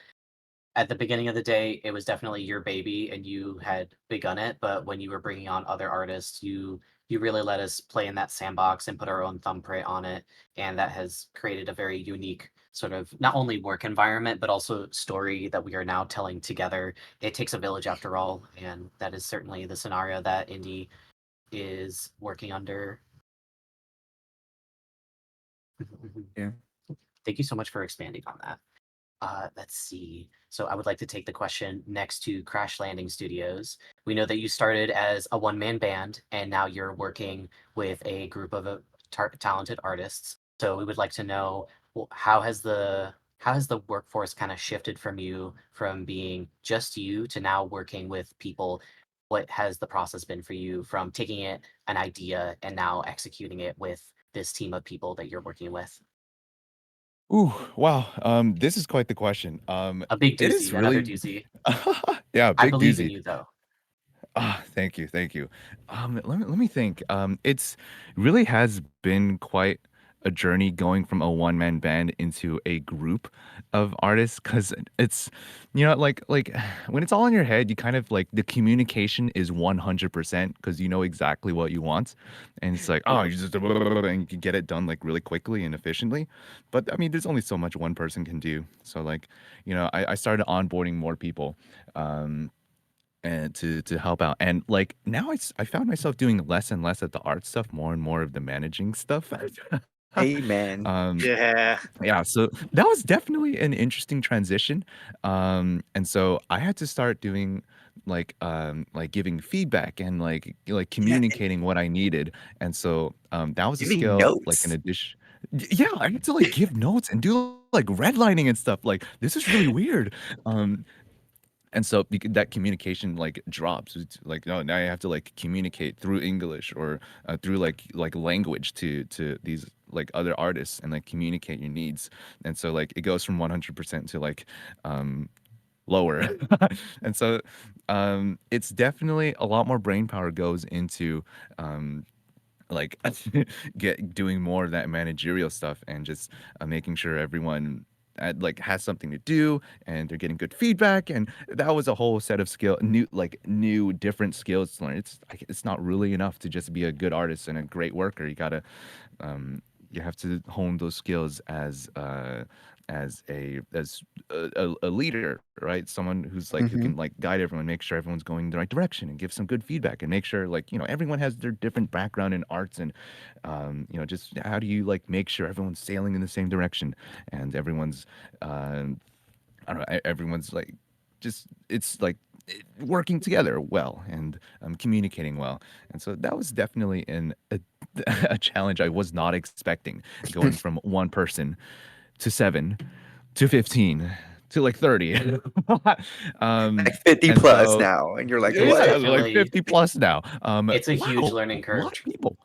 at the beginning of the day, it was definitely your baby and you had begun it, but when you were bringing on other artists, you really let us play in that sandbox and put our own thumbprint on it, and that has created a very unique sort of not only work environment but also story that we are now telling together. It takes a village after all, and that is certainly the scenario that Indie is working under. Yeah. Thank you so much for expanding on that. Let's see. So I would like to take the question next to Crash Landing Studios. We know that you started as a one-man band, and now you're working with a group of talented artists. So we would like to know, well, how has the workforce kind of shifted from you from being just you to now working with people? What has the process been for you from taking an idea and now executing it with this team of people that you're working with? Ooh, wow. This is quite the question. A big It is doozy, another really, doozy. yeah, I big believe in doozy. you, though. Ah, thank you, thank you. Let me think. It's really has been quite a journey going from a one man band into a group of artists, because it's like when it's all in your head, you kind of like the communication is 100% because you know exactly what you want, and it's like, oh, you just and you can get it done like really quickly and efficiently. But I mean, there's only so much one person can do. So like, I started onboarding more people. Um, and to help out, and like now I found myself doing less and less of the art stuff, more and more of the managing stuff. Amen. um Yeah. yeah, so that was definitely an interesting transition. And so I had to start doing like giving feedback and like Yeah, communicating what I needed. And so that was a giving skill, like in notes. addition. Yeah, I had to like give notes and do like redlining and stuff. Like this is really weird. And so that communication like drops. It's like, no, now you have to like communicate through English or through like language to these like other artists and like communicate your needs. And so like it goes from 100% to like lower. And so it's definitely a lot more brain power goes into like doing more of that managerial stuff and just making sure everyone like has something to do and they're getting good feedback, and that was a whole set of new different skills to learn. It's not really enough to just be a good artist and a great worker. Um you have to hone those skills as a leader, right? Someone who's like who Mm-hmm. can like guide everyone, make sure everyone's going in the right direction, and give some good feedback, and make sure like everyone has their different background in arts, and just how do you like make sure everyone's sailing in the same direction, and everyone's I don't know, everyone's like just it's like working together well and communicating well. And so that was definitely a challenge I was not expecting, going from one person to 7 to 15 to like 30. Like 50 And plus so now, and you're like, It's yeah, what? like definitely 50 plus now. it's a huge Wow, learning a lot curve. of people.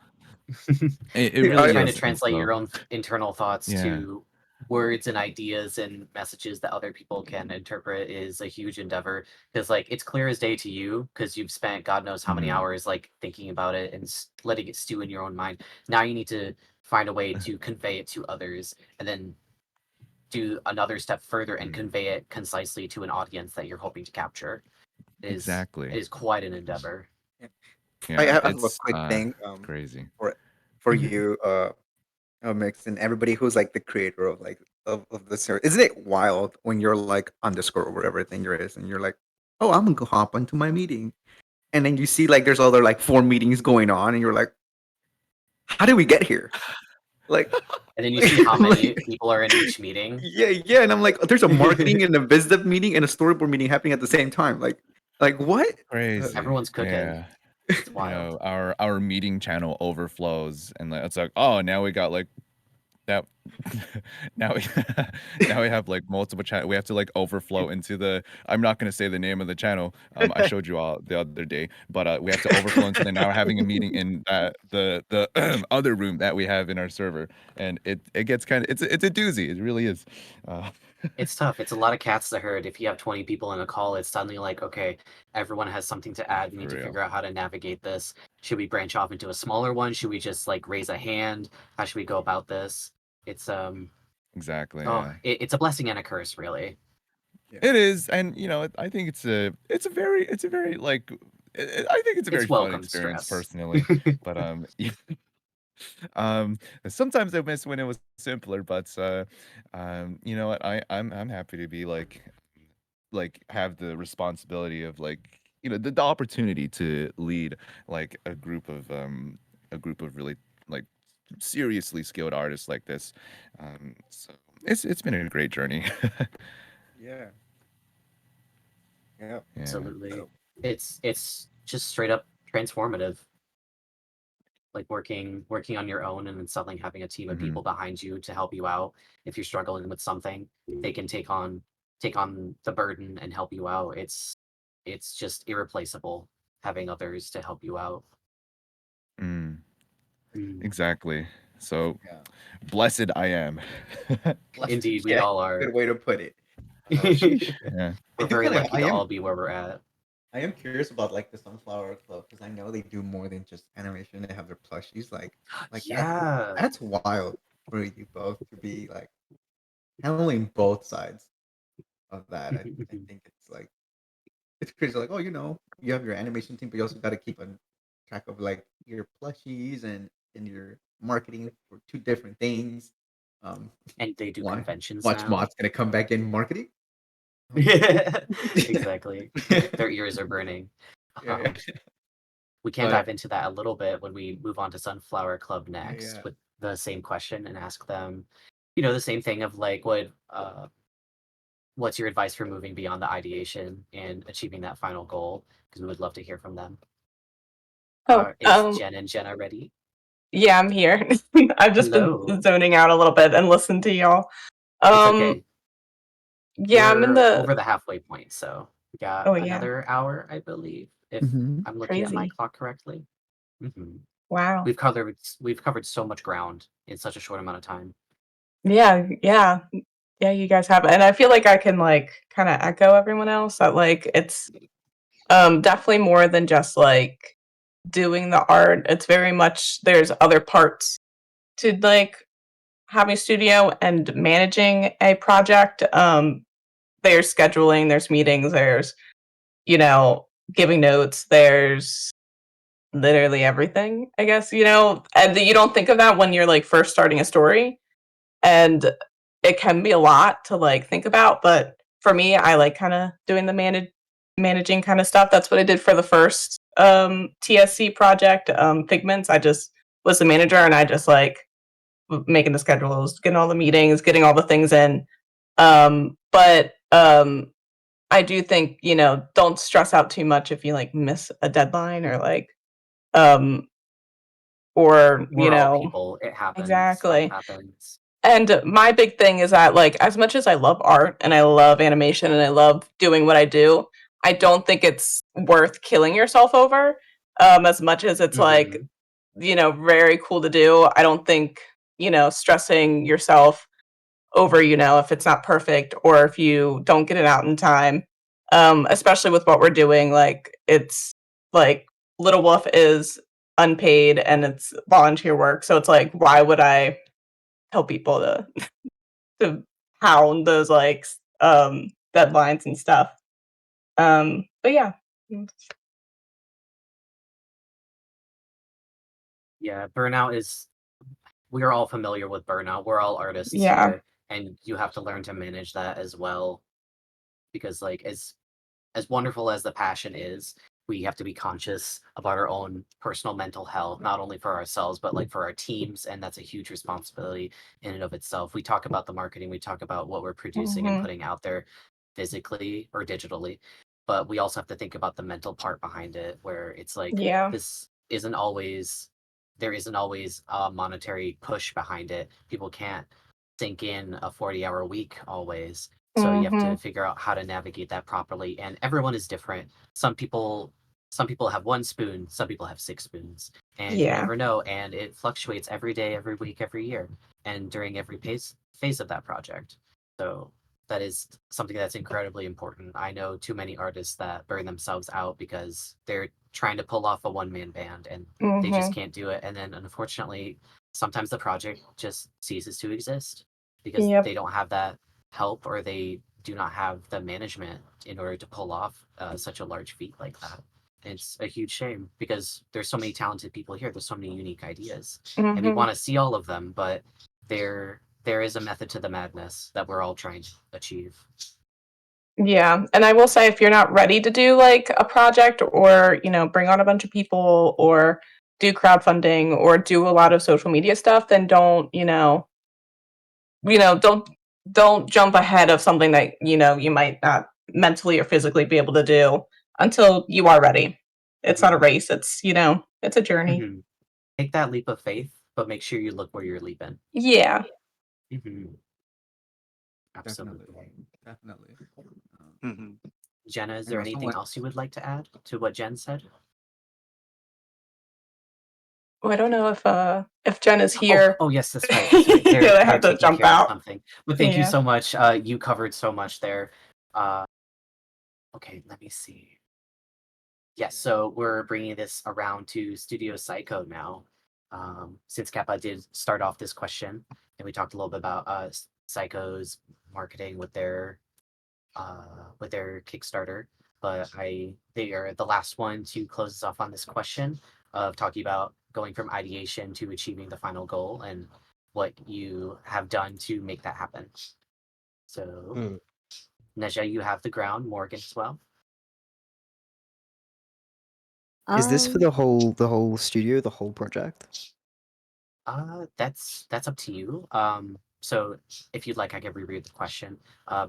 It Dude, Really really trying to is. And translate your so own internal thoughts yeah. to words and ideas and messages that other people can interpret is a huge endeavor, because like it's clear as day to you because you've spent God knows how many Mhm. hours like thinking about it and letting it stew in your own mind. Now you need to find a way to convey it to others, and then do another step further and convey it concisely to an audience that you're hoping to capture. Exactly. It is quite an endeavor. I Yeah, have a it's quick thing crazy. for you, Mix, and everybody who's like the creator of like of the series. Isn't it wild when you're like on Discord or whatever thing you're is, and you're like, oh, I'm gonna go hop onto my meeting, and then you see like there's other like 4 meetings going on, and you're like, how did we get here? Like, And then you see how many like, people are in each meeting. yeah, and I'm like, there's a marketing and a biz dev meeting and a storyboard meeting happening at the same time. Like what? Crazy. Everyone's cooking. Yeah. It's wild. Our meeting channel overflows, and like, it's like, oh, now we got like that. now we now we have like multiple channel. We have to like overflow into the. I'm not gonna say the name of the channel. I showed you all the other day, but we have to overflow into the. Now we're having a meeting in the other room that we have in our server, and it gets kind of it's a doozy. It really is. Uh, It's tough. It's a lot of cats to herd. If you have 20 people in a call, it's suddenly like, okay, everyone has something to add. We for need to real. figure out how to navigate this. Should we branch off into a smaller one? Should we just like raise a hand? How should we go about this? It's Exactly. oh, Yeah. it's a blessing and a curse, really. It is, and I think it's a very like I think it's a very It's fun welcome experience stress. personally. But sometimes I miss when it was simpler. But you know what? I'm happy to be like have the responsibility of like the opportunity to lead like a group of really like seriously skilled artists like this. So it's been a great journey. Yeah, yeah. Yeah. Absolutely. It's just straight up transformative. Like working on your own and then suddenly having a team of Mhm. people behind you to help you out. If you're struggling with something, they can take on the burden and help you out. It's just irreplaceable having others to help you out. Mm. Mm. Exactly. So Yeah. blessed I am. Indeed, we Yeah, all are. good way to put it. Yeah. We're very lucky to all be where we're at. I am curious about like the Sunflower Club because I know they do more than just animation. They have their plushies. Like Yeah. that's wild for you both to be like handling both sides of that. I think it's like it's crazy. Like, oh, you have your animation team, but you also got to keep on track of like your plushies and your marketing for two different things. Um, And they do one conventions Watch now. Mott's gonna come back in marketing. Exactly. Their ears are burning. Yeah, We can but dive into that a little bit when we move on to Sunflower Club next yeah, with the same question and ask them, the same thing of like, what's your advice for moving beyond the ideation and achieving that final goal? Because we would love to hear from them. Oh, Is Jen and Jenna ready? Yeah, I'm here. I've just Hello. been zoning out a little bit and listened to y'all. It's okay. Yeah, I'm in We're the. over the halfway point, so we got Oh, yeah. another hour, I believe, if Mhm. I'm looking at my Crazy. clock correctly. hmm Wow. We've covered so much ground in such a short amount of time. Yeah, yeah. Yeah, you guys have. And I feel like I can like kind of echo everyone else that like it's definitely more than just like doing the art. It's very much there's other parts to like having a studio and managing a project. There's scheduling, there's meetings, there's giving notes, there's literally everything, I guess, and you don't think of that when you're like first starting a story, and it can be a lot to like think about, but for me, I like kind of doing the managing kind of stuff. That's what I did for the first TSC project, Pigments. I just was the manager and I just like making the schedules, getting all the meetings, getting all the things in. But I do think, don't stress out too much if you like miss a deadline or like um or We're all people. It happens. exactly. Life happens. And my big thing is that like as much as I love art and I love animation and I love doing what I do, I don't think it's worth killing yourself over. As much as it's like, very cool to do. I don't think, stressing yourself over, if it's not perfect or if you don't get it out in time. Especially with what we're doing, like it's like Little Wolf is unpaid and it's volunteer work. So it's like, why would I tell people to hound those like deadlines and stuff? But yeah. Yeah, burnout is. We're all familiar with burnout. We're all artists Yeah. here, and you have to learn to manage that as well. Because like as wonderful as the passion is, we have to be conscious about our own personal mental health, not only for ourselves, but like for our teams. And that's a huge responsibility in and of itself. We talk about the marketing, we talk about what we're producing and putting out there physically or digitally. But we also have to think about the mental part behind it, where it's like Yeah. this isn't always there isn't always a monetary push behind it. People can't sink in a 40-hour week always. So you have to figure out how to navigate that properly. And everyone is different. Some people have one spoon, some people have six spoons. And you Yeah. never know. And it fluctuates every day, every week, every year, and during every phase of that project. So that is something that's incredibly important. I know too many artists that burn themselves out because they're trying to pull off a one-man band and they just can't do it. And then unfortunately, sometimes the project just ceases to exist because Yep. they don't have that help or they do not have the management in order to pull off such a large feat like that. And it's a huge shame because there's so many talented people here. There's so many unique ideas, and we want to see all of them. But there is a method to the madness that we're all trying to achieve. Yeah, and I will say if you're not ready to do like a project or, bring on a bunch of people or do crowdfunding or do a lot of social media stuff, then don't, don't jump ahead of something that, you might not mentally or physically be able to do until you are ready. It's not a race, it's, it's a journey. Take that leap of faith, but make sure you look where you're leaping. Yeah. Absolutely. Definitely. Jenna, is And there also anything else you would like to add to what Jen said? Oh, I don't know if Jen is here. Oh yes, that's right. That's right. Yeah, They're I have to taking jump care of out. something. But thank you Yeah. so much. You covered so much there. Okay, let me see. Yes, so we're bringing this around to Studio Psycho now. Since Kappa did start off this question, and we talked a little bit about Psycho's marketing with their Kickstarter, but they are the last one to close us off on this question of talking about going from ideation to achieving the final goal and what you have done to make that happen. So, Neja, you have the ground. Morgan as well. Is this for the whole studio, the whole project? That's up to you. So if you'd like, I can reread the question.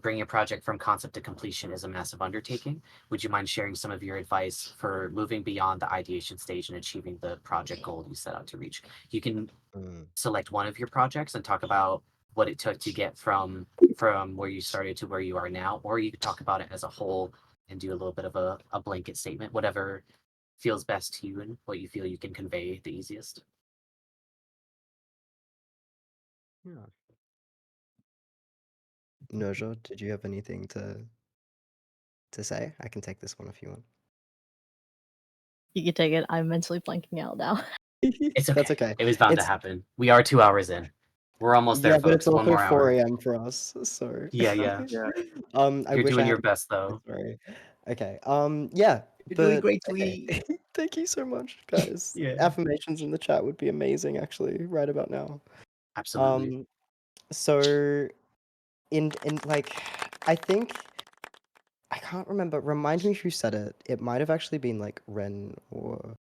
Bringing a project from concept to completion is a massive undertaking. Would you mind sharing some of your advice for moving beyond the ideation stage and achieving the project goal you set out to reach? You can select one of your projects and talk about what it took to get from where you started to where you are now, or you could talk about it as a whole and do a little bit of a blanket statement, whatever feels best to you and what you feel you can convey the easiest. Yeah. Noja, did you have anything to say? I can take this one if you want. You can take it. I'm mentally blanking out now. It's okay. That's okay. It was bound to happen. We are 2 hours in. We're almost there, Yeah, but it's folks. One also more 4 hour. a.m. for us, so Yeah, yeah. Yeah. I You're wish I doing had your best, though. sorry. Okay. Yeah, You're doing but great, okay. sweetie. Thank you so much, guys. Yeah. Affirmations in the chat would be amazing, actually, right about now. Absolutely. So in like, I think I can't remember. Remind me who said it. It might have actually been like Ren or,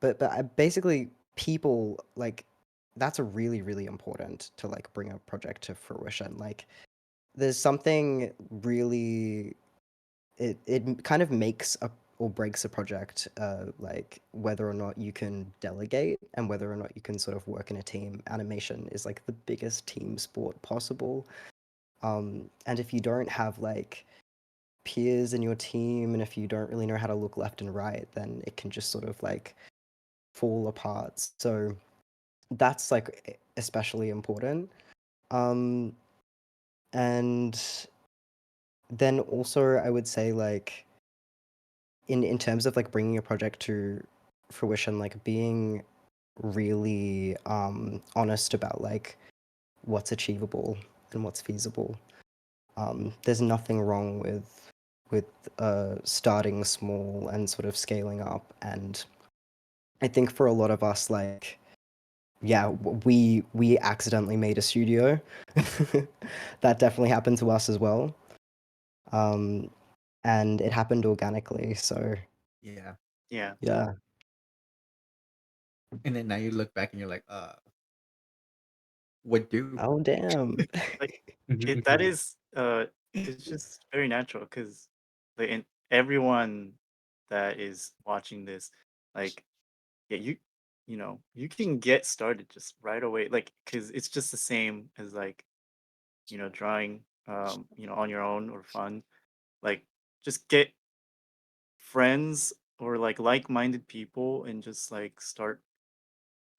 but basically people like that's a really important to like bring a project to fruition. Like, there's something really it kind of makes a or breaks a project, like whether or not you can delegate and whether or not you can sort of work in a team. Animation is like the biggest team sport possible. And if you don't have like peers in your team and if you don't really know how to look left and right, then it can just sort of like fall apart. So that's like especially important. And then also I would say like in terms of like bringing a project to fruition, like being really honest about like what's achievable and what's feasible. There's nothing wrong with starting small and sort of scaling up. And I think for a lot of us, like, yeah, we accidentally made a studio. That definitely happened to us as well. And it happened organically. So Yeah. Yeah. yeah. And then now you look back and you're like, what do? Oh damn. Like Mhm, that mhm. is it's just very natural because like everyone that is watching this, like, yeah, you know, you can get started just right away, like, because it's just the same as like, you know, drawing you know, on your own or fun. Like, just get friends or like-minded people and just like start,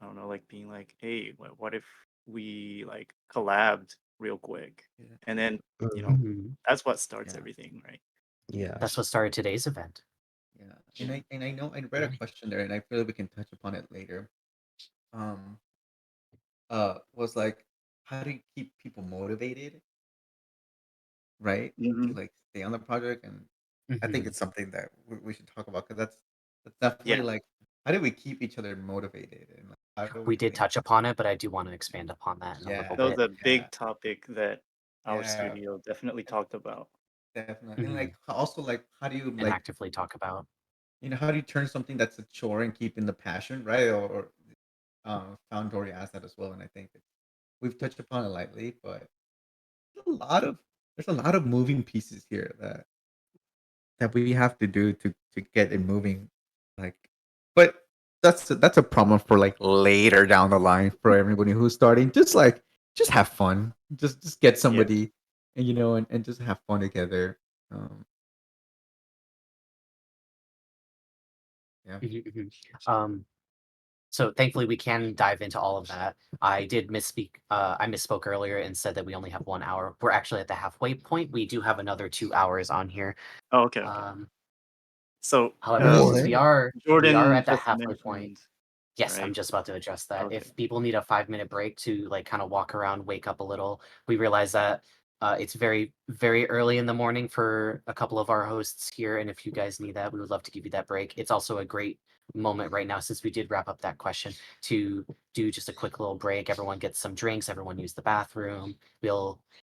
I don't know, like being like, hey, what if we like collabed real quick? Yeah. And then, you Mm, know, Mhm. that's what starts Yeah. everything, right? yeah. That's what started today's event. Yeah. And I know I read a question there and I feel like we can touch upon it later. Um was like, how do you keep people motivated, right? To Hmm. like stay on the project. And I think Mhm. it's something that we should talk about because that's definitely Yeah. like, how do we keep each other motivated and like, how do We we did make touch upon it, but I do want to expand upon that in a little yeah, That was bit. a yeah, big topic that our yeah, studio definitely talked about. definitely. And Mhm. like also like how do you And like, actively talk about. how do you turn something that's a chore and keep in the passion, right? Or Foundry asked that as well, and I think we've touched upon it lightly, but a lot of there's a lot of moving pieces here that we have to do to get it moving, like, but that's a problem for like later down the line for everybody who's starting. Just like, just have fun, just get Yeah. somebody, and and just have fun together. um yeah. Mhm, mhm. So thankfully we can dive into all of that. I did misspeak. I misspoke earlier and said that we only have 1 hour. We're actually at the halfway point. We do have another 2 hours on here. Oh, okay, okay. Um, So, however, since What? we are Jordan at the just halfway point. mentioned, Yes, I'm right? just about to address that. Okay. If people need a 5 minute break to like kind of walk around, wake up a little, we realize that it's very, very early in the morning for a couple of our hosts here. And if you guys need that, we would love to give you that break. It's also a great moment right now, since we did wrap up that question, to do just a quick little break. Everyone gets some drinks, everyone use the bathroom.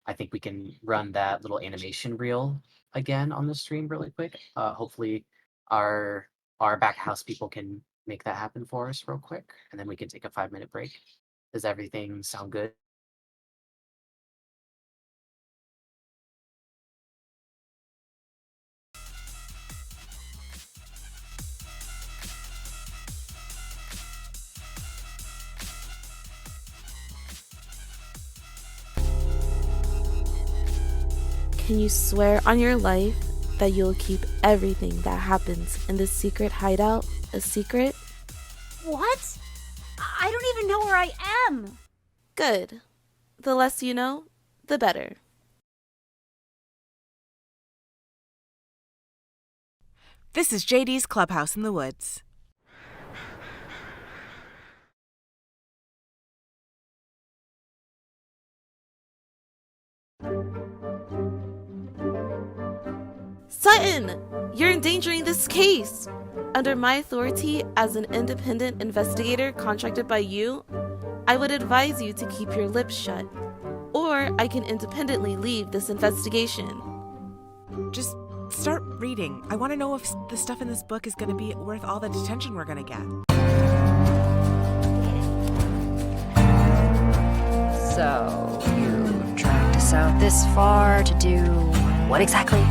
I think we can run that little animation reel again on the stream really quick. Hopefully our back house people can make that happen for us real quick, and then we can take a 5 minute break. Does everything sound good? Can you swear on your life that you'll keep everything that happens in this secret hideout a secret? What? I don't even know where I am. Good. The less you know, the better. This is JD's Clubhouse in the Woods. Sutton! You're endangering this case! Under my authority as an independent investigator contracted by you, I would advise you to keep your lips shut. Or I can independently leave this investigation. Just start reading. I want to know if the stuff in this book is going to be worth all the detention we're going to get. So, you dragged us out this far to do what exactly?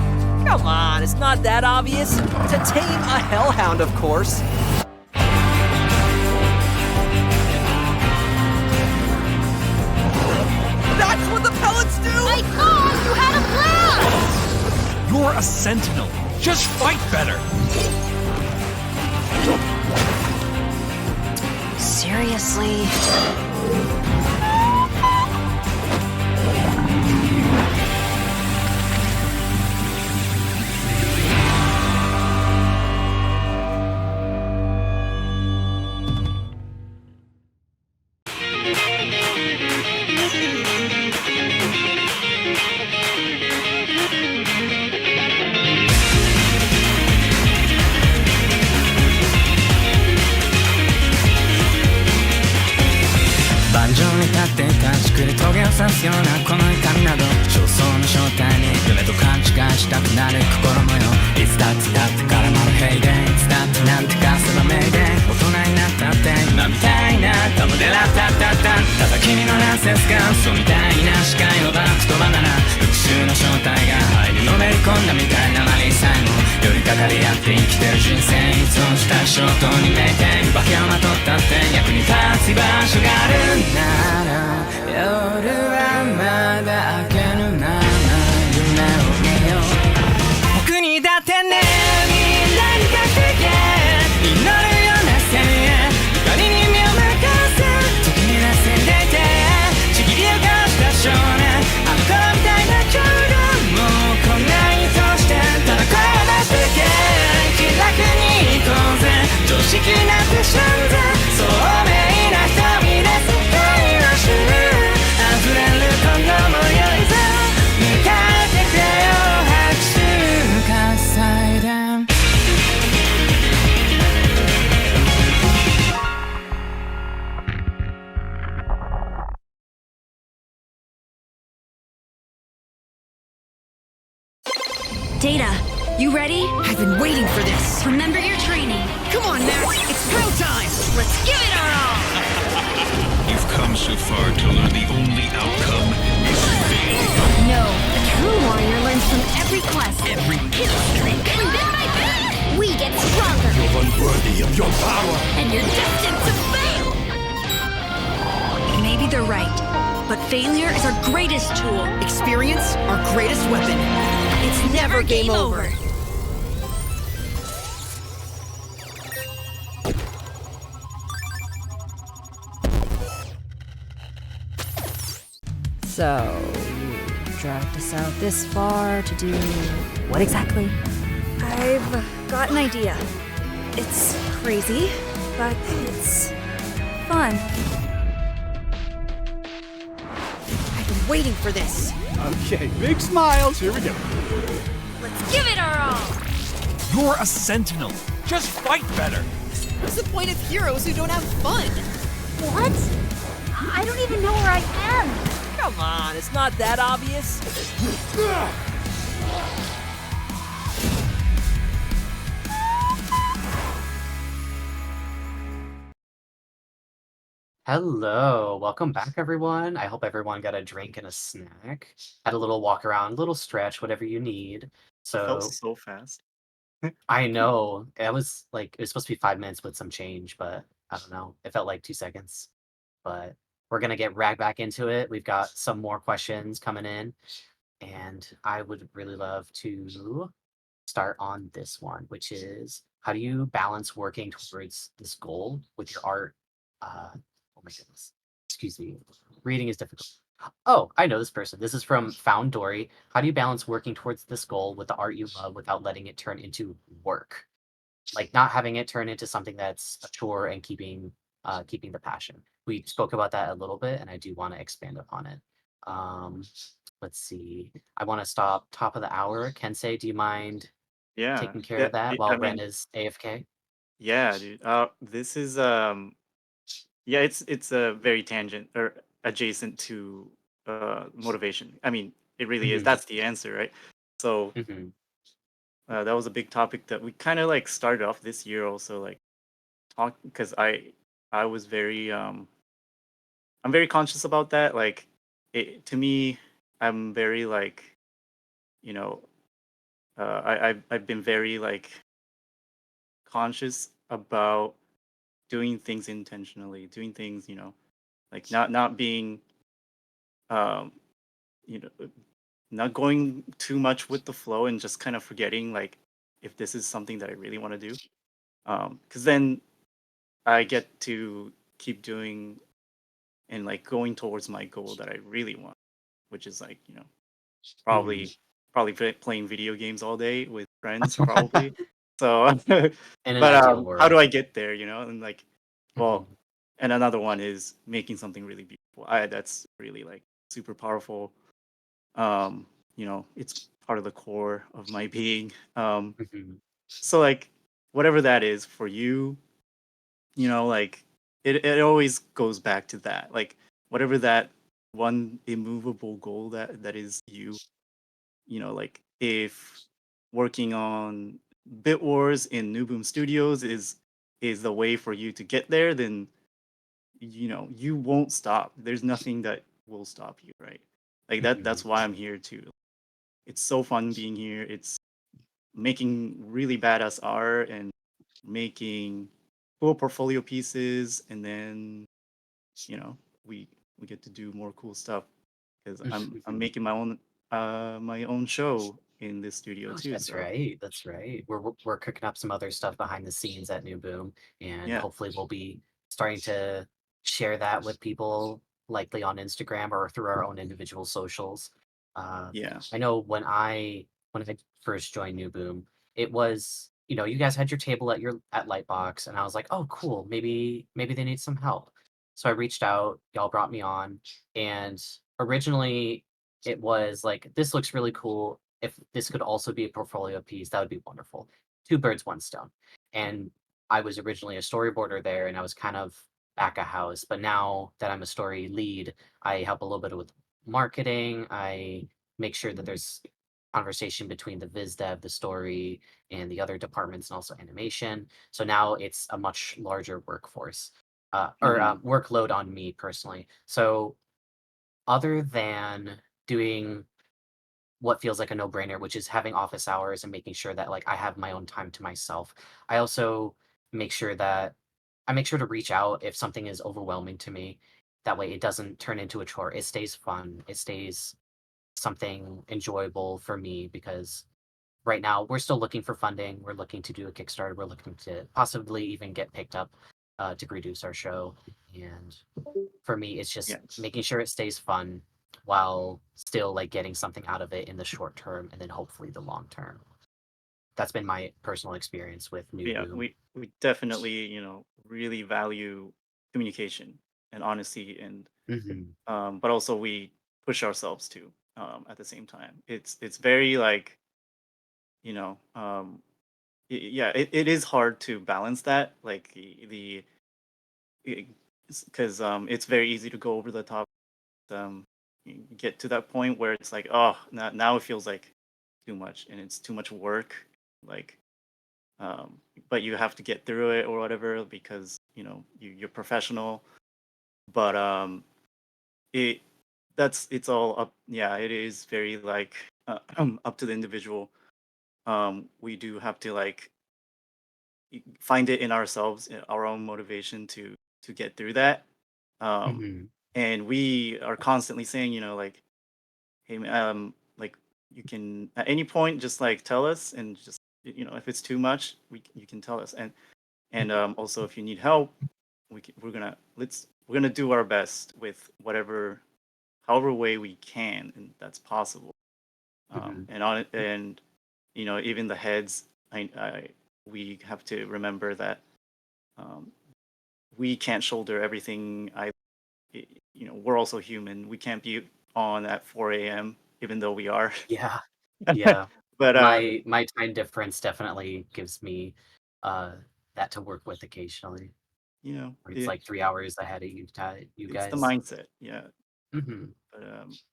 Come on, it's not that obvious. To tame a hellhound, of course. That's what the pellets do! I thought you had a plan! You're a sentinel. Just fight better. Seriously?盤上に立って断ちくり棘を刺すようなこの痛みなど焦燥の正体に夢と勘違いしたくなる心模様いつだってだって絡まるヘイデイいつだってなんてかせばメイデイ大人になったって今みたいな玉でラッタッタッタただ君のナンセンスが嘘みたいな視界をバックとバナナ復讐の正体が肺にのめり込んだみたいなマリーさえも寄りかかり合って生きてる人生依存した衝動にメイデイ化けをまとったって役に立つ居場所があるなら夜はまだ明けぬまま夢を見よう僕にだってね未来にかけて祈るような声援光に身を任せ時にらせんでいてちぎりを交わした少年あの頃みたいな距離もうこんなにとしてただ声を出してけ気楽に行こうぜ常識なんて知らんぜ聡明な瞳で世界は知る溢れるこの模様いざ迎えてくれよ拍手喝采でData, you ready? I've been waiting for this. Remember your training. Come on, Max. It's drill time. Let's give it our all. You've come so far to learn the only outcome is failure. No, a true warrior learns from every quest, every kill streak, and bit by bit, we get stronger. You're unworthy of your power. And you're destined to fail. Maybe they're right, but failure is our greatest tool. Experience, our greatest weapon. It's never game over. So, you dragged us out this far to do what exactly? I've got an idea. It's crazy, but it's fun. I've been waiting for this. Okay, big smiles. Here we go. Let's give it our all. You're a sentinel. Just fight better. What's the point of heroes who don't have fun? What? I don't even know where I am. Come on, it's not that obvious. Hello, welcome back, everyone. I hope everyone got a drink and a snack. Had a little walk around, little stretch, whatever you need. That So was so fast. I know it was supposed to be 5 minutes with some change, but I don't know. It felt like 2 seconds. But we're gonna get right back into it. We've got some more questions coming in. And I would really love to start on this one, which is how do you balance working towards this goal with your art? Oh my goodness. Excuse me. Reading is difficult. Oh, I know this person. This is from Found Dory. How do you balance working towards this goal with the art you love without letting it turn into work? Like not having it turn into something that's a chore and keeping the passion. We spoke about that a little bit, and I do want to expand upon it. Um, let's see. I want to stop top of the hour. Kensei, do you mind Yeah, taking care yeah. of that I while Ren mean, is AFK? yeah, dude. This is yeah, it's a very tangent or adjacent to motivation. I mean, it really is. Mhm. That's the answer, right? So Mhm. that was a big topic that we kind of like started off this year also like talk because I was very I'm very conscious about that. Like it to me, I'm very like, you know, I've been very like conscious about doing things intentionally, doing things, like not being um you know not going too much with the flow and just kind of forgetting like if this is something that I really want to do. Because then I get to keep doing and like going towards my goal that I really want, which is like, Mhm. probably playing video games all day with friends, probably. So, In an but ideal how do world. I get there? And like, well, Mhm. and another one is making something really beautiful. That's really like super powerful. It's part of the core of my being. Mhm. So like, whatever that is for you, like it always goes back to that. Like, whatever that one immovable goal that is you, like if working on Bit Wars in NuBoom Studios is the way for you to get there, then you won't stop. There's nothing that will stop you, right? Like that's Mhm. why I'm here too. It's so fun being here. It's making really badass art and making cool portfolio pieces, and then you know we we get to do more cool stuff because I'm making my own show in this studio too. That's So right. That's right. We're cooking up some other stuff behind the scenes at New Boom, and yeah, hopefully we'll be starting to share that with people, likely on Instagram or through our own individual socials. Uh, yeah, I know when I first joined New Boom, it was you guys had your table at Lightbox, and I was like, oh cool, maybe they need some help. So I reached out, y'all brought me on, and originally it was like this looks really cool. If this could also be a portfolio piece, that would be wonderful. Two birds, one stone. And I was originally a storyboarder there, and I was kind of back of house. But now that I'm a story lead, I help a little bit with marketing. I make sure that there's conversation between the viz dev, the story, and the other departments, and also animation. So now it's a much larger workforce or hmm workload on me personally. So other than doing what feels like a no-brainer, which is having office hours and making sure that like I have my own time to myself. I also make sure that I make sure to reach out if something is overwhelming to me. That way it doesn't turn into a chore. It stays fun. It stays something enjoyable for me because right now we're still looking for funding. We're looking to do a Kickstarter. We're looking to possibly even get picked up to produce our show. And for me, it's yeah, just making sure it stays fun while still like getting something out of it in the short term and then hopefully the long term. That's been my personal experience with New yeah. Boom. We definitely really value communication and honesty, and Hmm. but also we push ourselves too at the same time. It's very like you know yeah, it is hard to balance that, like the because it's very easy to go over the top. Get to that point where it's like, oh, now it feels like too much and it's too much work, like um but you have to get through it or whatever because you're professional. But it it's all up. Yeah, it is very like up to the individual. We do have to like find it in ourselves, in our own motivation to get through that. um Hmm. and we are constantly saying, like, hey, like you can at any point just like tell us, and just if it's too much, you can tell us, and also if you need help, we're gonna do our best with however way we can, and that's possible. And even the heads, we have to remember that we can't shoulder everything. We're also human. We can't be on at 4 a.m. even though we are. Yeah, yeah. But my time difference definitely gives me that to work with occasionally. Where it's like 3 hours ahead of you guys. It's the mindset, yeah. Mm-hmm.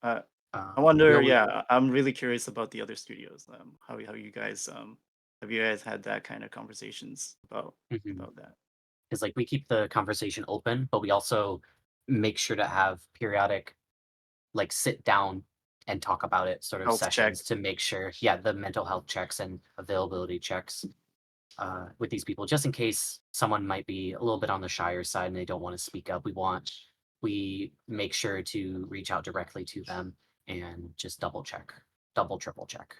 But I wonder. we Yeah, I'm really curious about the other studios. How you guys have you guys had that kind of conversations about that? Because like we keep the conversation open, but we also make sure to have periodic like sit down and talk about it sort of Health sessions check. to make sure, the mental health checks and availability checks with these people, just in case someone might be a little bit on the shyer side and they don't want to speak up. We make sure to reach out directly to them and just double triple check.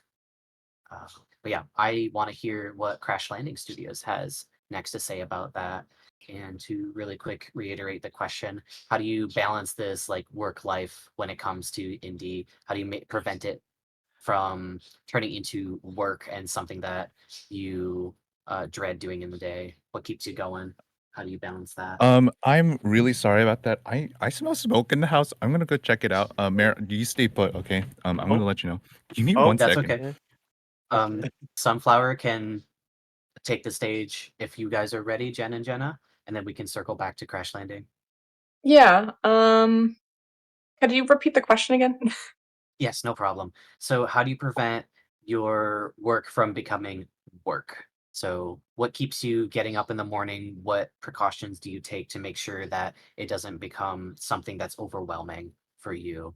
But yeah, I want to hear what Crash Landing Studios has next to say about that. And to really quick reiterate the question, how do you balance this like work life when it comes to indie? How do you prevent it from turning into work and something that you dread doing in the day? What keeps you going? How do you balance that? I'm really sorry about that. I smell smoke in the house. I'm gonna go check it out. Mare, do you stay put? Okay. I'm gonna let you know. Give me one That's second. okay. Sunflower can take the stage if you guys are ready, Jen and Jenna, and then we can circle back to Crash Landing. Yeah. Could you repeat the question again? Yes, no problem. So how do you prevent your work from becoming work? So what keeps you getting up in the morning? What precautions do you take to make sure that it doesn't become something that's overwhelming for you?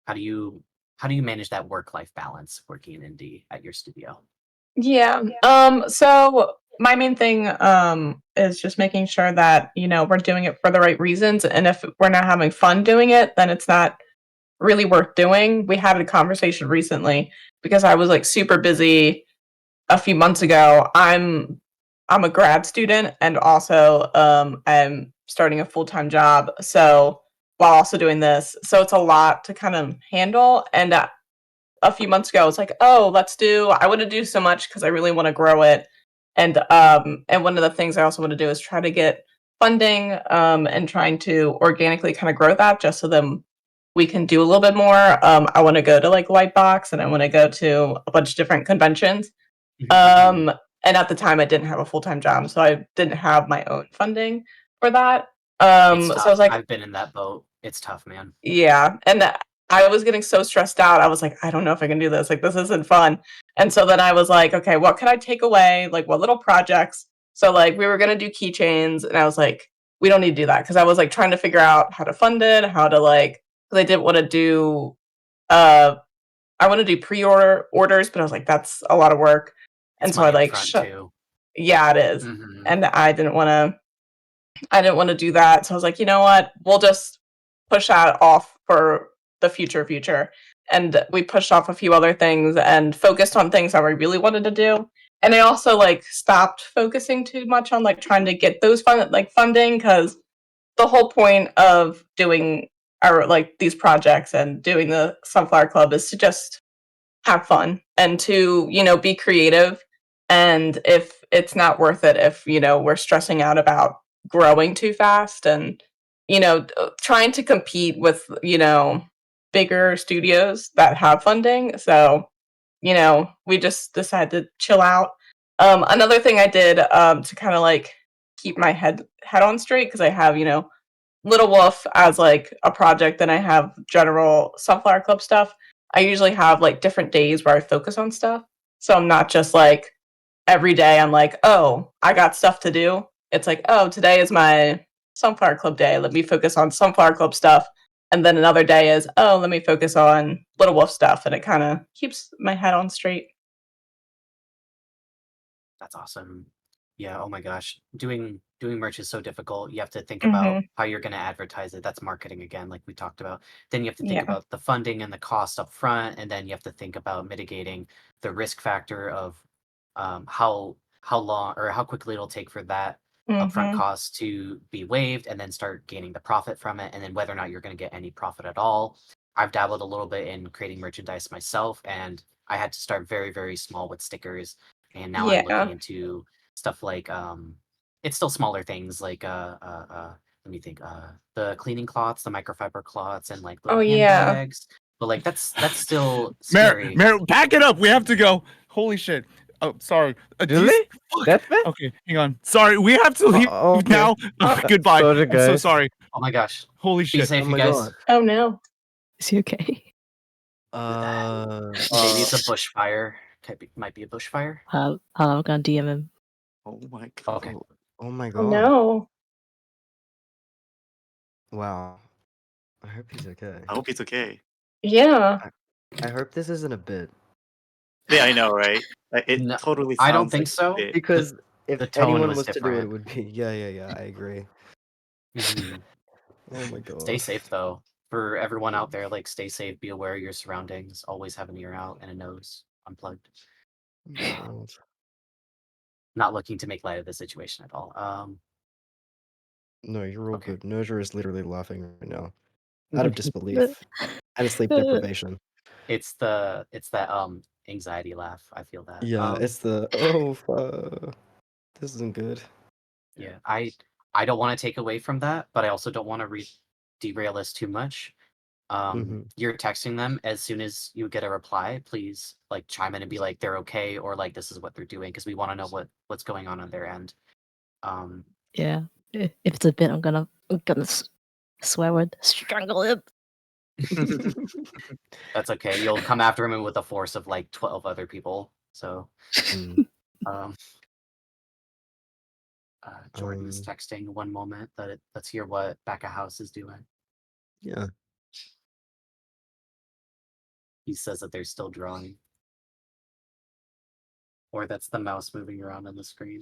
How do you manage that work-life balance working in indie at your studio? Yeah. So my main thing is just making sure that, we're doing it for the right reasons. And if we're not having fun doing it, then it's not really worth doing. We had a conversation recently because I was like super busy a few months ago. I'm a grad student, and also I'm starting a full-time job. So while also doing this, so it's a lot to kind of handle. And a few months ago, I was like, oh, I want to do so much because I really want to grow it. And one of the things I also want to do is try to get funding and trying to organically kind of grow that just so then we can do a little bit more. I want to go to like Lightbox, and I want to go to a bunch of different conventions. And at the time I didn't have a full-time job, so I didn't have my own funding for that. It's So tough. I was like, I've been in that boat. It's tough, man. yeah, and I was getting so stressed out. I was like, I don't know if I can do this. Like, this isn't fun. And so then I was like, okay, what can I take away? Like, what little projects? So like, we were gonna do keychains, and I was like, we don't need to do that because I was like trying to figure out how to fund it, how to like, because I didn't want to do, I want to do orders, but I was like, that's a lot of work, and It's so I money up like, front too. yeah, it is, Mhm. and I didn't want to do that. So I was like, you know what? We'll just push that off for the future. And we pushed off a few other things and focused on things that we really wanted to do. And I also like stopped focusing too much on like trying to get those funding, because the whole point of doing our like these projects and doing the Sunflower Club is to just have fun and to, be creative. And if it's not worth it, if, we're stressing out about growing too fast and, trying to compete with, bigger studios that have funding. So, we just decided to chill out. Another thing I did to kind of like keep my head on straight, because I have, Little Wolf as like a project, then I have general Sunflower Club stuff. I usually have like different days where I focus on stuff. So I'm not just like every day I'm like, oh, I got stuff to do. It's like, oh, today is my Sunflower Club day. Let me focus on Sunflower Club stuff. And then another day is, oh, let me focus on Little Wolf stuff. And it kind of keeps my head on straight. That's awesome. Yeah, oh my gosh. Doing merch is so difficult. You have to think about Mhm. how you're gonna advertise it. That's marketing again, like we talked about. Then you have to think Yeah. about the funding and the cost up front, and then you have to think about mitigating the risk factor of how long or how quickly it'll take for that upfront Mhm. cost to be waived and then start gaining the profit from it, and then whether or not you're gonna get any profit at all. I've dabbled a little bit in creating merchandise myself, and I had to start very, very small with stickers, and now I'm looking Yeah. into stuff like it's still smaller things like let me think the cleaning cloths, the microfiber cloths, and like Oh little handbag yeah. bags. But like that's still Mer, scary. back it up. We have to go. Holy shit. Oh, sorry. Really? Fuck. That's it? Okay, hang on. Sorry, we have to leave Okay. now. Goodbye. Sorry, I'm so guys. sorry. Oh my gosh. Holy Be shit. safe, Oh you my guys. god. Oh no. Is he okay? Maybe it's a bushfire. Might be a bushfire. I'm gonna DM him. Oh my god. Okay. Oh my Oh god. no. Wow. I hope he's okay. I hope he's okay. Yeah. I hope this isn't a bit. Yeah, I know, right? It No, totally I don't sounds think like so. a bit. Because if The tone anyone was was to do it, it different. would be yeah, I agree. Mhm. Oh my god. Stay safe though. For everyone out there, like stay safe, be aware of your surroundings, always have an ear out and a nose unplugged. Oh my god. Not looking to make light of the situation at all. No, you're all Okay. good. Noja is literally laughing right now. Out of disbelief. And sleep deprivation. It's that anxiety laugh. I feel that. Yeah, it's the this isn't good. Yeah, I don't want to take away from that, but I also don't want to derail us too much. Mhm. You're texting them as soon as you get a reply. Please like chime in and be like they're okay or like this is what they're doing because we want to know what's going on their end. Yeah. If it's a bit, I'm gonna swear word, strangle him. That's okay. You'll come after him with a force of like 12 other people. So, Mm. um, Jordan's texting. One moment. Let's hear what Back of House is doing. Yeah. He says that they're still drawing, or that's the mouse moving around on the screen.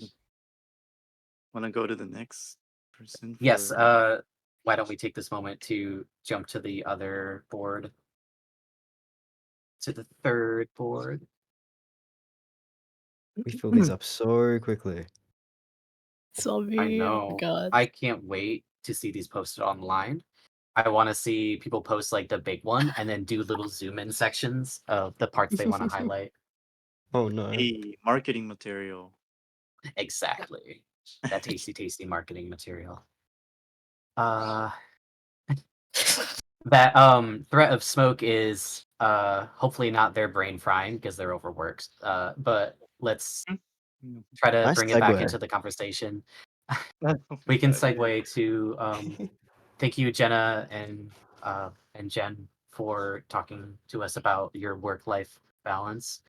Want to go to the next person? Yes. for- Why don't we take this moment to jump to the other board? To the third board. We fill these up so quickly. Zombie. I know. God. I can't wait to see these posted online. I want to see people post like the big one and then do little zoom in sections of the parts they want to highlight. Oh no. Hey, marketing material. Exactly. That tasty marketing material. That threat of smoke is hopefully not their brain frying because they're overworked. But let's try to Nice bring it back segue. into the conversation. We can segue to thank you, Jenna and Jen, for talking to us about your work-life balance.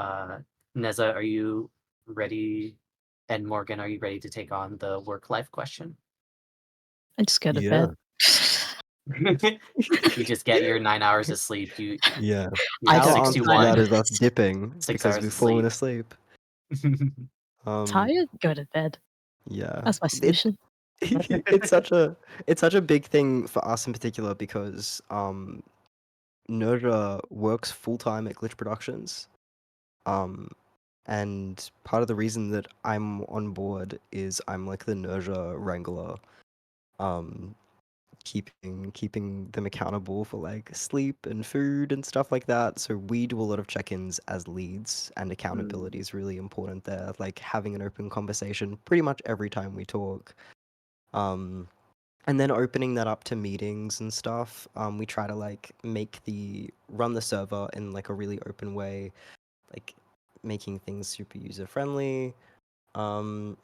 Neza, are you ready? And Morgan, are you ready to take on the work-life question? I just go to Yeah. bed. You just get your 9 hours of sleep. Yeah. You're Our six answer to to one. that is us dipping 6 because hours we've of fallen sleep. asleep. Tired? Go to bed. Yeah. That's my solution. It's such a big thing for us in particular because Nerja works full time at Glitch Productions. And part of the reason that I'm on board is I'm like the Nerja wrangler. Keeping them accountable for like sleep and food and stuff like that. So we do a lot of check-ins as leads, and accountability is really important there. Like having an open conversation pretty much every time we talk. And then opening that up to meetings and stuff. We try to like run the server in like a really open way, like making things super user friendly. And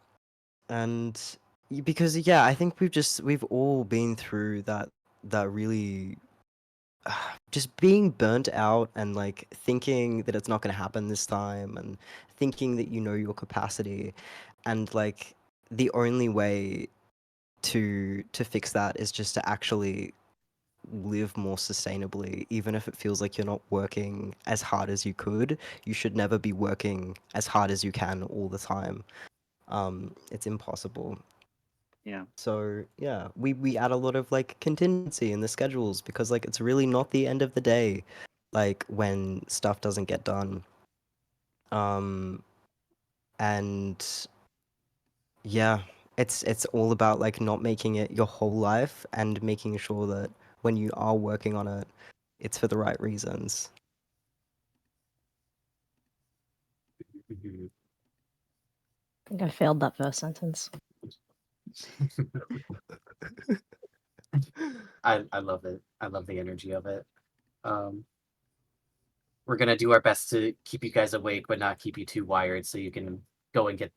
because yeah, I think we've all been through that really just being burnt out and like thinking that it's not going to happen this time and thinking that you know your capacity, and like the only way to fix that is just to actually live more sustainably. Even if it feels like you're not working as hard as you could, you should never be working as hard as you can all the time. It's impossible. Yeah. So yeah, we add a lot of like contingency in the schedules because like it's really not the end of the day, like when stuff doesn't get done. And yeah, it's all about like not making it your whole life and making sure that when you are working on it, it's for the right reasons. Mhm. I think I failed that first sentence. I love it. I love the energy of it. Um, we're gonna do our best to keep you guys awake, but not keep you too wired, so you can go and get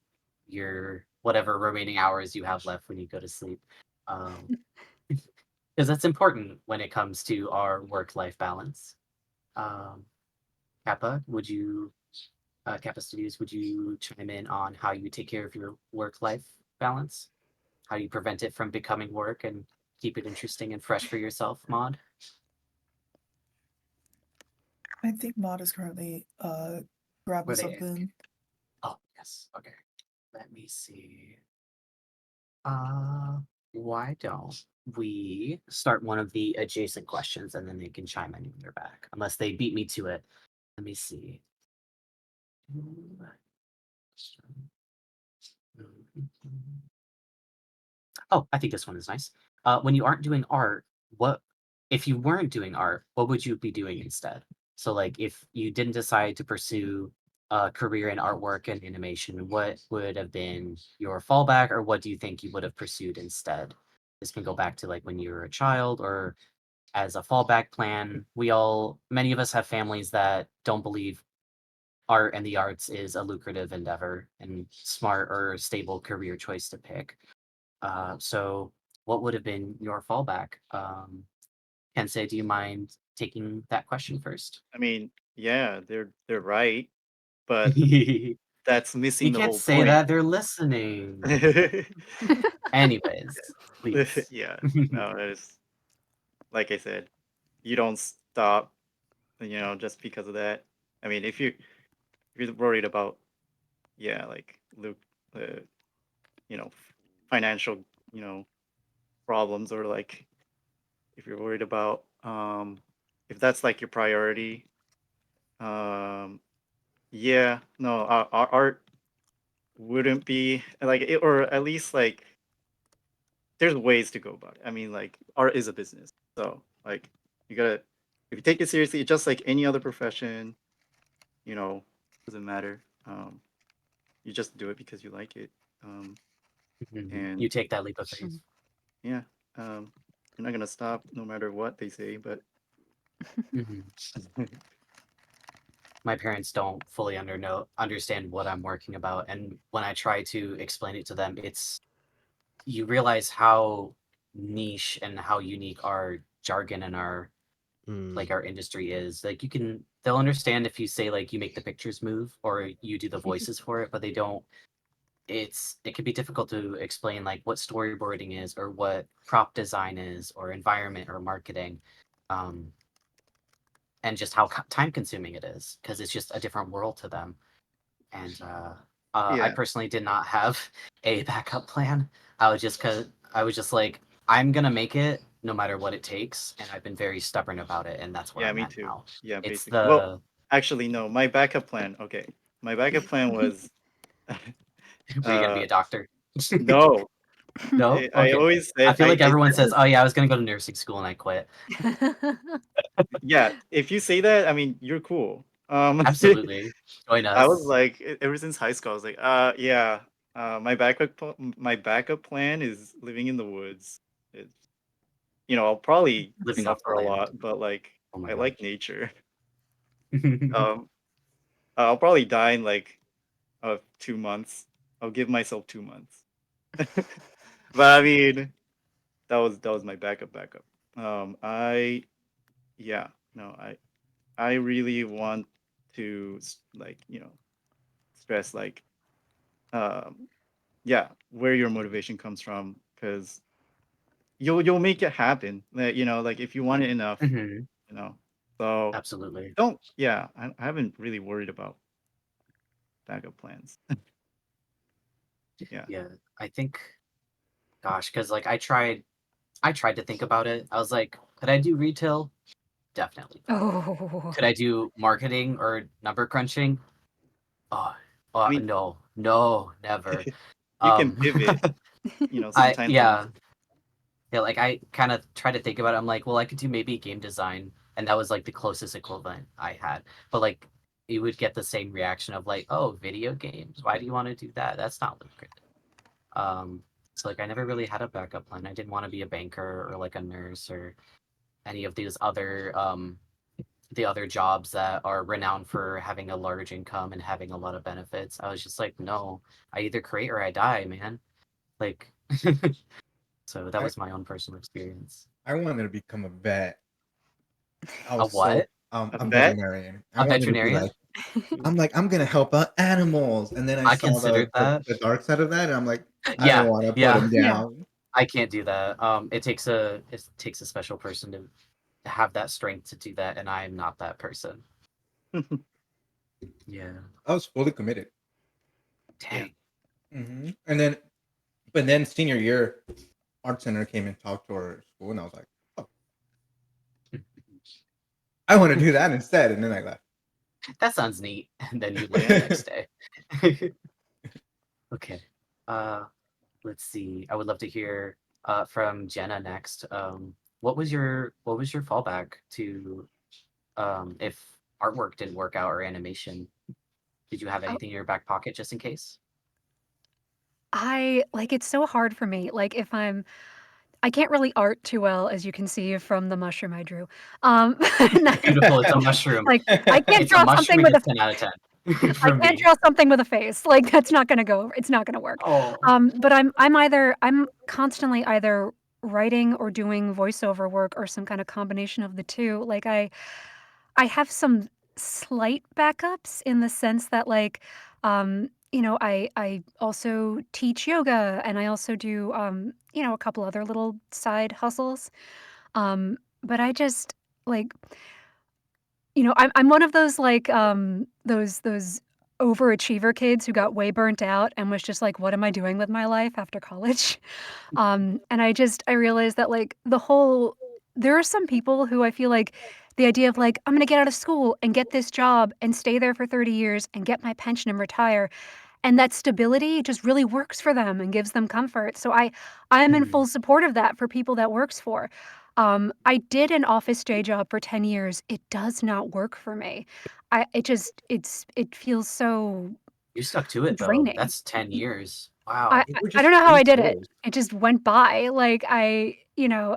your whatever remaining hours you have left when you go to sleep. Because that's important when it comes to our work-life balance. Um, Kappa, Kappa Studios, would you chime in on how you take care of your work-life balance? How you prevent it from becoming work and keep it interesting and fresh for yourself, Maud? I think Maud is currently grabbing Were they? something. Oh, yes. Okay. Let me see. Why don't we start one of the adjacent questions and then they can chime in when they're back, unless they beat me to it. Let me see. Oh, I think this one is nice. When you aren't doing art, what if you weren't doing art, what would you be doing instead? So like if you didn't decide to pursue a career in artwork and animation, what would have been your fallback or what do you think you would have pursued instead? This can go back to like when you were a child or as a fallback plan. Many of us have families that don't believe art and the arts is a lucrative endeavor and smart or stable career choice to pick. So what would have been your fallback? Kensei, do you mind taking that question first? I mean, yeah, they're right, but that's missing You the can't whole say point. that, they're listening. Anyways, please. Yeah, no, that is like I said, you don't stop, just because of that. I mean, if you're worried about, yeah, like Luke, uh, financial, you know, problems, or like if you're worried about, if that's like your priority, um, yeah, no, our art wouldn't be like it, or at least like there's ways to go about it. I mean, like art is a business, so like you gotta if you take it seriously, just like any other profession, you know, doesn't matter. You just do it because you like it, and You take that leap of faith. yeah, you're not gonna stop no matter what they say, but Mhm. My parents don't fully understand what I'm working about, and when I try to explain it to them, you realize how niche and how unique our jargon and our our industry is. Like they'll understand if you say like you make the pictures move or you do the voices for it, but they don't. It can be difficult to explain like what storyboarding is or what prop design is or environment or marketing. Um, and just how time consuming it is because it's just a different world to them. And I yeah, personally did not have a backup plan. I was just like, I'm gonna make it no matter what it takes, and I've been very stubborn about it, and that's where yeah, I'm me at too. now. Yeah, It's basically. Well, the actually, no. My backup plan. Okay, my backup plan was. were you gonna be a doctor? No, No? I Okay. always I said feel like I everyone said says, this. "Oh yeah, I was gonna go to nursing school and I quit." Yeah, if you say that, I mean, you're cool. Absolutely. Join I was us. like, ever since high school, I was like, yeah, my backup plan is living in the woods. It's, I'll probably Living off the suffer a land. lot, but like, Oh my I gosh. like nature. Um, I'll probably die in like 2 months. I'll give myself 2 months. But I mean, that was my backup. I yeah, no, I really want to like stress like um yeah, where your motivation comes from, because you'll make it happen. Like if you want it enough, Mhm. you know. So Absolutely. don't yeah, I haven't really worried about backup plans. Yeah, I think, gosh, because like I tried to think about it. I was like, could I do retail? Definitely. Oh. Could I do marketing or number crunching? Oh, I mean, no, never. you can pivot. Sometimes. Yeah, like I kind of tried to think about it. I'm like, well, I could do maybe game design, and that was like the closest equivalent I had. But like, you would get the same reaction of like, oh, video games. Why do you want to do that? That's not lucrative. So like, I never really had a backup plan. I didn't want to be a banker or like a nurse or any of these other the other jobs that are renowned for having a large income and having a lot of benefits. I was just like, no, I either create or I die, man. Like, so that was my own personal experience. I wanted to become a vet. I A was what? a vet? veterinarian. I A wanted to be veterinarian? I'm gonna help out animals, and then I saw considered that. the dark side of that, and I'm like, I don't Yeah, want to put yeah. them down. I can't do that. It takes a special person to have that strength to do that, and I am not that person. Yeah. I was fully committed. Dang. And then senior year, art center came and talked to our school, and I was like, oh, I want to do that instead. And then I left. That sounds neat. And then you left the next day. Okay. Let's see. I would love to hear from Jenna next. What was your fallback to if artwork didn't work out or animation? Did you have anything in your back pocket just in case? It's so hard for me. Like I can't really art too well, as you can see from the mushroom I drew. Beautiful. It's a mushroom. Like I can't It's a draw mushroom something and with a it's 10 out of 10 I for can't me. draw something with a face. Like that's not gonna go. It's not gonna work. Oh. But I'm constantly either writing or doing voiceover work or some kind of combination of the two. Like I have some slight backups in the sense that I also teach yoga and I also do a couple other little side hustles. But I just like I'm one of those those overachiever kids who got way burnt out and was just like, what am I doing with my life after college? And I realized that there are some people who I feel like the idea of like, I'm gonna get out of school and get this job and stay there for 30 years and get my pension and retire. And that stability just really works for them and gives them comfort. So I am in full support of that for people that works for. I did an office day job for 10 years. It does not work for me. It feels so You stuck to it though. draining. That's 10 years. Wow. I don't know how I did it. It just went by. Like yeah.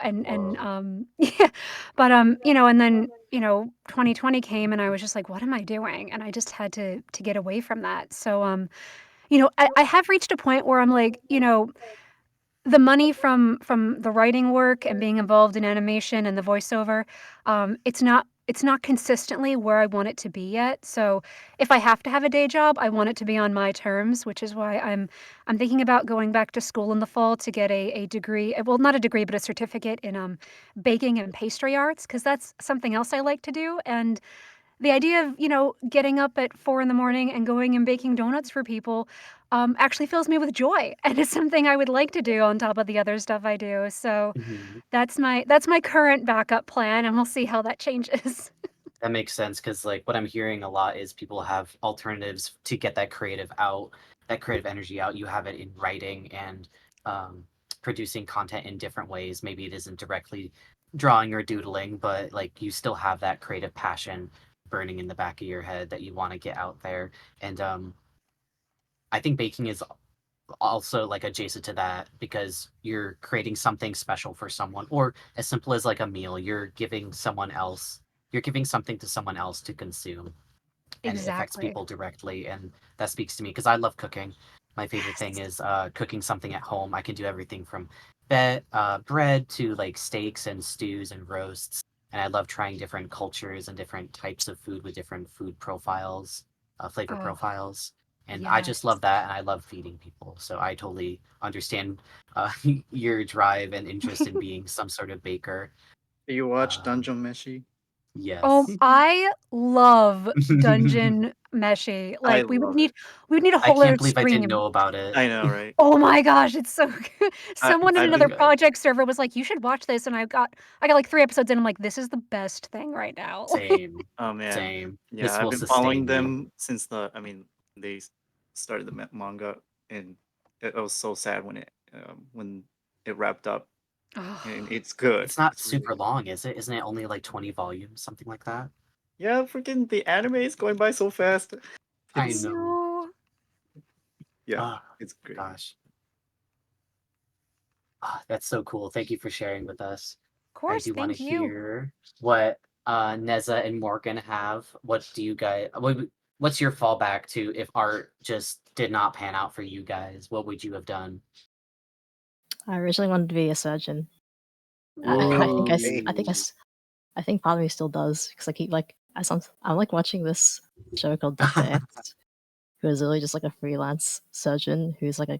But and then 2020 came and I was just like, what am I doing? And I just had to get away from that. So I have reached a point where I'm like, the money from the writing work and being involved in animation and the voiceover, it's not consistently where I want it to be yet. So if I have to have a day job, I want it to be on my terms, which is why I'm thinking about going back to school in the fall to get a degree. Well, not a degree, but a certificate in baking and pastry arts, because that's something else I like to do. And the idea of getting up at 4 in the morning and going and baking donuts for people actually fills me with joy, and it's something I would like to do on top of the other stuff I do. So that's my current backup plan, and we'll see how that changes. That makes sense because like what I'm hearing a lot is people have alternatives to get that creative energy out. You have it in writing and producing content in different ways. Maybe it isn't directly drawing or doodling, but like you still have that creative passion burning in the back of your head that you want to get out there. And I think baking is also like adjacent to that because you're creating something special for someone, or as simple as like a meal. You're giving something to someone else to consume, and it affects Exactly. people directly. And that speaks to me because I love cooking. My favorite thing is cooking something at home. I can do everything from bread to like steaks and stews and roasts. And I love trying different cultures and different types of food with different food profiles, flavor Oh, profiles. And I just love that, and I love feeding people. So I totally understand your drive and interest in being some sort of baker. Do you watch Dungeon Meshi? Yes. I love Dungeon Meshi. I Like we would love need it. we would need a I whole other can't believe I didn't stream. know about it. I know, right? Oh my gosh, it's so good. Someone in I've another been project server was like, "You should watch this," and I got like 3 episodes in. I'm like, "This is the best thing right now." Same. Oh man, Same. yeah, This I've will been following sustain me. them since they started the manga, and it was so sad when it wrapped up, and it's good. It's not It's really super good. long, is it? Isn't it only like 20 volumes, something like that? Yeah, freaking the anime is going by so fast. I It's know. yeah, Ah, it's great. gosh. That's so cool. Thank you for sharing with us. Of course, I do want to thank you. hear what Neza and Morgan have. What do you guys? What's your fallback to if art just did not pan out for you guys? What would you have done? I originally wanted to be a surgeon. I think part of me still does because I keep like I'm like watching this show called Doctor X, who is really just like a freelance surgeon who's like a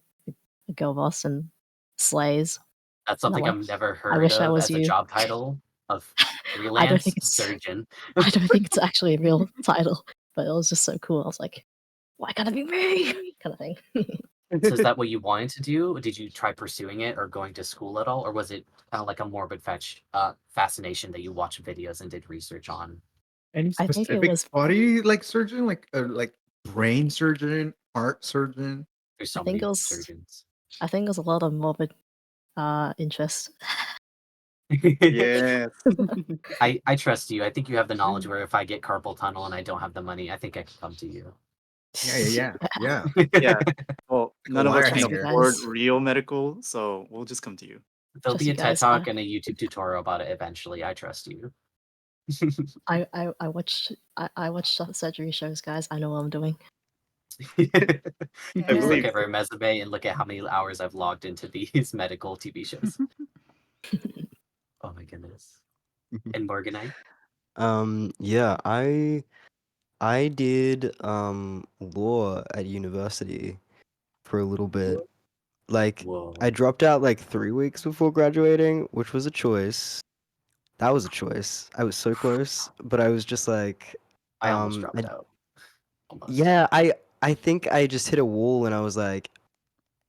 girl boss and slays. That's And I'm something like, I've never I heard wish I of was as a you. job title of I don't freelance think it's surgeon. I don't think it's actually a real title, but it was just so cool. I was like, why can't it be me? Kind of thing. So is that what you wanted to do? Did you try pursuing it or going to school at all, or was it kind of like a morbid fascination that you watched videos and did research on? Any I think it specific was- body like surgeon, like brain surgeon, heart surgeon? There's so I think many it was surgeons. I think it was a lot of morbid interest. Yes. I trust you. I think you have the knowledge where if I get carpal tunnel and I don't have the money, I think I can come to you. Yeah. Yeah. Well, none of us wire can hanger. afford Guys. real medical, so we'll just come to you. There'll Trust be you a TED guys, Talk and a YouTube tutorial about it eventually. I trust you. I watch surgery shows, guys. I know what I'm doing. I just look believe at my resume and look at how many hours I've logged into these medical TV shows. Oh my goodness. And Morganite? Yeah, I did law at university for a little bit. Like Whoa. I dropped out like 3 weeks before graduating, which was a choice. That was a choice. I was so close, but I was just like I almost dropped out. Almost. Yeah, I think I just hit a wall and I was like,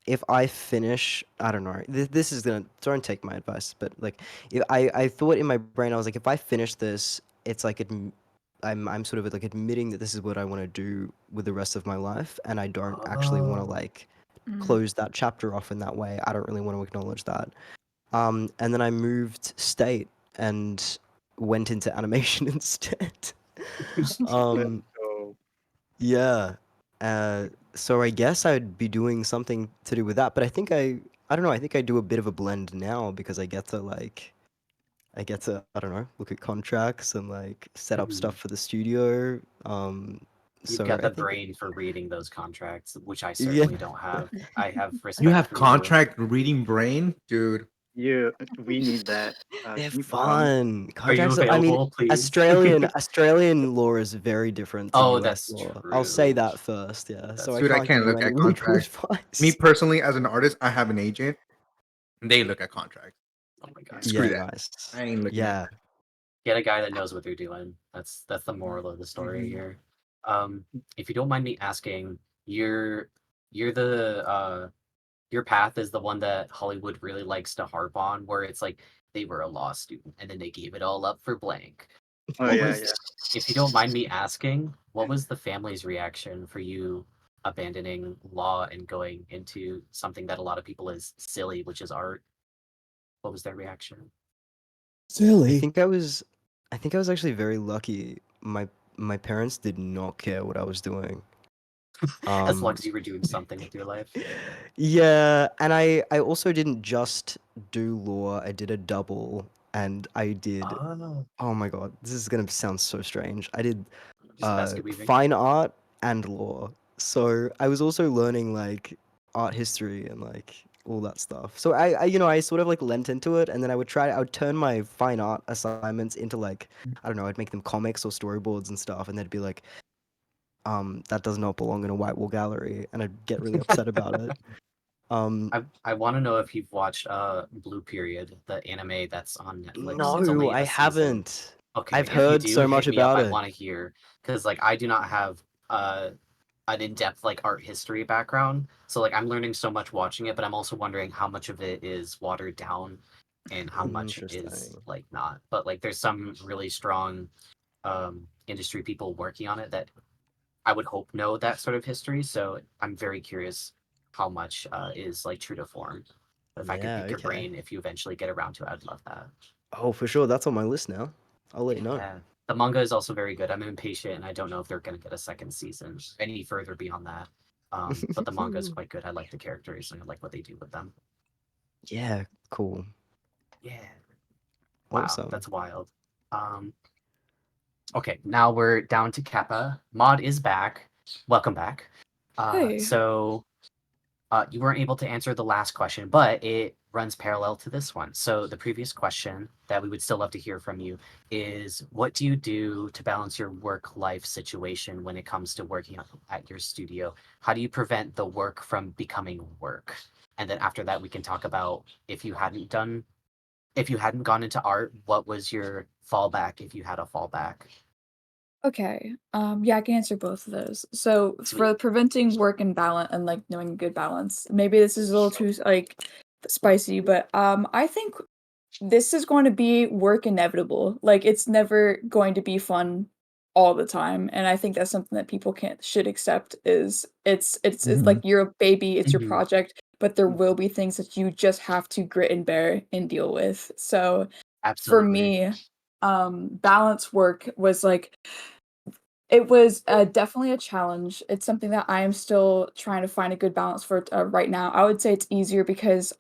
if I finish, I don't know. This is gonna don't take my advice, but like, if I thought in my brain I was like, if I finish this, it's like I'm sort of like admitting that this is what I want to do with the rest of my life, and I don't actually want to like close that chapter off in that way. I don't really want to acknowledge that. And then I moved state and went into animation instead. So Yeah. So I guess I'd be doing something to do with that, but I don't know, I think I do a bit of a blend now because I get to I don't know, look at contracts and like set up stuff for the studio. You've So got I the think brain for reading those contracts, which I Yeah. certainly don't have. I have respect You have for contract reading brain, dude. yeah, we need that. they're Can you come? fun. Are you Contracts I mean, available, please? Australian law is very different to Oh, US that's law. I'll say that first, yeah. So Dude, I can't can't give you look any at legal contracts. advice. Me personally, as an artist, I have an agent. They look at contracts. Oh my god. Screw Yeah, that. nice. I ain't looking at that. Get a guy that knows what they're doing. That's the moral of the story here. If you don't mind me asking, you're the your path is the one that Hollywood really likes to harp on, where it's like they were a law student and then they gave it all up for blank. Oh What yeah, was, yeah. if you don't mind me asking, what was the family's reaction for you abandoning law and going into something that a lot of people is silly, which is art? What was their reaction? I think I was actually very lucky. My parents did not care what I was doing. As long as you were doing something with your life. Yeah, and I also didn't just do law. I did a double, and I did. Oh my god, this is gonna sound so strange. I did basket weaving. fine art and law. So I was also learning like art history and like all that stuff. So I sort of like lent into it, and then I would turn my fine art assignments into like I don't know, I'd make them comics or storyboards and stuff, and they'd be like, that does not belong in a white wall gallery, and I'd get really upset about it. I want to know if you've watched Blue Period, the anime that's on Netflix. It's No, only I a season. haven't. Okay, I've if you heard do, so much hit me up. about I it. want to hear because like I do not have an in-depth like art history background, so like I'm learning so much watching it, but I'm also wondering how much of it is watered down and how much is Interesting. like not. But like there's some really strong industry people working on it that I would hope know that sort of history. So I'm very curious how much is like true to form. If I could Yeah, pick your okay. brain, if you eventually get around to it, I'd love that. Oh, for sure. That's on my list now. I'll let you know. Yeah. The manga is also very good. I'm impatient and I don't know if they're going to get a second season any further beyond that. But the manga is quite good. I like the characters and I like what they do with them. Yeah, cool. Yeah. Wow, Awesome. that's wild. Okay, now we're down to Kappa. Maud is back. Welcome back. Hey. So you weren't able to answer the last question, but it runs parallel to this one. So the previous question that we would still love to hear from you is, what do you do to balance your work-life situation when it comes to working at your studio? How do you prevent the work from becoming work? And then after that, we can talk about if you hadn't gone into art, what was your fallback if you had a fallback? Okay. Yeah, I can answer both of those. So for preventing work and balance and like knowing a good balance, maybe this is a little too like spicy, but I think this is going to be work inevitable. Like it's never going to be fun all the time. And I think that's something that people should accept is it's like you're a baby, it's your project, but there will be things that you just have to grit and bear and deal with. So for Absolutely. me, balance work was like it was definitely a challenge. It's something that I am still trying to find a good balance for right now. I would say it's easier because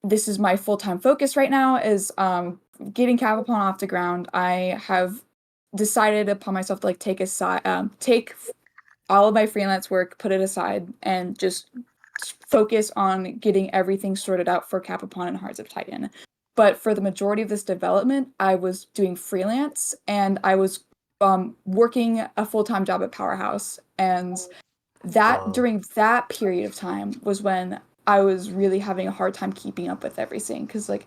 this is my full-time focus right now is getting Kappapon off the ground. I have decided upon myself to like take all of my freelance work, put it aside, and just focus on getting everything sorted out for Kappapon and Hearts of Titan. But for the majority of this development, I was doing freelance and I was working a full-time job at Powerhouse. And during that period of time was when I was really having a hard time keeping up with everything because like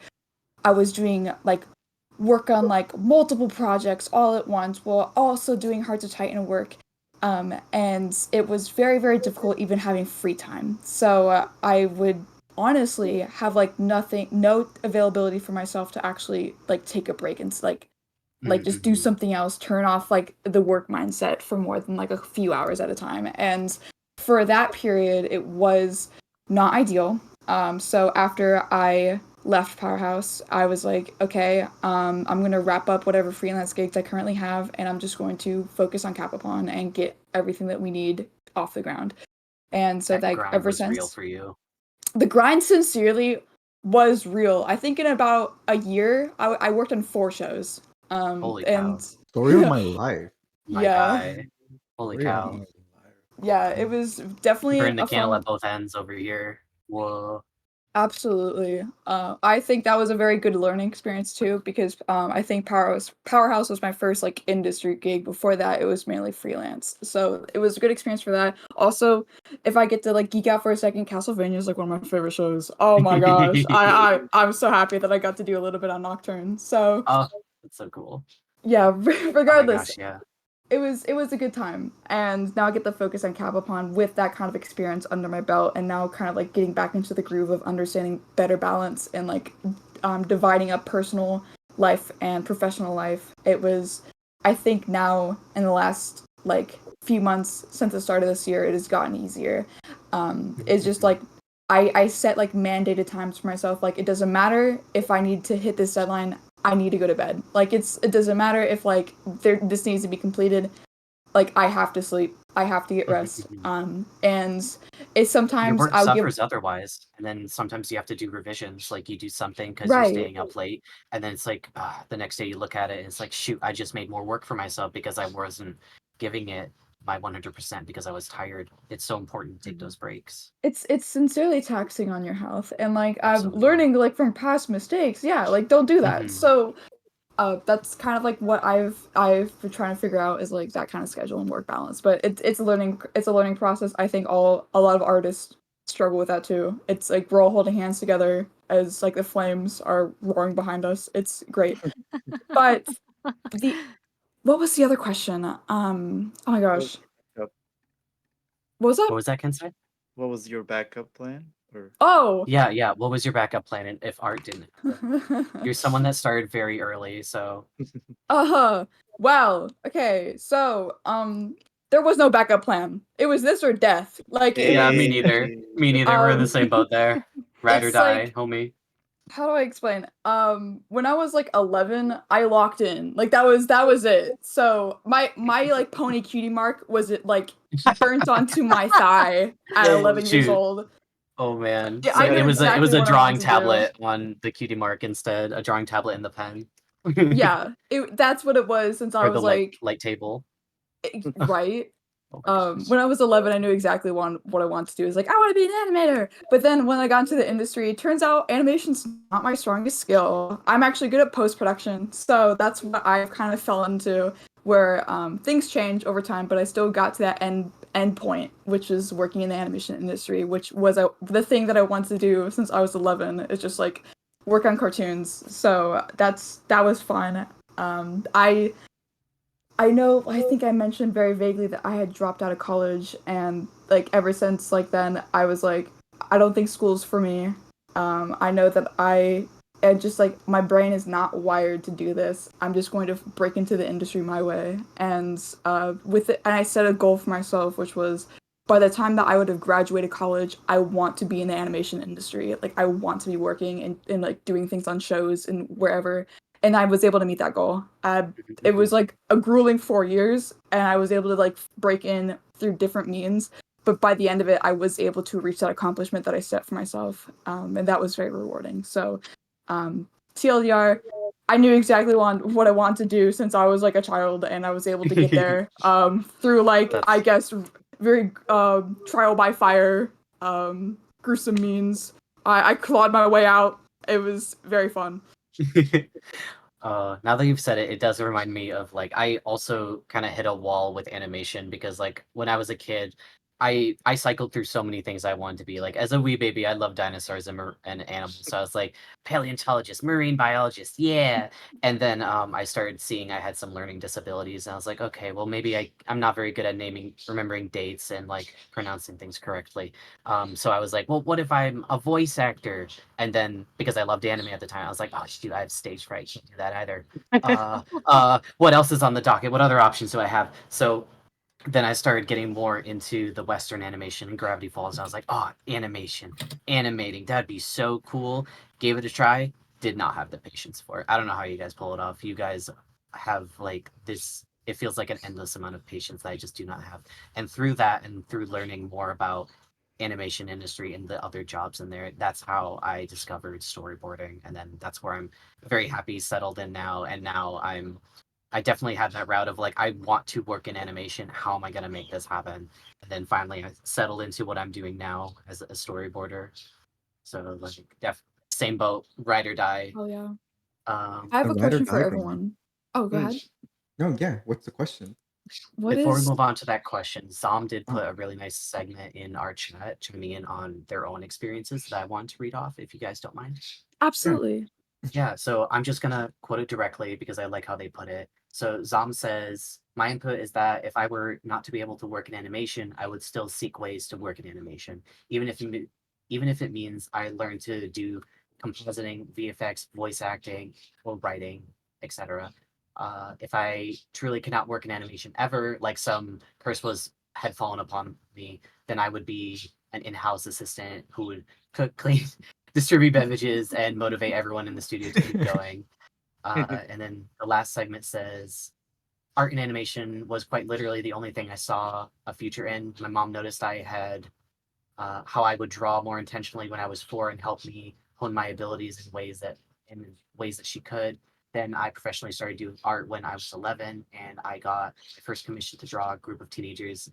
I was doing like work on like multiple projects all at once while also doing Hearts of Titan work. And it was very, very difficult even having free time. So I would honestly have like no availability for myself to actually like take a break and like just do something else, turn off like the work mindset for more than like a few hours at a time. And for that period, it was not ideal. So after I left Powerhouse, I was like, okay, I'm gonna wrap up whatever freelance gigs I currently have, and I'm just going to focus on Kappapon and get everything that we need off the ground. And so that grind ever was since real for you. the grind sincerely was real. I think in about a year, I worked on 4 shows. Holy And cow. Story of my life. My yeah, guy. Holy Story of cow. my yeah, it was definitely Burn the a candle fun. at both ends over here. Whoa. Absolutely. I think that was a very good learning experience too, because I think Powerhouse was my first like industry gig. Before that, it was mainly freelance, so it was a good experience for that. Also, if I get to like geek out for a second, Castlevania is like one of my favorite shows. Oh my gosh, I'm so happy that I got to do a little bit on Nocturne. So Oh, that's so cool. yeah, Oh my regardless, gosh, yeah. it was a good time, and now I get the focus on Kappapon with that kind of experience under my belt, and now kind of like getting back into the groove of understanding better balance and like dividing up personal life and professional life. It was, I think now in the last like few months since the start of this year, it has gotten easier. It's just like I set like mandated times for myself. Like it doesn't matter if I need to hit this deadline. I need to go to bed. Like it doesn't matter if like this needs to be completed. Like I have to sleep. I have to get rest. And it's Your sometimes work I'll give suffers otherwise, and then sometimes you have to do revisions. Like you do something because you're right. staying up late, and then it's like the next day you look at it and it's like, shoot, I just made more work for myself because I wasn't giving it my 100% because I was tired. It's so important to take those breaks. It's sincerely taxing on your health, and like I'm Absolutely. learning like from past mistakes. Yeah, like don't do that. Mhm. So that's kind of like what I've been trying to figure out is like that kind of schedule and work balance. But it's a learning process. I think a lot of artists struggle with that too. It's like we're all holding hands together as like the flames are roaring behind us. It's great. But What was the other question? Oh my gosh. What was that? What was that, Kensei? What was your backup plan? Or Oh. Yeah. What was your backup plan if art didn't happen? You're someone that started very early, so. Wow. Okay. So, there was no backup plan. It was this or death. Like, it Yeah, me was. neither. Me neither. We're in the same boat there. Ride or It's die, like, homie. how do I explain? When I was like 11, I locked in. Like that was it. So my like pony cutie mark was it like burnt onto my thigh at 11 years Shoot. old. Oh man. Yeah, So I knew it was exactly a what I drawing wanted to do. tablet on the cutie mark instead, a drawing tablet in the pen. Yeah, that's what it was since I Or was the like light table. right. Oh When I was 11, I knew exactly what I wanted to do. It was like, I want to be an animator. But then when I got into the industry, it turns out animation's not my strongest skill. I'm actually good at post-production. So that's what I've kind of fell into, where things change over time, but I still got to that end point, which is working in the animation industry, which was the thing that I wanted to do since I was 11. It's just like work on cartoons. So that was fun. I know, I think I mentioned very vaguely that I had dropped out of college, and like ever since like then, I was like, I don't think school's for me. I know that and just like my brain is not wired to do this. I'm just going to break into the industry my way, and with it, and I set a goal for myself, which was by the time that I would have graduated college, I want to be in the animation industry. Like I want to be working and like doing things on shows and wherever. And I was able to meet that goal. It was like a grueling 4 years, and I was able to like break in through different means. But by the end of it, I was able to reach that accomplishment that I set for myself, and that was very rewarding. So, TLDR, I knew exactly what I wanted to do since I was like a child, and I was able to get there through like I guess very trial by fire, gruesome means. I clawed my way out. It was very fun. Now that you've said it, it does remind me of like I also kind of hit a wall with animation because like when I was a kid, I cycled through so many things I wanted to be. Like as a wee baby, I loved dinosaurs and animals, so I was like paleontologist, marine biologist, yeah. And then I started seeing I had some learning disabilities, and I was like, okay, well maybe I'm not very good at remembering dates and like pronouncing things correctly. So I was like, well, what if I'm a voice actor? And then because I loved anime at the time, I was like, oh shoot, I have stage fright, can't do that either. What else is on the docket? What other options do I have? So then I started getting more into the Western animation and Gravity Falls. And I was like, oh, animation, animating, that'd be so cool. Gave it a try. Did not have the patience for it. I don't know how you guys pull it off. You guys have like this. It feels like an endless amount of patience that I just do not have. And through that, and through learning more about animation industry and the other jobs in there, that's how I discovered storyboarding, and then that's where I'm very happy settled in now. And now I definitely had that route of like, I want to work in animation. How am I going to make this happen? And then finally, I settled into what I'm doing now as a storyboarder. So like, same boat, ride or die. Oh yeah. I have a question for everyone. Oh, go ahead. No, yeah. What's the question? Before we move on to that question, Zom did put a really nice segment in our chat, chiming in on their own experiences that I want to read off, if you guys don't mind. Absolutely. Yeah, so I'm just gonna quote it directly because I like how they put it. So Zom says, my input is that if I were not to be able to work in animation, I would still seek ways to work in animation, even if it means I learn to do compositing, VFX, voice acting, or writing, etc. If I truly cannot work in animation ever, like some curse had fallen upon me, then I would be an in-house assistant who would cook, clean, distribute beverages, and motivate everyone in the studio to keep going. And then the last segment says, art and animation was quite literally the only thing I saw a future in. My mom noticed I had how I would draw more intentionally when I was 4 and helped me hone my abilities in ways that she could. Then I professionally started doing art when I was 11, and I got my first commission to draw a group of teenagers.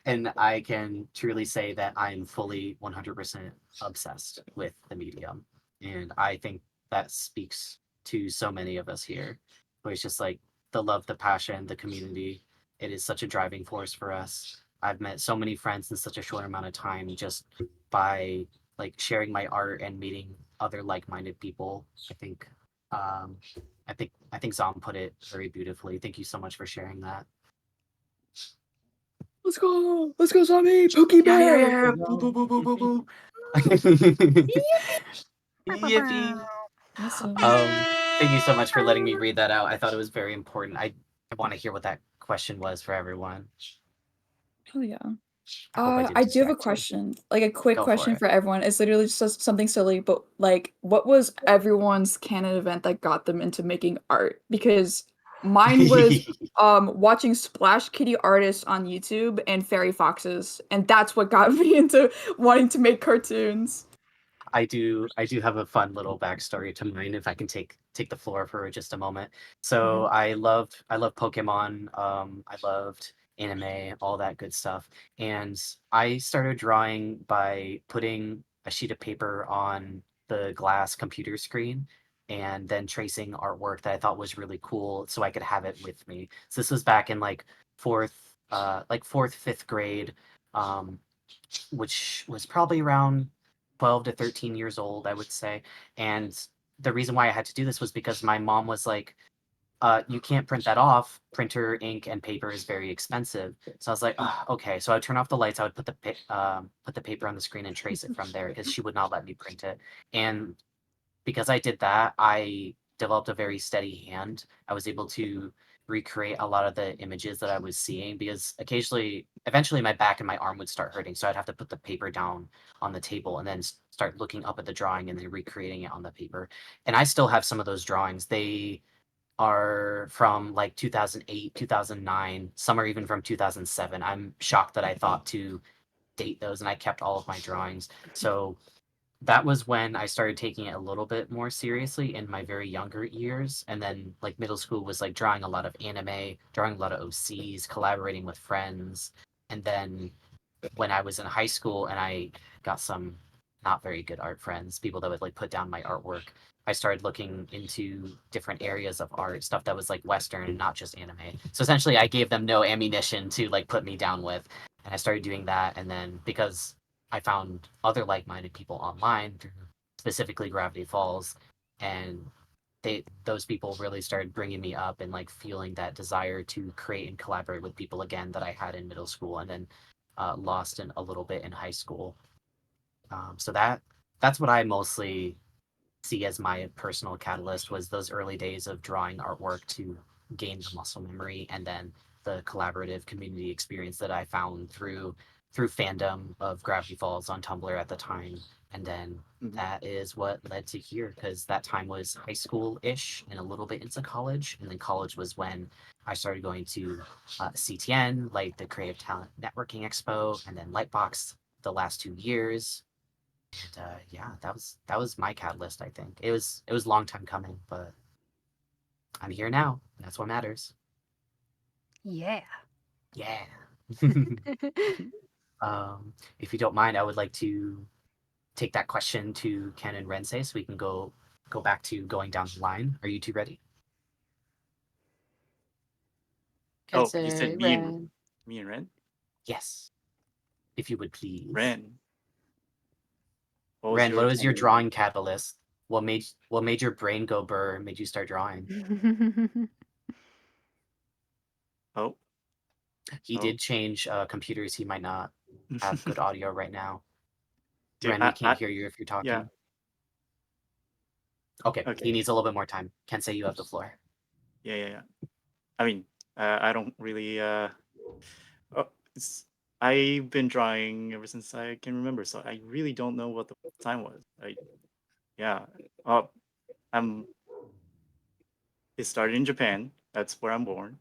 And I can truly say that I'm fully 100% obsessed with the medium. And I think that speaks to so many of us here, where it's just like the love, the passion, the community. It is such a driving force for us. I've met so many friends in such a short amount of time just by like sharing my art and meeting other like-minded people. I think I think Zom put it very beautifully. Thank you so much for sharing that. Let's go, Zombie, Pokey Bear. Boo, boo, boo, boo, boo, boo. Yippee! Awesome. Thank you so much for letting me read that out. I thought it was very important. I want to hear what that question was for everyone. Oh yeah. I hope I didn't I do have a distract you. question, like a quick Go for question it. for everyone. It's literally just something silly, but like, what was everyone's canon event that got them into making art? Because mine was watching Splash Kitty artists on YouTube and fairy foxes, and that's what got me into wanting to make cartoons. I do have a fun little backstory to mine if I can take the floor for just a moment. So I loved Pokemon, I loved anime, all that good stuff. And I started drawing by putting a sheet of paper on the glass computer screen and then tracing artwork that I thought was really cool so I could have it with me. So this was back in like fourth, fifth grade, which was probably around 12 to 13 years old, I would say. And the reason why I had to do this was because my mom was like, you can't print that off. Printer, ink, and paper is very expensive. So I was like, "Ugh, okay. So I would turn off the lights. I would put the paper on the screen and trace it from there because she would not let me print it. And because I did that, I developed a very steady hand. I was able to recreate a lot of the images that I was seeing because eventually my back and my arm would start hurting. So I'd have to put the paper down on the table and then start looking up at the drawing and then recreating it on the paper. And I still have some of those drawings. They are from like 2008, 2009, some are even from 2007. I'm shocked that I thought to date those and I kept all of my drawings. So that was when I started taking it a little bit more seriously in my very younger years. And then like middle school was like drawing a lot of anime, drawing a lot of OCs, collaborating with friends. And then when I was in high school and I got some not very good art friends, people that would like put down my artwork, I started looking into different areas of art, stuff that was like Western and not just anime. So essentially I gave them no ammunition to like put me down with. And I started doing that. And then because I found other like-minded people online, specifically Gravity Falls, and those people really started bringing me up and like feeling that desire to create and collaborate with people again that I had in middle school, and then lost in a little bit in high school. So that's what I mostly see as my personal catalyst was those early days of drawing artwork to gain the muscle memory, and then the collaborative community experience that I found through fandom of Gravity Falls on Tumblr at the time. And then that is what led to here, because that time was high school-ish and a little bit into college. And then college was when I started going to CTN, like the Creative Talent Networking Expo, and then Lightbox the last 2 years. And yeah, that was my catalyst. I think it was a long time coming, but I'm here now, and that's what matters. Yeah. Yeah. If you don't mind, I would like to take that question to Ken and Rensei so we can go back to going down the line. Are you two ready? Oh, you Kensei, said Ren. me and Ren? Yes. If you would please. Ren. Ren, what was your canon? drawing catalyst? What made your brain go burr and made you start drawing? Oh. He did change computers. He might not have good audio right now. Dude, Ren, we can't hear you if you're talking. Yeah. Okay, he needs a little bit more time. Kensei, you have the floor. Yeah. I mean, I don't really. I've been drawing ever since I can remember, so I really don't know what the time was. Yeah. It started in Japan. That's where I'm born.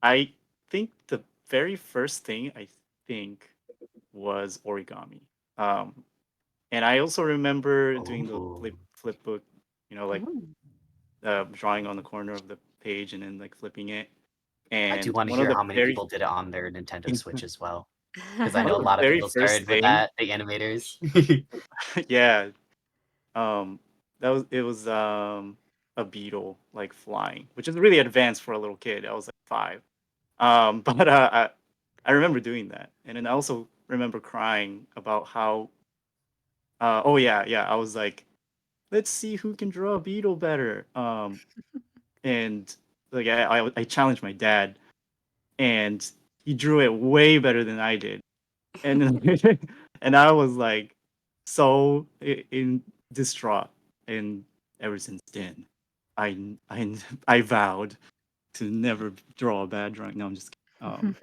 I think the very first thing was origami. And I also remember doing the flip book, like drawing on the corner of the page and then like flipping it. And I do want to one of hear the how many very people did it on their Nintendo Switch as well, because I one know of a the lot of very people first started with thing- that. The animators. yeah. It was a beetle like flying, which is really advanced for a little kid. I was like 5. But I remember doing that, and then I also remember crying about how. Oh yeah. I was like let's see who can draw a beetle better. And like I challenged my dad, and he drew it way better than I did, and then, and I was like so in distraught, and ever since then, I vowed to never draw a bad drawing. No, I'm just kidding.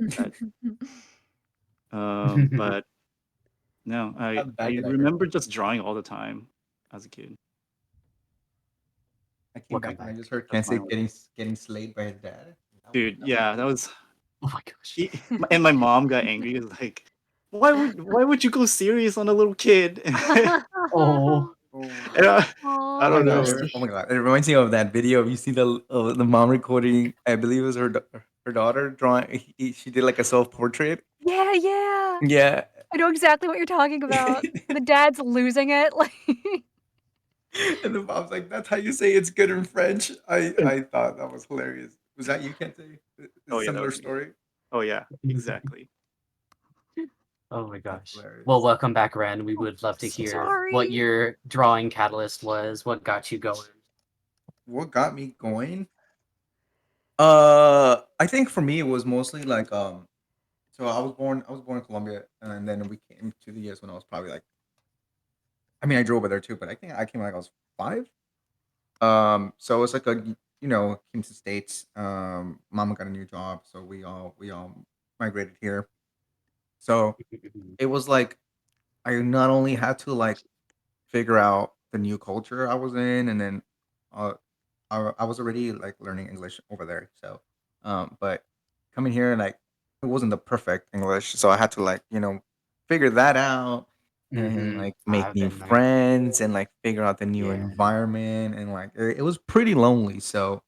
But no, How bad I did I hurt remember you? just drawing all the time as a kid. I came Welcome back and I back. just heard That's Kensei mine. getting slayed by his dad. Dude, yeah, that was. Oh my gosh. And my mom got angry. It was like, why would you go serious on a little kid? Oh. And I Oh my don't god! know. Oh my god! It reminds me of that video. You see the mom recording. I believe it was her daughter drawing. She did like a self portrait. Yeah, yeah. Yeah, I know exactly what you're talking about. The dad's losing it. Like, and the mom's like, "That's how you say it's good in French." I thought that was hilarious. Was that you, Kensei? A Oh yeah, that similar was me. story. Oh yeah, exactly. Oh my That's gosh. hilarious. Well, welcome back, Ren. We would love to so hear sorry. what your drawing catalyst was, what got you going. What got me going? I think for me it was mostly like So I was born in Colombia, and then we came to the US when I was probably like. I mean, I drove over there too, but I think I came like I was 5. So it's like came to the States. Mama got a new job, so we all migrated here. So it was like I not only had to like figure out the new culture I was in, and then uh, I was already like learning English over there. So, but coming here, like it wasn't the perfect English, so I had to like figure that out and like make I've new been there. friends and like figure out the new Yeah. environment, and like it was pretty lonely. So,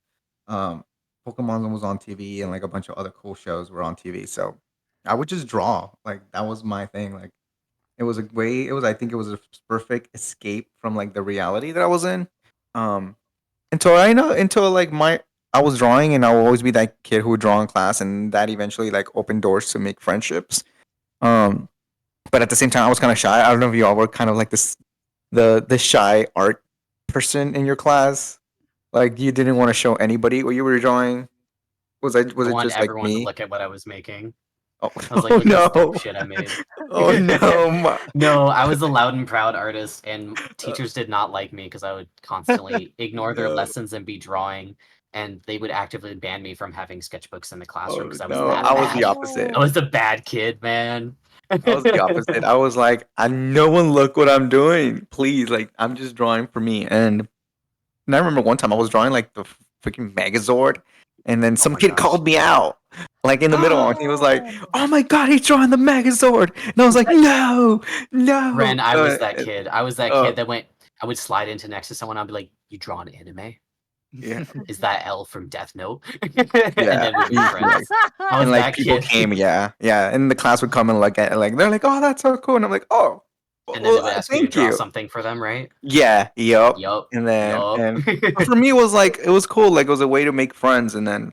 um, Pokemon was on TV, and like a bunch of other cool shows were on TV. So I would just draw, like that was my thing. Like I think it was a perfect escape from like the reality that I was in. Um, until like I was drawing, and I will always be that kid who would draw in class, and that eventually like opened doors to make friendships. Um, but at the same time, I was kind of shy. I don't know if you all were kind of like the shy art person in your class. Like you didn't want to show anybody what you were drawing. Was I it want just like everyone to me? look at what I was making. Oh, I was like, oh look at this dope no! shit I made. Oh no! No, I was a loud and proud artist, and teachers did not like me because I would constantly ignore their No. lessons and be drawing, and they would actively ban me from having sketchbooks in the classroom Oh because I was no! that I was the bad. opposite. I was the bad kid, man. I was the opposite. I was like, no one look what I'm doing, please. Like, I'm just drawing for me. And I remember one time I was drawing like the freaking Megazord, and then some my kid gosh. called me out, like in the middle, and he was like, "Oh my god, he's drawing the Megazord," and I was like, "No, no." Ren, I was that kid. I was that uh, kid that I would slide into next to someone. I'd be like, "You draw an anime? Yeah, Is that L from Death Note?" yeah. And then we'd be Like, friends. I was and like that people kid. came, yeah, and the class would come and like they're like, "Oh, that's so cool," and I'm like, "Oh, And then they would well, ask you to thank draw you." something for them, right? Yeah, yep. Yup. And then Yup. but for me it was like it was cool. Like it was a way to make friends, and then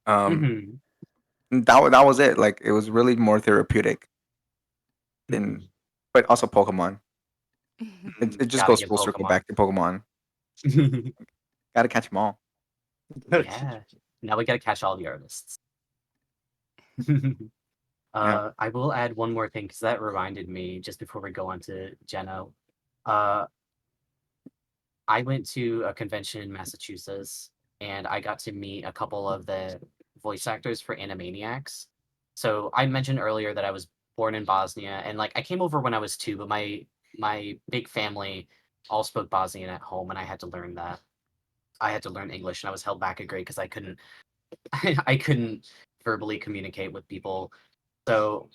Mhm. that was it. Like it was really more therapeutic than, but also Pokemon. It just Gotta goes get full circle Pokemon. back to Pokemon. Gotta catch them all. Yeah. Now we gotta catch all the artists. I will add one more thing because that reminded me just before we go on to Jenna. Uh, I went to a convention in Massachusetts, and I got to meet a couple of the voice actors for Animaniacs. So I mentioned earlier that I was born in Bosnia, and like I came over when I was 2, but my big family all spoke Bosnian at home, and I had to learn that. I had to learn English, and I was held back a grade because I couldn't I couldn't verbally communicate with people. So,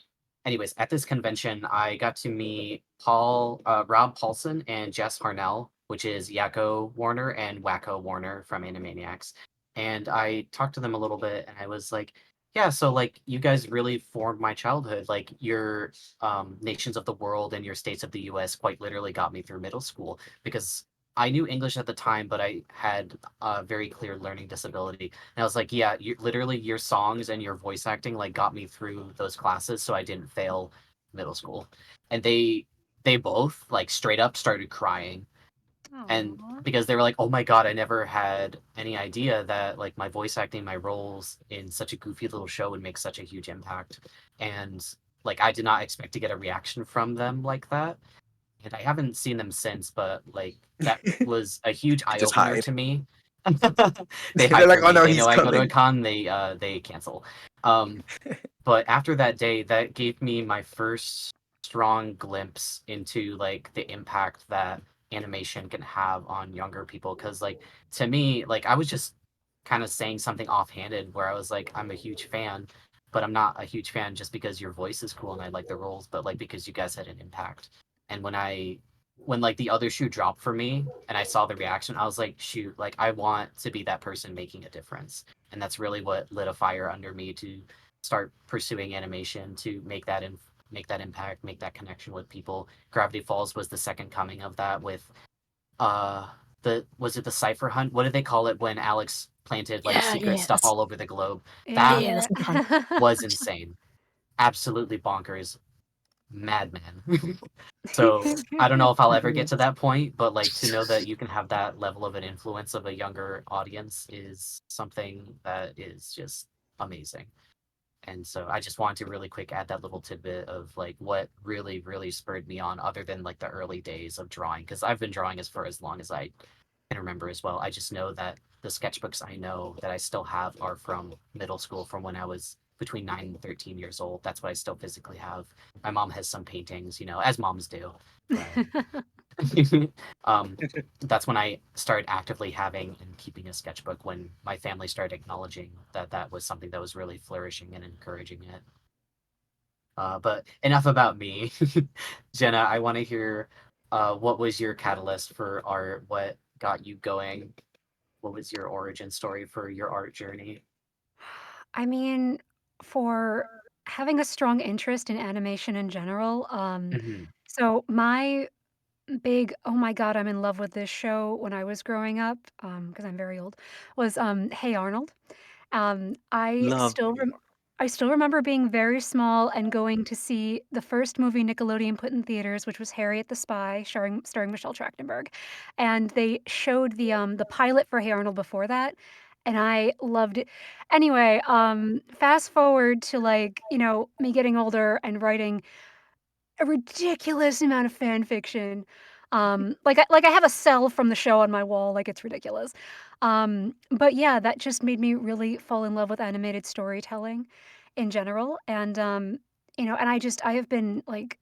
anyways, at this convention, I got to meet Rob Paulson and Jess Harnell, which is Yakko Warner and Wacko Warner from Animaniacs. And I talked to them a little bit, and I was like, yeah, so like you guys really formed my childhood. Like your nations of the world and your states of the US quite literally got me through middle school because I knew English at the time, but I had a very clear learning disability. And I was like, yeah, literally your songs and your voice acting like got me through those classes, so I didn't fail middle school. And they both like straight up started crying. And because they were like, oh my god, I never had any idea that like my voice acting, my roles in such a goofy little show would make such a huge impact. And like I did not expect to get a reaction from them like that. And I haven't seen them since, but like that was a huge eye Just opener hide. to me. They're They hide like, from "Oh, me. no, They he's know I go to a coming." con, they cancel. But after that day, that gave me my first strong glimpse into like the impact that animation can have on younger people. Because like to me, like I was just kind of saying something offhanded where I was like, I'm a huge fan, but I'm not a huge fan just because your voice is cool and I like the roles, but like because you guys had an impact. And when like the other shoe dropped for me and I saw the reaction, I was like, shoot, like I want to be that person making a difference. And that's really what lit a fire under me to start pursuing animation, to make that impact, make that connection with people. Gravity Falls was the second coming of that with was it the Cipher Hunt? What did they call it when Alex planted like secret stuff all over the globe? That was insane. Absolutely bonkers. Madman. So I don't know if I'll ever get to that point, but like to know that you can have that level of an influence of a younger audience is something that is just amazing. And so I just wanted to really quick add that little tidbit of like what really, really spurred me on, other than like the early days of drawing, because I've been drawing for as long as I can remember as well. I just know that the sketchbooks I know that I still have are from middle school, from when I was between 9 and 13 years old. That's what I still physically have. My mom has some paintings, as moms do. That's when I started actively having and keeping a sketchbook, when my family started acknowledging that that was something that was really flourishing and encouraging it. But enough about me. Jenna, I want to hear what was your catalyst for art? What got you going? What was your origin story for your art journey? I mean, for having a strong interest in animation in general, so my big, "Oh my god, I'm in love with this show," when I was growing up, because I'm very old, was, Hey Arnold. Um, I still Lovely. rem I still remember being very small and going to see the first movie Nickelodeon put in theaters, which was Harriet the Spy, starring Michelle Trachtenberg, and they showed the pilot for Hey Arnold before that, and I loved it. Anyway, fast forward to, like, me getting older and writing a ridiculous amount of fan fiction. Like I have a cell from the show on my wall, like, it's ridiculous. But yeah, that just made me really fall in love with animated storytelling in general, and I have been, like,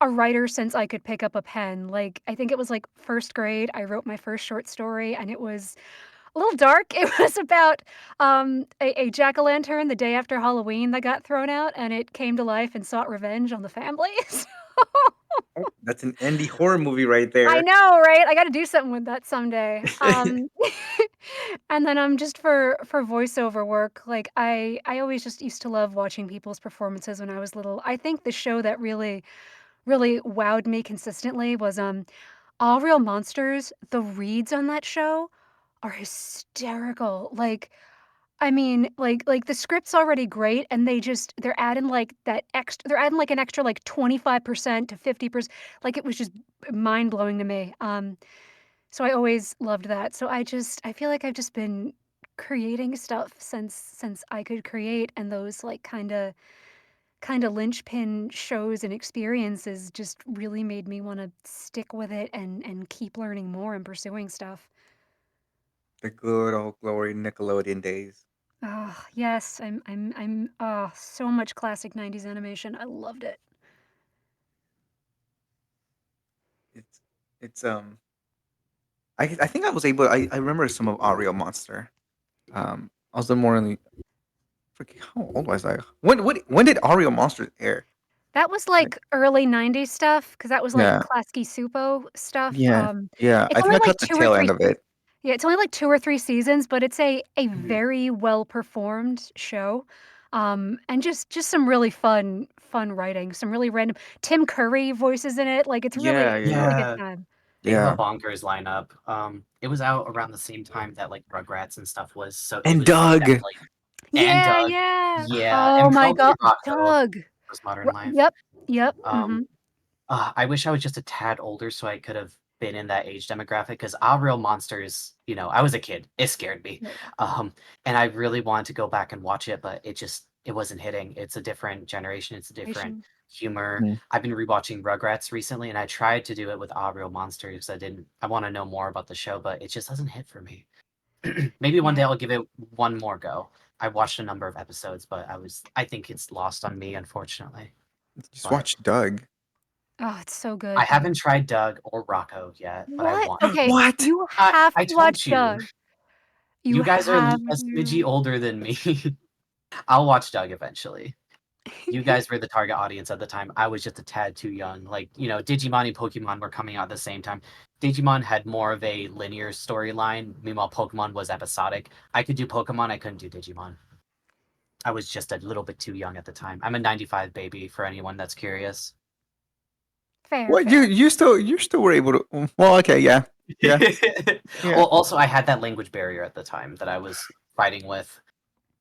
a writer since I could pick up a pen. Like, I think it was, like, 1st grade, I wrote my first short story, and it was a little dark. It was about, a jack-o'-lantern the day after Halloween that got thrown out, and it came to life and sought revenge on the family. Oh, that's an indie horror movie right I there. know, right? I gotta do something with that someday. And then, just for voiceover work, like, I always just used to love watching people's performances when I was little. I think the show that really, really wowed me consistently was, All Real Monsters. The reads on that show are hysterical. Like, I mean, the script's already great, and they're adding, like, they're adding, like, an extra, like, 25% to 50%. Like, it was just mind-blowing to me. So I always loved that. So I feel like I've just been creating stuff since I could create, and those, like, kinda linchpin shows and experiences just really made me wanna stick with it and keep learning more and pursuing stuff. The good old glory Nickelodeon days. Oh, yes, so much classic 90s animation, I loved it. It's it's. I think I was able. I remember some of Ario Monster. I was the more in the. Forget how old was I? When did Ario Monster air? That was, Like, like, early '90s stuff, because that was, like, yeah, Klasky Supo stuff. yeah, yeah. It's I think only, I like, caught the 2 or tail 3 end of it. Yeah, it's only, like, 2 or 3 seasons, but it's a Mhm. very well-performed show, and just some really fun writing, some really random Tim Curry voices in it, like, Yeah, it's a yeah, really yeah. good Yeah, time. they have a Yeah. bonkers lineup. It was out around the same time that like Rugrats and stuff was, so it And was Doug. definitely. And Yeah, Doug, yeah. yeah, Oh and my probably god, Rocco Doug. was Modern R Life. Yep, yep, Um, mhm. I wish I was just a tad older so I could have been in that age demographic because Real Monsters, you know, I was a kid. It scared me. And I really wanted to go back and watch it, but it wasn't hitting. It's a different generation. It's a different humor. Mhm. I've been rewatching Rugrats recently, and I tried to do it with Real Monsters. I want to know more about the show, but it just doesn't hit for me. Maybe one day I'll give it one more go. I watched a number of episodes, but I think it's lost on me, unfortunately. Just watch Doug. Oh, it's so good. I haven't tried Doug or Rocco yet, but I What? want. Okay, What? you have I to told watch you. Doug. You guys are have a smidgy older than me. I'll watch Doug eventually. You guys were the target audience at the time. I was just a tad too young. Like, you know, Digimon and Pokemon were coming out at the same time. Digimon had more of a linear storyline. Meanwhile, Pokemon was episodic. I could do Pokemon. I couldn't do Digimon. I was just a little bit too young at the time. I'm a 95 baby for anyone that's curious. Fair. What you still were able to? Well, okay, yeah. Yeah. Well, also I had that language barrier at the time that I was fighting with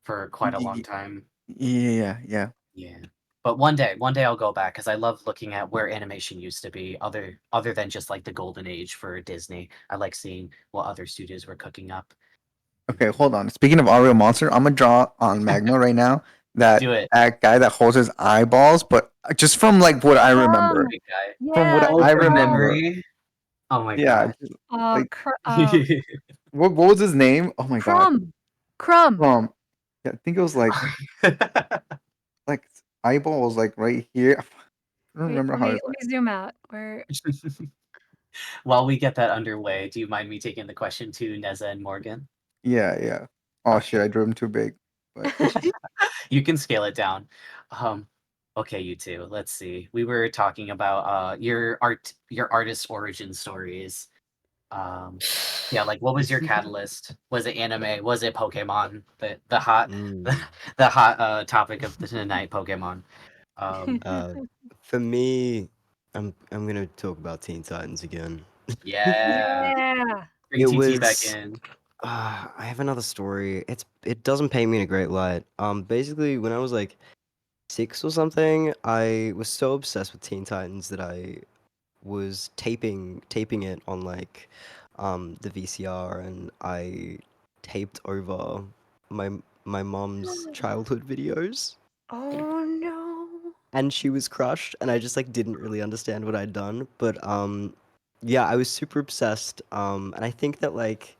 for quite a long time. Yeah. Yeah. But one day I'll go back because I love looking at where animation used to be, other than just like the golden age for Disney. I like seeing what other studios were cooking up. Okay, hold on. Speaking of Real Monster, I'm gonna draw on Magma right now. That Do it. that guy that holds his eyeballs, but just from like what I remember. Big guy. From what I remember. Memory. Oh my Yeah. god. just, like, Oh, what was his name? Oh my god. Crumb. Yeah, I think it was like eyeballs like right here. I don't Wait, remember let how me it's let me zoom out. Where? While we get that underway, do you mind me taking the question to Neza and Morgan? Yeah. Oh shit, I drew him too big. But You can scale it down. Okay, you two. Let's see. We were talking about your artist origin stories. Yeah, like what was your catalyst? Was it anime? Was it Pokemon? The hot the hot topic of the night, Pokemon. For me, I'm gonna talk about Teen Titans again. Yeah. Bring It TT back was. in. I have another story. It doesn't paint me in a great light. Basically, when I was like 6 or something, I was so obsessed with Teen Titans that I was taping it on like the VCR, and I taped over my mom's childhood videos. Oh no. And she was crushed, and I just like didn't really understand what I'd done. But yeah, I was super obsessed. And I think that like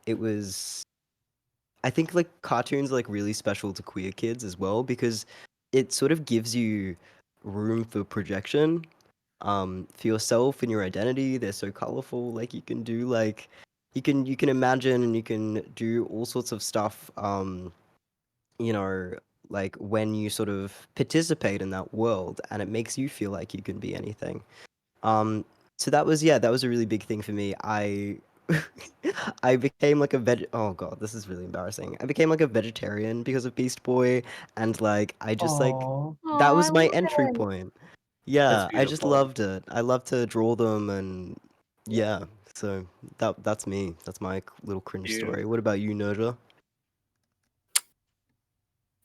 it was I think like cartoons are like really special to queer kids as well, because it sort of gives you room for projection for yourself and your identity. They're so colorful. Like you can do like you can imagine, and you can do all sorts of stuff you know, like when you sort of participate in that world, and it makes you feel like you can be anything. So that was a really big thing for me. I became like oh god, this is really embarrassing. I became like a vegetarian because of Beast Boy, and like I just like that was my entry point. Yeah, I just beautiful. loved it. I love to draw them, and yeah, so that's me. That's my little cringe story. What about you, Nerja?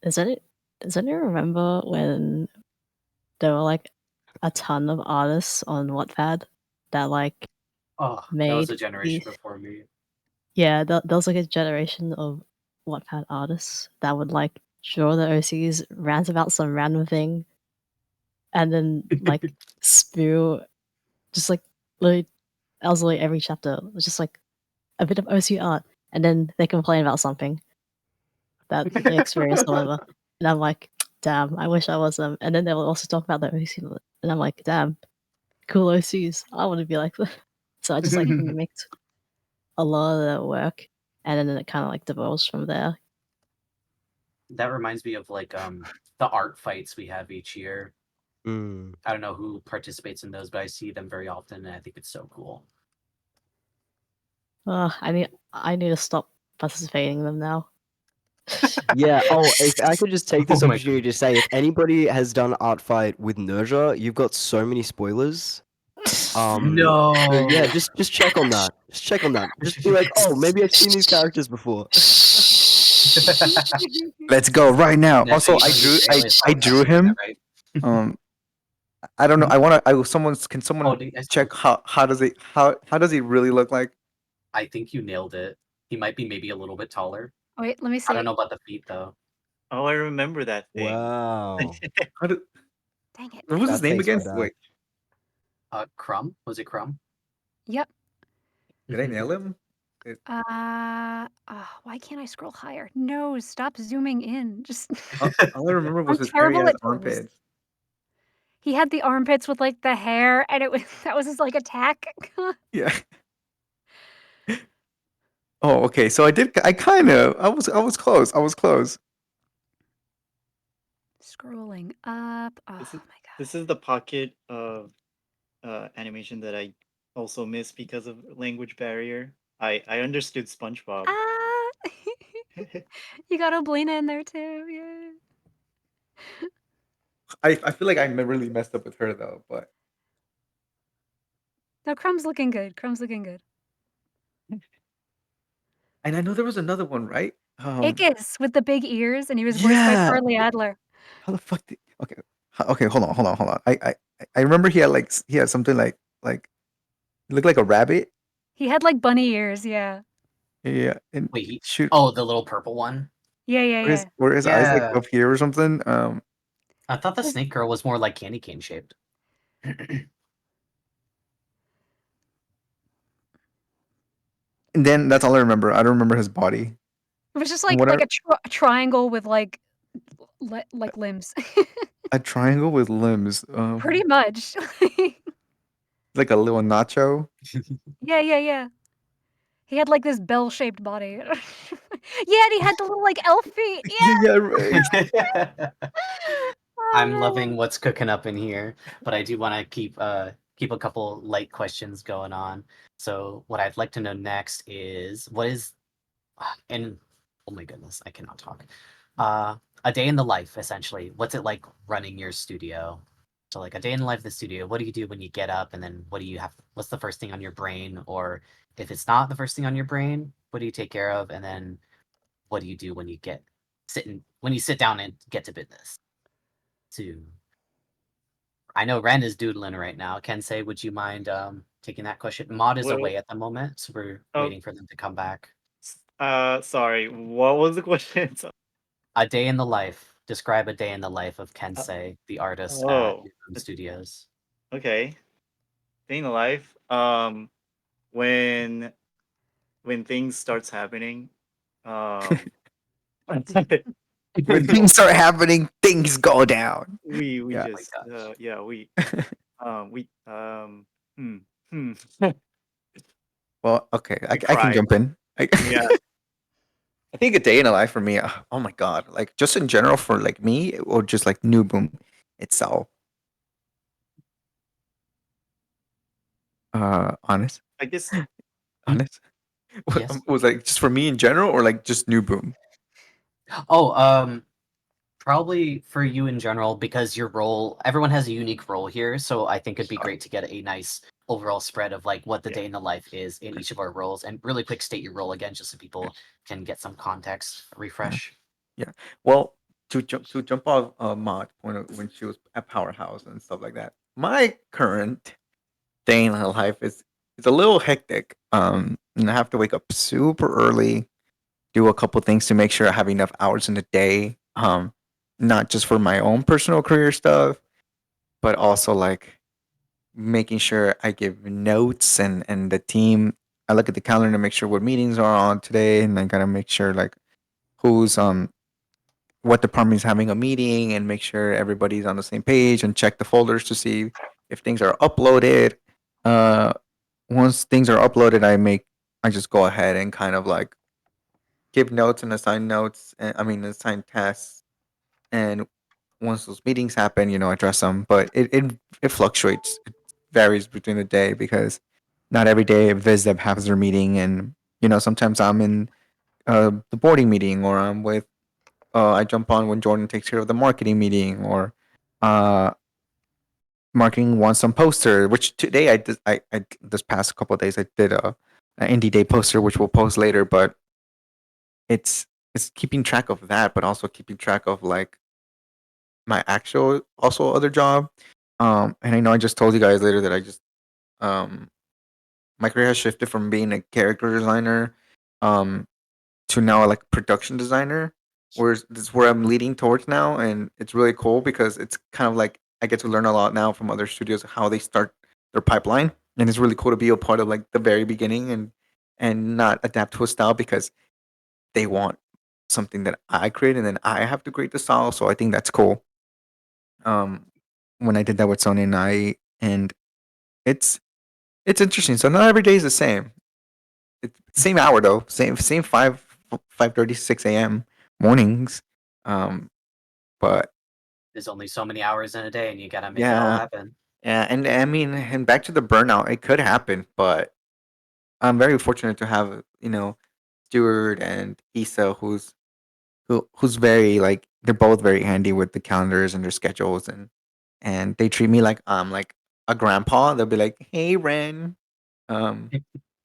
Does anyone remember when there were like a ton of artists on Wattpad that like Oh, made that was a generation these- before me. Yeah, there was like a generation of Wattpad artists that would like draw the OCs, rant about some random thing, and then like spew just like literally every chapter was just like a bit of OC art, and then they complain about something that they experienced or whatever. And I'm like, damn, I wish I was them. And then they will also talk about their OC, and I'm like, damn, cool OCs. I want to be like them. So I just like mimicked a lot of their work, and then it kind of like divulged from there. That reminds me of like the art fights we have each year. I don't know who participates in those, but I see them very often, and I think it's so cool. I need to stop participating in them now. Yeah. Oh, if I could just take this Oh my opportunity to say, if anybody has done Art Fight with Nerja, you've got so many spoilers. No. So yeah, just check on that. Just check on that. Just be like, oh, maybe I've seen these characters before. let's go right now. Next Also, week I on drew Tuesday, I drew him. right? I don't know. I want to. Can someone Oh, do you guys check how does he really look like? I think you nailed it. He might be maybe a little bit taller. Wait, let me I see. don't know about the feet though. Oh, I remember that thing. Wow. How did, Dang it. what was his That name takes me again? back. Wait, Crumb? Was it Crumb? Yep. did I nail him? Why can't I scroll higher? No, stop zooming in. Just All I remember was I'm his hairy terrible ass at tools. armpits. He had the armpits with like the hair, and it was that was his like attack. Yeah. Oh, okay. So I did. I was close. I was close. Scrolling up. Oh This is my god. this is the pocket of animation that I also miss because of language barrier. I understood SpongeBob. Ah, you got Oblina in there too. Yeah. I feel like I really messed up with her though, but No, Crumb's looking good. Crumb's looking good. and I know there was another one, right? Ickis with the big ears, and he was voiced by Yeah. Charlie Adler. How the fuck did? Okay. Okay. Hold on. I remember he had something like he looked like a rabbit. He had like bunny ears. Yeah. Yeah. And Wait, shoot, oh, the little purple one? Yeah. Yeah. Yeah. were his eyes like Yeah. up here or something? I thought the snake girl was more like candy cane shaped. And then that's all I remember. I don't remember his body. It was just And like what a triangle with like limbs. a triangle with limbs. Pretty much. Like a little nacho. Yeah. Yeah. Yeah. He had like this bell-shaped body. Yeah, and he had the little like elf feet. Yeah. Yeah, right. I'm loving what's cooking up in here, but I do want to keep a couple light questions going on. So what I'd like to know next is what is and oh my goodness, I cannot talk. A day in the life, essentially. What's it like running your studio? So like a day in the life of the studio, what do you do when you get up, and then what do you have, what's the first thing on your brain? Or if it's not the first thing on your brain, what do you take care of? And then what do you do when you when you sit down and get to business? I know Ren is doodling right now. Kensei, would you mind taking that question? Maud is Well, away at the moment, so we're waiting for them to come back. Sorry, what was the question? A day in the life. Describe a day in the life of Kensei, the artist at NuBoom Studios. Okay. Day in the life. When things starts happening, When things start happening, things go down. we Yeah. just we Well, okay, I can cry. jump in. Yeah. I think a day in a life for me. Oh my god! Like just in general for like me, or just like NuBoom itself. Honest, I guess honest. Yes. Was like just for me in general, or like just NuBoom? Oh, probably for you in general, because your role, everyone has a unique role here, so I think it'd be great to get a nice overall spread of like what the day in the life is in each of our roles. And really quick, state your role again, just so people can get some context refresh. Yeah. Well, to jump off Maud point of when she was at Powerhouse and stuff like that. My current day in her life is a little hectic. And I have to wake up super early, do a couple things to make sure I have enough hours in the day. Not just for my own personal career stuff, but also like making sure I give notes and the team. I look at the calendar to make sure what meetings are on today, and I gotta make sure like who's what department is having a meeting, and make sure everybody's on the same page, and check the folders to see if things are uploaded. Uh, Once things are uploaded, I just go ahead and kind of like give notes and assign notes. And, I mean, assign tasks. And once those meetings happen, address them. But it fluctuates. It varies between the day because not every day VizDev has their meeting, and sometimes I'm in the boarding meeting, or I'm with I jump on when Jordan takes care of the marketing meeting, or marketing wants some poster. Which today I did. I this past couple of days I did an indie day poster, which we'll post later. But it's keeping track of that, but also keeping track of like my actual also other job. And I know I just told you guys later that I just my career has shifted from being a character designer um to now like production designer, where this is where I'm leading towards now, and it's really cool because it's kind of like I get to learn a lot now from other studios how they start their pipeline, and it's really cool to be a part of like the very beginning and not adapt to a style because they want something that I create, and then I have to create the style. So I think that's cool. Um, when I did that with Sony and and it's it's interesting. So not every day is the same. It's same hour though. Same 5:36 a.m. mornings. Um, but There's only so many hours in a day, and you gotta make it all yeah, happen. yeah, and I mean, and back to the burnout, it could happen, but I'm very fortunate to have Stuart and Issa, who's very like they're both very handy with the calendars and their schedules, and they treat me like I'm like a grandpa. They'll be like, "Hey, Ren, um,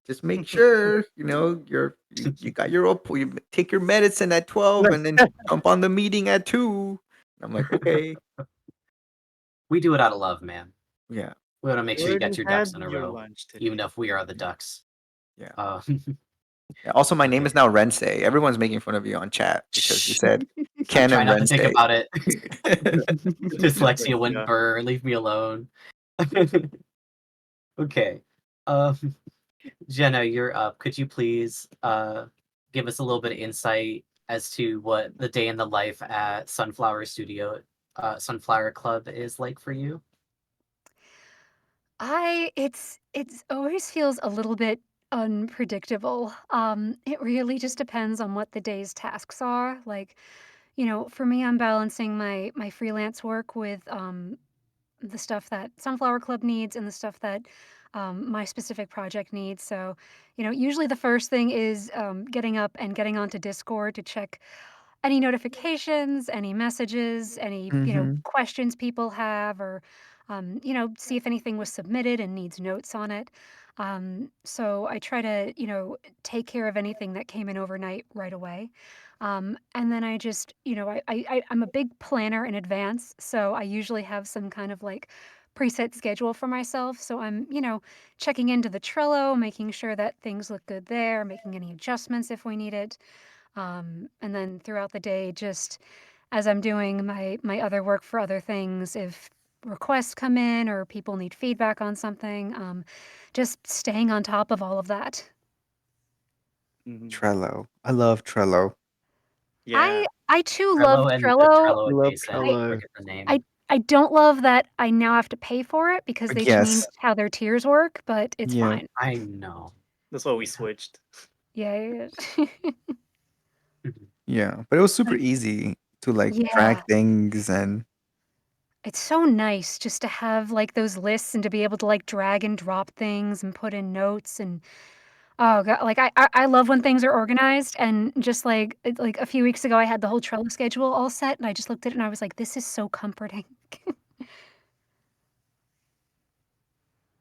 just make sure you got your you take your medicine at 12 and then jump on the meeting at 2." I'm like, okay, We do it out of love, man. yeah, We want to make sure you got Already your had ducks in a your row, lunch today. even if we are the ducks. yeah. Uh, Yeah, also, my name is now Rensei. Everyone's making fun of you on chat because you said I'm Ken trying and not to think Rensei. about it. Dyslexia went Yeah. burr. Leave me alone. Okay. Jenna, you're up. Could you please give us a little bit of insight as to what the day in the life at Sunflower Sunflower Club is like for you? It's always feels a little bit unpredictable. It really just depends on what the day's tasks are. Like, for me, I'm balancing my freelance work with the stuff that Sunflower Club needs and the stuff that my specific project needs. So, usually the first thing is getting up and getting onto Discord to check any notifications, any messages, any, Mm-hmm. questions people have, or, see if anything was submitted and needs notes on it. So I try to, take care of anything that came in overnight right away. And then I just, I'm a big planner in advance. So I usually have some kind of like preset schedule for myself. So I'm, checking into the Trello, making sure that things look good there, making any adjustments if we need it. And then throughout the day, just as I'm doing my other work for other things, if requests come in or people need feedback on something, just staying on top of all of that. Trello. I love Trello. Yeah. I too love Trello and the Trello. Trello Love adjacent. I I Trello. forget the I name. I don't love that I now have to pay for it because they changed Yes. how their tiers work, but it's Yeah. fine. I know. That's why we switched. Yeah. Yeah. But it was super easy to like Yeah. track things and It's so nice just to have like those lists and to be able to like drag and drop things and put in notes and oh god, like I love when things are organized and just like a few weeks ago I had the whole Trello schedule all set and I just looked at it and I was like, this is so comforting.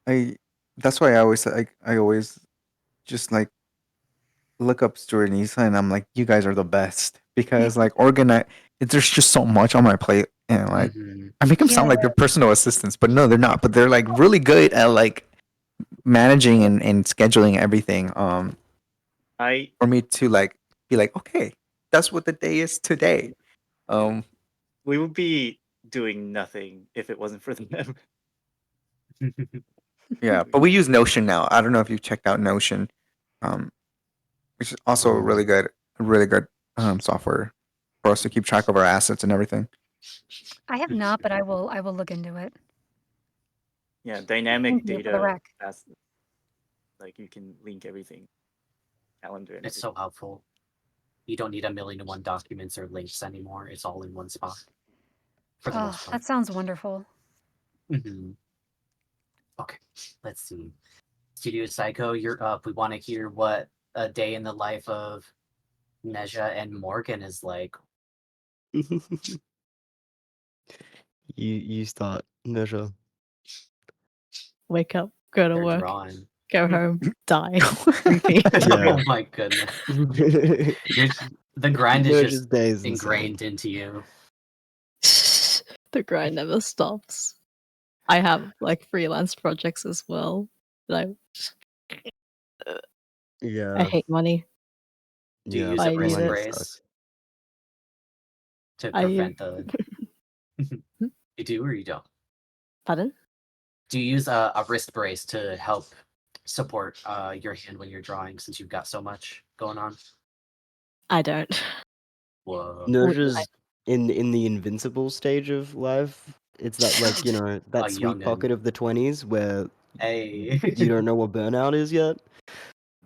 I that's why I always just like look up Stuart and Issa and I'm like, you guys are the best because like organize there's just so much on my plate and like Mhm. I make them sound Yeah. like they're personal assistants, but no, they're not. But they're like really good at like managing and scheduling everything. I For me to like be like, okay, that's what the day is today. Um, we would be doing nothing if it wasn't for them. yeah, but we use Notion now. I don't know if you've checked out Notion, um, which is also really good software for us to keep track of our assets and everything. I have not, but I will look into it. Yeah, dynamic Thank you for the data. rec. That's like you can link everything, calendar and It's everything. so helpful. You don't need 1,000,001 documents or links anymore. It's all in one spot. For the Oh, most part. that sounds wonderful. Mhm. Okay, let's see. Studio Psycho, you're up. We want to hear what a day in the life of Neja and Morgan is like. You start, Neja. Wake up, go to They're work, drawn. go home, die, repeat. Yeah. Oh my goodness. The grind is Neja's just day is insane. ingrained into you. The grind never stops. I have like freelance projects as well. That I Yeah. hate money. Do you Yeah, use a I wrist need it. brace to I prevent the? You do or you don't? Pardon? Do you use a wrist brace to help support your hand when you're drawing, since you've got so much going on? I don't. Whoa. Nerja's in the invincible stage of life. It's that like, you know, that A sweet young'un. pocket of the 20s where Hey. you don't know what burnout is yet.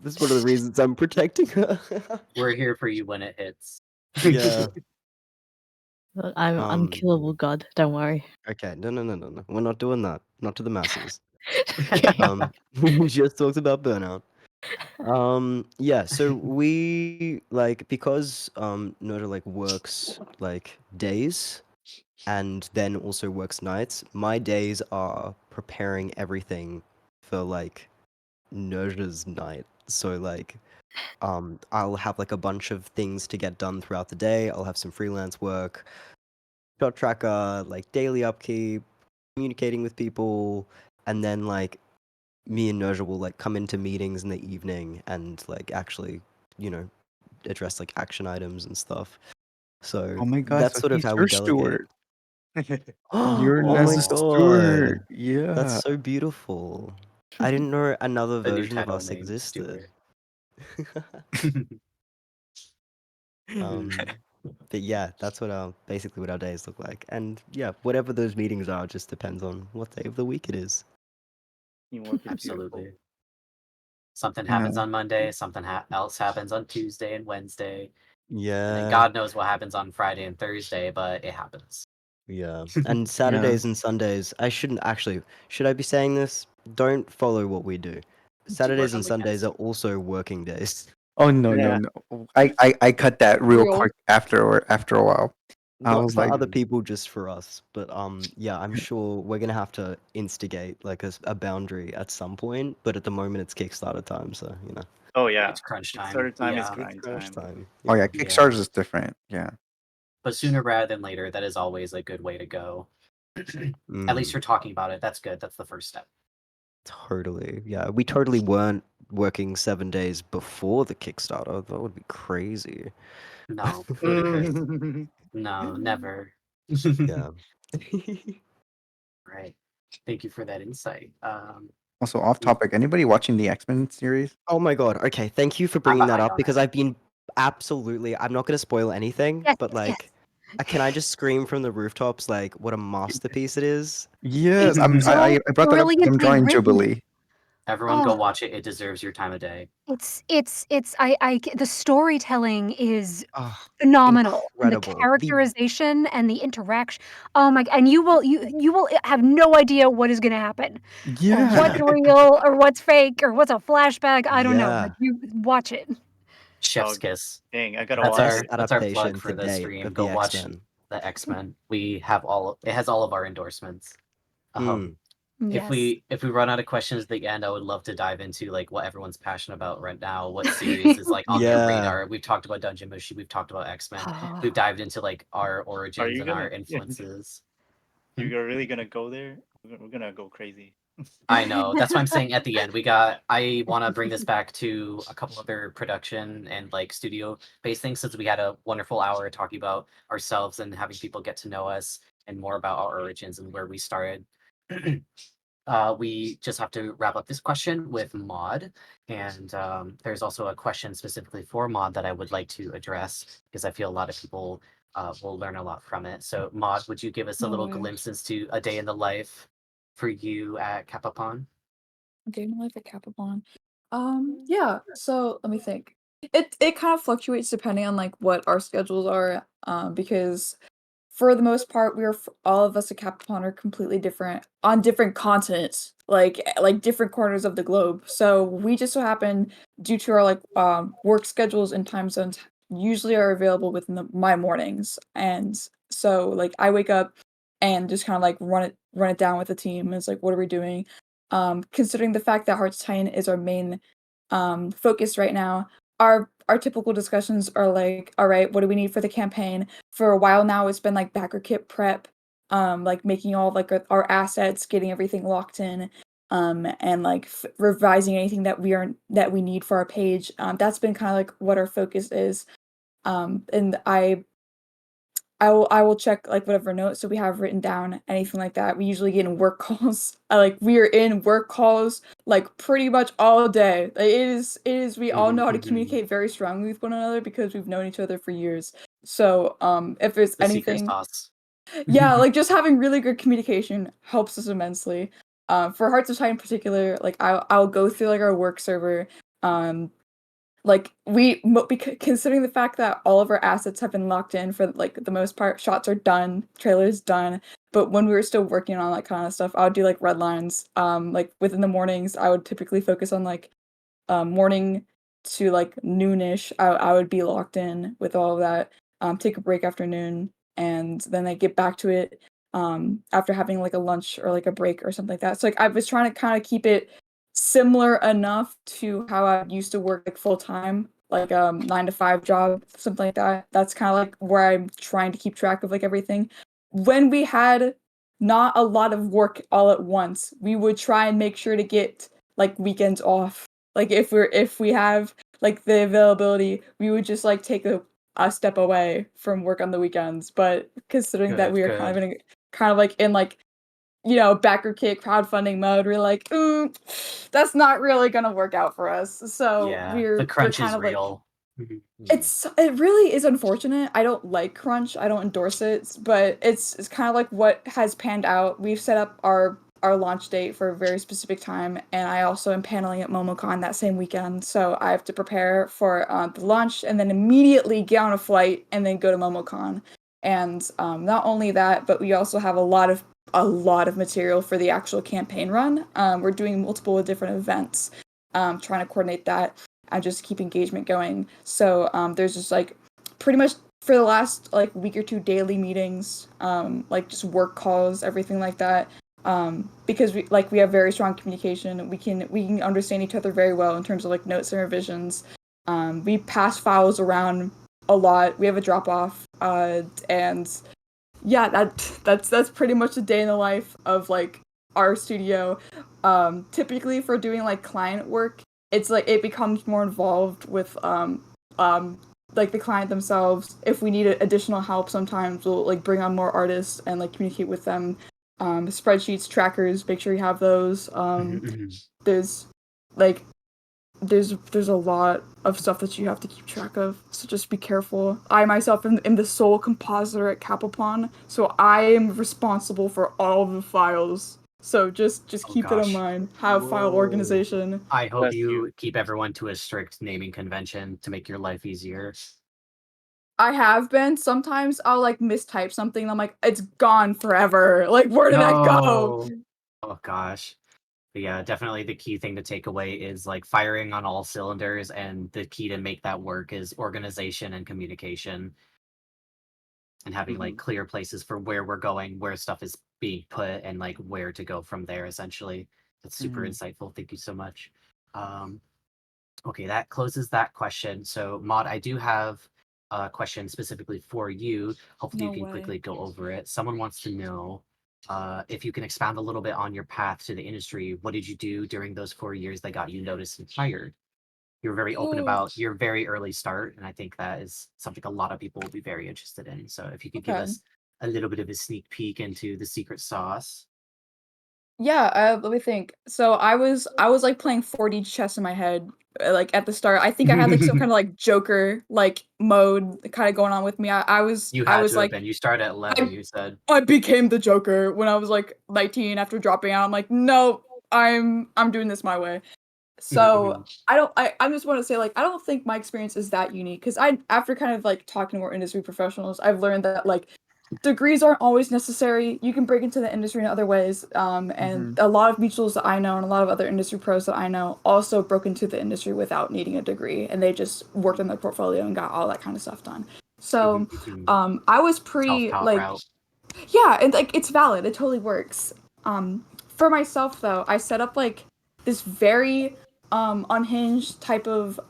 This is one of the reasons I'm protecting her. We're here for you when it hits. Yeah. I'm unkillable god, don't worry. Okay, no. We're not doing that. Not to the masses. Okay. We just talked about burnout. Yeah, so we like because Noda like works like days and then also works nights. My days are preparing everything for like Noja's night. So like I'll have like a bunch of things to get done throughout the day. I'll have some freelance work, shot tracker, like daily upkeep, communicating with people, and then like me and Noja will like come into meetings in the evening and like actually, you know, address like action items and stuff. So Oh my god, that's so sort of he's how we your delegate. steward. You're Oh my Nez's steward. god. Yeah. That's so beautiful. I didn't know another The new version of title us name, existed. Steward. But yeah, that's what our basically what our days look like. And yeah, whatever those meetings are just depends on what day of the week it is. Teamwork is Absolutely. beautiful. Something Yeah. happens on Monday, something else happens on Tuesday and Wednesday. And then Yeah. God knows what happens on Friday and Thursday, but it happens. Yeah. And Saturdays and Sundays, I shouldn't actually, should I be saying this? Don't follow what we do. Saturdays on and Sundays are also working days. Oh no, no, Yeah. no. I cut that real Real. quick after a while. I Not was for like, other people, just for us. But yeah, I'm sure we're gonna have to instigate like a boundary at some point. But at the moment, it's Kickstarter time, so you know. Oh yeah. It's crunch time. Kickstarter time is Yeah. grind Crunch time. time. oh yeah, Yeah. Kickstarter is different. Yeah. But sooner rather than later, that is always a good way to go. At least you're talking about it. That's good. That's the first step. Totally. Yeah, we totally weren't working 7 days before the Kickstarter. That would be crazy. No, ludicrous. No, never. Yeah. Right. Thank you for that insight. Also, off topic. Anybody watching the X-Men series? Oh my god. Okay, thank you for bringing that up because I've been absolutely. I'm not going to spoil anything, but like, can I just scream from the rooftops like what a masterpiece it is? Yes, It's so I brought that up because I'm brilliantly drawing written. Jubilee. Everyone go Oh. watch it. It deserves your time of day. The storytelling is Oh, phenomenal. And the incredible. characterization and the interaction. Oh my, and you will have no idea what is gonna happen. Or Yeah. what's real or what's fake or what's a flashback. I don't know. Yeah. But you watch it. Chef's Oh, kiss. dang, I gotta That's watch our it. that's our plug Adaptation for to the date stream. of Go the watch X-Men. the X-Men. We have it has all of our endorsements. If we run out of questions at the end, I would love to dive into like what everyone's passionate about right now, what series is like on their Yeah. radar. We've talked about Dungeon Mushi, we've talked about X-Men, we've dived into like our Are origins you and our gonna? influences. You're really gonna go there? We're gonna go crazy. I know. That's why I'm saying at the end. I want to bring this back to a couple other production and like studio based things, since we had a wonderful hour talking about ourselves and having people get to know us and more about our origins and where we started. We just have to wrap up this question with Maud, and there's also a question specifically for Maud that I would like to address because I feel a lot of people will learn a lot from it. So, Maud, would you give us a No little way. glimpse into a day in the life for you at Kappapon? Day in the life at Kappapon. Yeah. So let me think. It kind of fluctuates depending on like what our schedules are. Because for the most part, all of us at Kappapon are completely different on different continents, like different corners of the globe. So we just so happen, due to our like work schedules and time zones, usually are available within my mornings. And so like I wake up and just kind of like run it down with the team. It's like, what are we doing? Considering the fact that Hearts Titan is our main focus right now, our typical discussions are like, all right, what do we need for the campaign? For a while now, it's been like backer kit prep, like making all like our assets, getting everything locked in, and like revising anything that we need for our page. That's been kind of like what our focus is. And I will check like whatever notes that we have written down, anything like that. We usually get in work calls. Like we are in work calls like pretty much all day. Like, it is we all know how to communicate very strongly with one another because we've known each other for years. So if there's The secret anything, sauce. yeah, like just having really good communication helps us immensely. For Hearts of Time in particular, like I'll go through like our work server. Like considering the fact that all of our assets have been locked in for like the most part, shots are done, trailers done. But when we were still working on that kind of stuff, I would do like red lines. Like within the mornings, I would typically focus on like morning to like noonish. I would be locked in with all of that. Take a break afternoon, and then I get back to it after having like a lunch or like a break or something like that. So like I was trying to kind of keep it similar enough to how I used to work like full time, like 9 to 5 job, something like that. That's kind of like where I'm trying to keep track of like everything. When we had not a lot of work all at once, we would try and make sure to get like weekends off. Like if we have like the availability, we would just like take a step away from work on the weekends. But considering that we are kind of like in like backer kit crowdfunding mode, we're like, that's not really gonna work out for us. So Yeah, we're the crunch kind is of like, real. it really is unfortunate. I don't like crunch. I don't endorse it, but it's kind of like what has panned out. We've set up our launch date for a very specific time, and I also am paneling at MomoCon that same weekend. So I have to prepare for the launch and then immediately get on a flight and then go to MomoCon. And not only that, but we also have a lot of material for the actual campaign run. We're doing multiple different events, trying to coordinate that and just keep engagement going. So there's just like pretty much for the last like week or two daily meetings, like just work calls, everything like that. Because we have very strong communication. We can understand each other very well in terms of like notes and revisions. We pass files around a lot. We have a drop off, and yeah, that's pretty much a day in the life of like our studio. Typically for doing like client work, it's like it becomes more involved with like the client themselves. If we need additional help, sometimes we'll like bring on more artists and like communicate with them. Spreadsheets, trackers, make sure you have those. There's like there's a lot of stuff that you have to keep track of, so just be careful. I myself am the sole compositor at Kappapon, so I am responsible for all of the files. So just keep that in mind. Have file organization. I hope you keep everyone to a strict naming convention to make your life easier. I have been. Sometimes I'll like mistype something and I'm like, it's gone forever. Like, where did that go? Oh gosh. But yeah, definitely the key thing to take away is like firing on all cylinders, and the key to make that work is organization and communication. And having like clear places for where we're going, where stuff is being put, and like where to go from there, essentially. That's super insightful. Thank you so much. Okay, that closes that question. So Maud, I do have a question specifically for you. Hopefully you can quickly go over it. Someone wants to know if you can expound a little bit on your path to the industry. What did you do during those 4 years that got you noticed and hired? You were very open about your very early start, and I think that is something a lot of people will be very interested in. So if you could give us a little bit of a sneak peek into the secret sauce. Yeah, let me think. So I was like playing 4D chess in my head, like at the start. I think I had like some kind of like Joker like mode kind of going on with me. I was You had to have like been. You started at 11, you said. I became the Joker when I was like 19 after dropping out. I'm like, no, I'm doing this my way. So I just want to say like I don't think my experience is that unique, because after kind of like talking to more industry professionals, I've learned that like degrees aren't always necessary. You can break into the industry in other ways. And a lot of mutuals that I know and a lot of other industry pros that I know also broke into the industry without needing a degree, and they just worked on their portfolio and got all that kind of stuff done. So I was pretty like yeah, and like it's valid. It totally works. For myself though, I set up like this very unhinged type of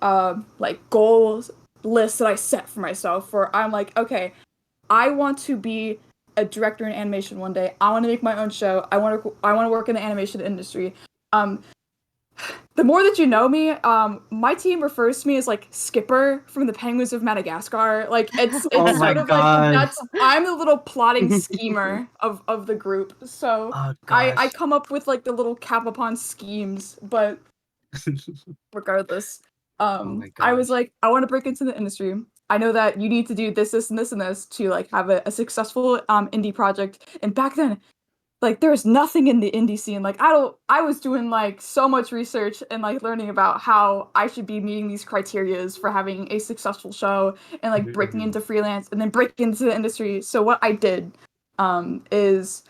like goals list that I set for myself, where I'm like, okay, I want to be a director in animation one day. I want to make my own show. I want to work in the animation industry. The more that you know me, my team refers to me as like Skipper from the Penguins of Madagascar. Like it's Oh my sort of God. like I'm the little plotting schemer of the group. So Oh I gosh. come up with like the little Kappapon schemes, but regardless, my I was gosh. like, I want to break into the industry. I know that you need to do this, this, and this, and this to like have a successful indie project. And back then, like there was nothing in the indie scene. Like I was doing like so much research and like learning about how I should be meeting these criterias for having a successful show and like breaking into freelance and then breaking into the industry. So what I did is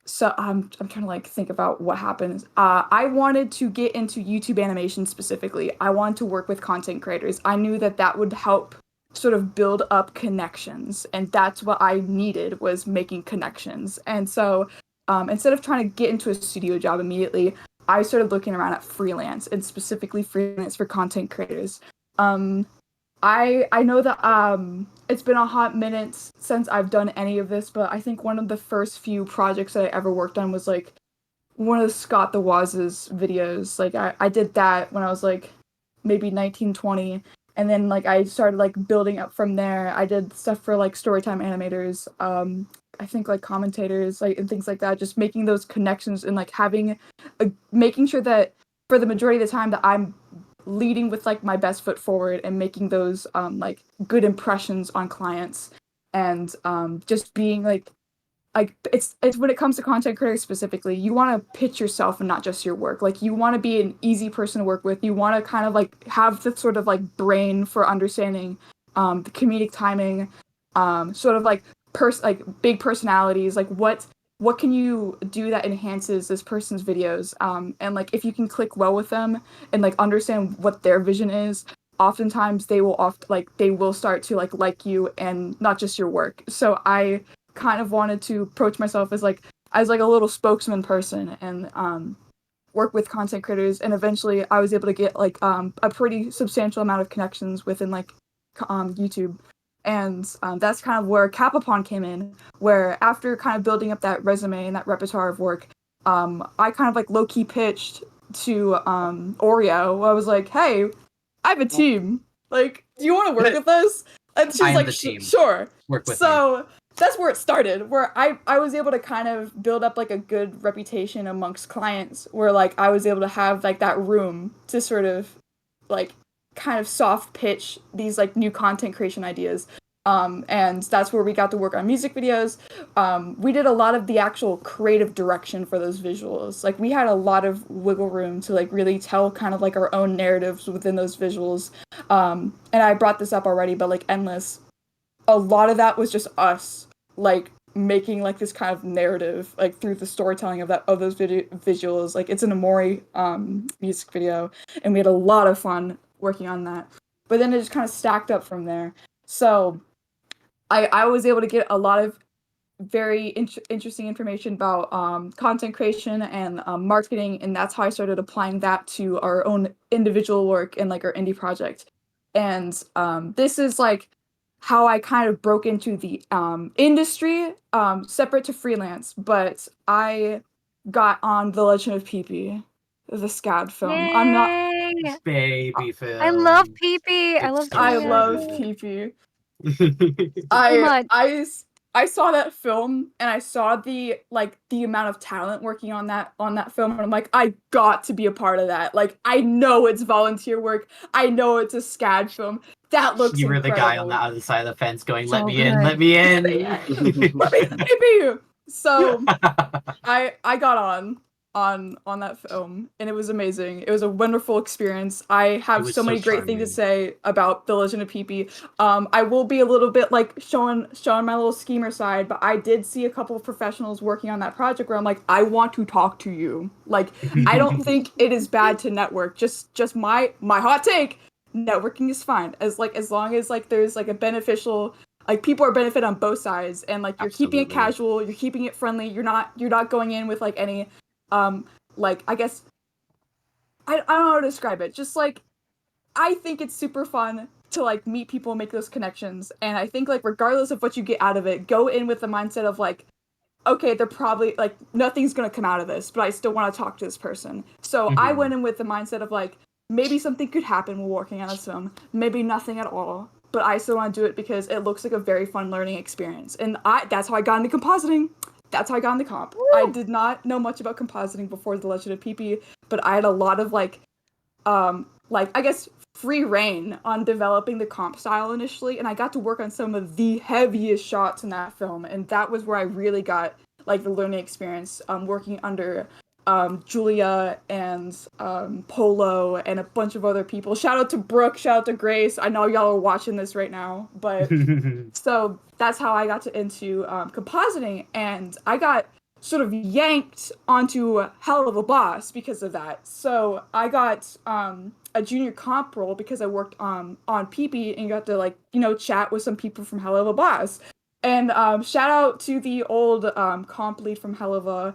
so I'm trying to like think about what happens. I wanted to get into YouTube animation specifically. I wanted to work with content creators. I knew that that would help sort of build up connections, and that's what I needed was making connections. And so instead of trying to get into a studio job immediately, I started looking around at freelance and specifically freelance for content creators. I know that it's been a hot minute since I've done any of this, but I think one of the first few projects that I ever worked on was like one of Scott the Waz's videos. Like I did that when I was like maybe 19, 20. And then like I started like building up from there. I did stuff for like Storytime animators, I think like commentators, like and things like that, just making those connections and like making sure that for the majority of the time that I'm leading with like my best foot forward and making those like good impressions on clients and just being like it's when it comes to content creators specifically, you want to pitch yourself and not just your work. Like you want to be an easy person to work with. You want to kind of like have the sort of like brain for understanding the comedic timing, sort of like big personalities, like what can you do that enhances this person's videos, and like if you can click well with them and like understand what their vision is, oftentimes they will start to like you and not just your work. So I kind of wanted to approach myself as like a little spokesman person and work with content creators, and eventually I was able to get like a pretty substantial amount of connections within like YouTube. And that's kind of where Kappapon came in, where after kind of building up that resume and that repertoire of work, I kind of like low-key pitched to Oreo. I was like, hey, I have a team. Like, do you want to work with us? And she's I am like, the team. sure. Work with So that's where it started, where I was able to kind of build up like a good reputation amongst clients, where like I was able to have like that room to sort of like kind of soft pitch these like new content creation ideas. And that's where we got to work on music videos. We did a lot of the actual creative direction for those visuals. Like we had a lot of wiggle room to like really tell kind of like our own narratives within those visuals. And I brought this up already, but like Endless, a lot of that was just us like making like this kind of narrative like through the storytelling of those visuals. Like it's an Amori music video, and we had a lot of fun working on that. But then it just kind of stacked up from there. So I was able to get a lot of very interesting information about content creation and marketing, and that's how I started applying that to our own individual work and like our indie project. And this is like how I kind of broke into the industry, separate to freelance, but I got on The Legend of Pee-Pee, the SCAD film. I'm not Yay! baby film. I love Pee-Pee. I It's love so I Pee-Pee. love good. Pee-Pee. So much. I saw that film and I saw the amount of talent working on that film, and I'm like, I got to be a part of that. Like I know it's volunteer work. I know it's a SCAD film. That looks You were incredible. the guy on the other side of the fence going, So "Let me in, good. let me in." Maybe. So I got on that film, and it was amazing. It was a wonderful experience. I have was so many so great things to charming. say about The Legend of Pee-Pee. I will be a little bit like showing my little schemer side, but I did see a couple of professionals working on that project where I'm like, I want to talk to you. Like, I don't think it is bad to network. Just my hot take. Networking is fine as long as like there's like a beneficial, like people are benefit on both sides, and like you're keeping it Absolutely. casual, you're keeping it friendly, you're not going in with like any like I guess I don't know how to describe it. Just like I think it's super fun to like meet people and make those connections. And I think like regardless of what you get out of it, go in with the mindset of like, okay, they're probably like nothing's gonna come out of this, but I still want to talk to this person. So I went in with the mindset of like maybe something could happen while working on this film, maybe nothing at all, but I still want to do it because it looks like a very fun learning experience. And that's how I got into compositing. That's how I got into comp. I did not know much about compositing before The Legend of Pee-Pee, but I had a lot of like I guess free reign on developing the comp style initially, and I got to work on some of the heaviest shots in that film, and that was where I really got like the learning experience working under Julia and Polo and a bunch of other people. Shout out to Brooke, shout out to Grace. I know y'all are watching this right now, but so that's how I got into compositing, and I got sort of yanked onto Hell of a Boss because of that. So I got a junior comp role because I worked on PP and got to like, you know, chat with some people from Hell of a Boss. And shout out to the old comp lead from Hell of a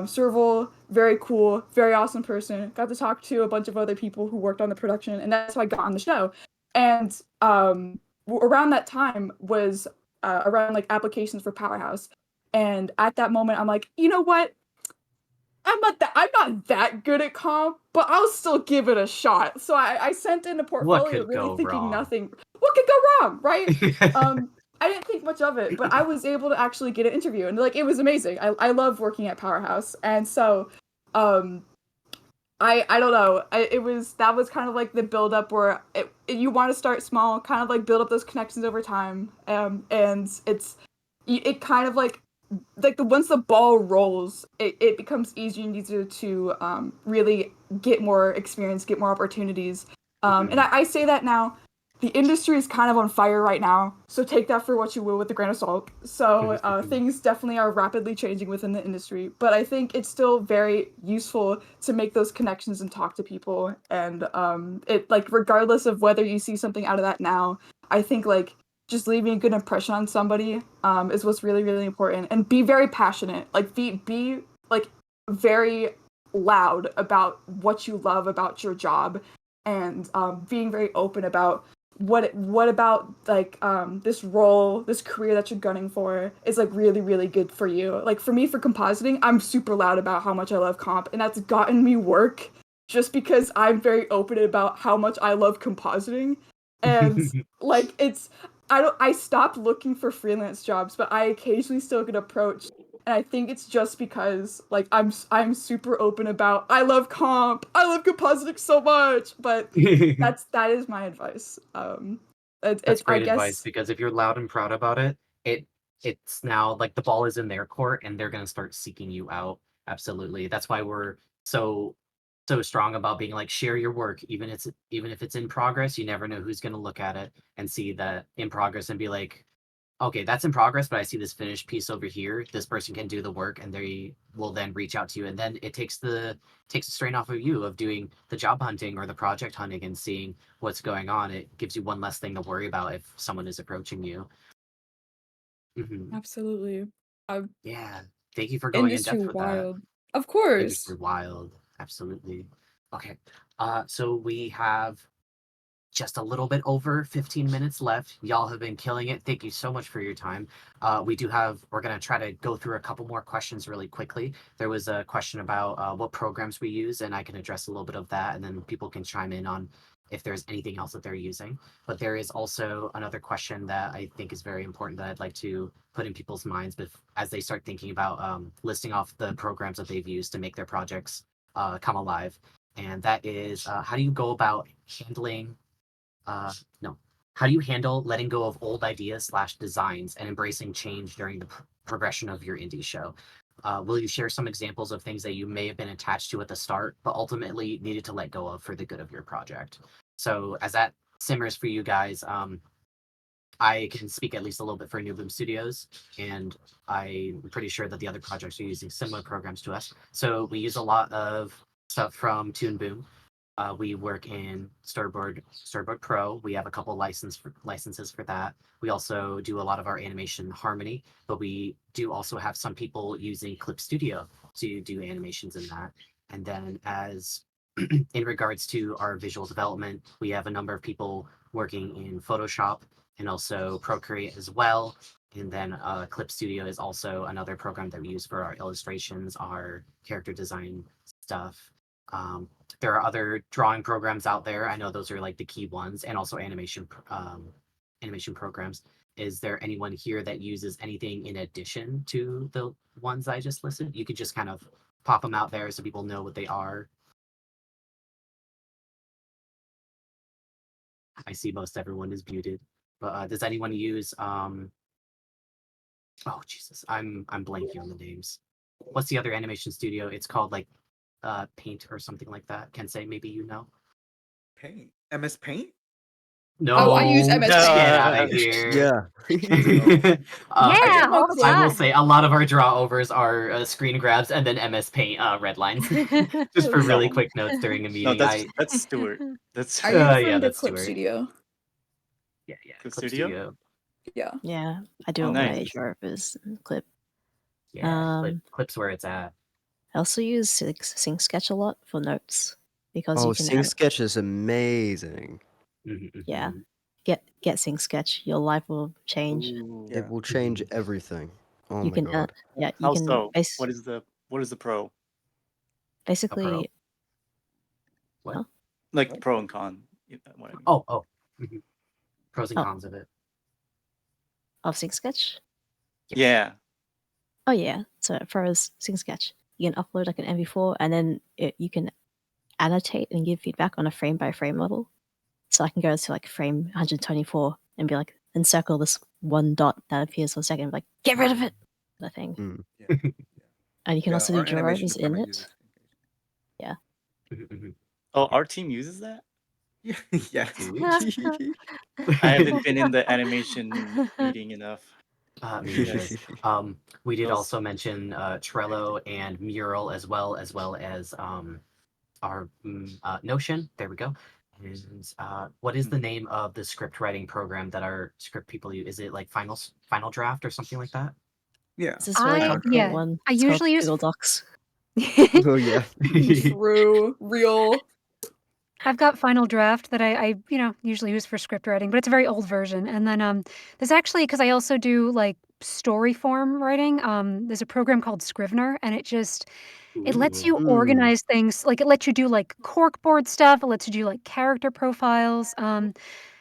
Serval, very cool, very awesome person. Got to talk to a bunch of other people who worked on the production, and that's how I got on the show. And around that time was around like applications for Powerhouse. And at that moment, I'm like, you know what? I'm not that good at comp, but I'll still give it a shot. So I sent in a portfolio really thinking nothing. What could go wrong, right? I didn't think much of it, but I was able to actually get an interview, and like it was amazing. I love working at Powerhouse, and so I don't know. That was kind of like the build up where you want to start small, kind of like build up those connections over time, and it kind of like once the ball rolls, it becomes easier and easier to really get more experience, get more opportunities. And I say that now. The industry is kind of on fire right now, so take that for what you will with a grain of salt. So things definitely are rapidly changing within the industry, but I think it's still very useful to make those connections and talk to people. And it like regardless of whether you see something out of that now, I think like just leaving a good impression on somebody is what's really, really important. And be very passionate. Like be like very loud about what you love about your job, and being very open about what about like this role, this career that you're gunning for is like really, really good for you. Like for me, for compositing, I'm super loud about how much I love comp, and that's gotten me work just because I'm very open about how much I love compositing. And like I stopped looking for freelance jobs, but I occasionally still get approached. And I think it's just because like I'm super open about I love comp, I love compositing so much, but that is my advice. That's great advice, because if you're loud and proud about it, it's now like the ball is in their court and they're gonna start seeking you out. Absolutely. That's why we're so strong about being like, share your work, even if it's in progress. You never know who's gonna look at it and see that in progress and be like, okay, that's in progress, but I see this finished piece over here. This person can do the work, and they will then reach out to you, and then it takes the strain off of you of doing the job hunting or the project hunting and seeing what's going on. It gives you one less thing to worry about if someone is approaching you. Absolutely. Yeah. Thank you for going in depth with wild. that. Of course. Industry wild. Absolutely. Okay. So we have just a little bit over 15 minutes left. Y'all have been killing it. Thank you so much for your time. We're going to try to go through a couple more questions really quickly. There was a question about what programs we use, and I can address a little bit of that, and then people can chime in on if there's anything else that they're using. But there is also another question that I think is very important that I'd like to put in people's minds as they start thinking about listing off the programs that they've used to make their projects come alive. And that is, how do you go about handling how do you handle letting go of old ideas / designs and embracing change during the progression of your indie show? Will you share some examples of things that you may have been attached to at the start, but ultimately needed to let go of for the good of your project? So as that simmers for you guys, I can speak at least a little bit for NuBoom Studios, and I'm pretty sure that the other projects are using similar programs to us. So we use a lot of stuff from TuneBoom. We work in Storyboard Pro. We have a couple licenses for that. We also do a lot of our animation Harmony, but we do also have some people using Clip Studio to do animations in that. And then as in regards to our visual development, we have a number of people working in Photoshop and also Procreate as well. And then Clip Studio is also another program that we use for our illustrations, our character design stuff. There are other drawing programs out there. I know those are like the key ones, and also animation programs. Is there anyone here that uses anything in addition to the ones I just listed? You could just kind of pop them out there so people know what they are. I see most everyone is muted, but does anyone use oh Jesus, I'm blanking on the names. What's the other animation studio? It's called like Paint or something like that. Kensei, maybe you know. Paint. MS Paint? No, Oh, I use MS Paint. get out of here. Yeah. Yeah, know all the I will time. say a lot of our draw overs are screen grabs and then MS Paint red lines, just for really quick notes during a No, meeting. that's Stuart. That's Are you yeah, referring to that's Clip Stuart. Studio? Yeah, Clip Clip Studio? Studio. Yeah. Yeah, I do Oh, all my nice. drawovers and Clip. Yeah, Clip's where it's at. I also use Sync Sketch a lot for notes because Oh, you can Sync add, Sketch is amazing. yeah, get Sync Sketch. Your life will change. Ooh. It will change everything. Oh You my can god. yeah, you How can so? What is the pro? basically. What? Huh? Like pro and con. What I mean. Oh. Pros and Oh. cons of it. Of Sync Sketch. Yeah. Oh yeah. So for us Sync Sketch, you can upload like an MV4, and then you can annotate and give feedback on a frame by frame level. So I can go to like frame 124 and be like, encircle this one dot that appears for a second, like get rid of it, that thing. And you can also do drawovers in it. Yeah. Oh, our team uses that? Yeah. I haven't been in the animation meeting enough. Me neither. We did Those- also mention Trello and Mural as well as our Notion. There we go. And what is the name of the script writing program that our script people use? Is it like Final Draft or something like that? Yeah. This is really difficult one. I It's called usually use Google Docs. Oh yeah. True. Real. I've got Final Draft that I usually use for script writing, but it's a very old version. And then there's actually, because I also do like story form writing, there's a program called Scrivener, and it lets you organize things. Like it lets you do like corkboard stuff. It lets you do like character profiles. And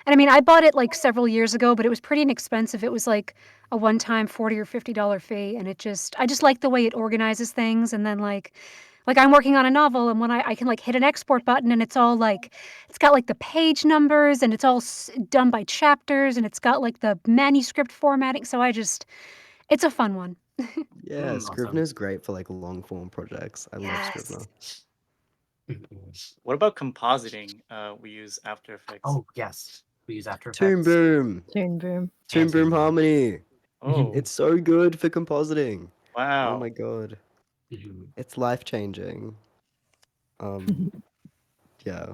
I mean, I bought it like several years ago, but it was pretty inexpensive. It was like a one-time $40 or $50 fee, and I just like the way it organizes things. And then like I'm working on a novel, and when I can like hit an export button, and it's all like it's got like the page numbers, and it's all done by chapters, and it's got like the manuscript formatting. So it's a fun one. Yeah, Scrivener's great for like long form projects. I love Yes. Scrivener. What about compositing? We use After Effects. Oh yes, we use After Effects. Toon Boom. Toon Boom. Toon Boom Harmony. Oh. It's so good for compositing. Wow. Oh my god. It's life changing. Yeah.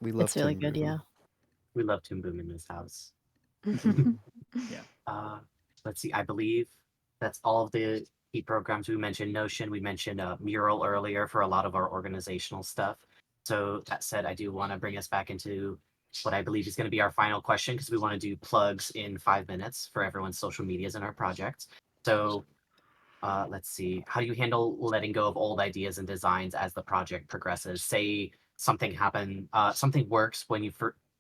We love It's really Toon good, Boom. yeah. We love Toon Boom in this house. Yeah. Let's see. I believe that's all of the key programs we mentioned. Notion. We mentioned Mural earlier for a lot of our organizational stuff. So that said, I do want to bring us back into what I believe is going to be our final question, because we want to do plugs in 5 minutes for everyone's social medias and our projects. So let's see. How do you handle letting go of old ideas and designs as the project progresses? Say something something works when you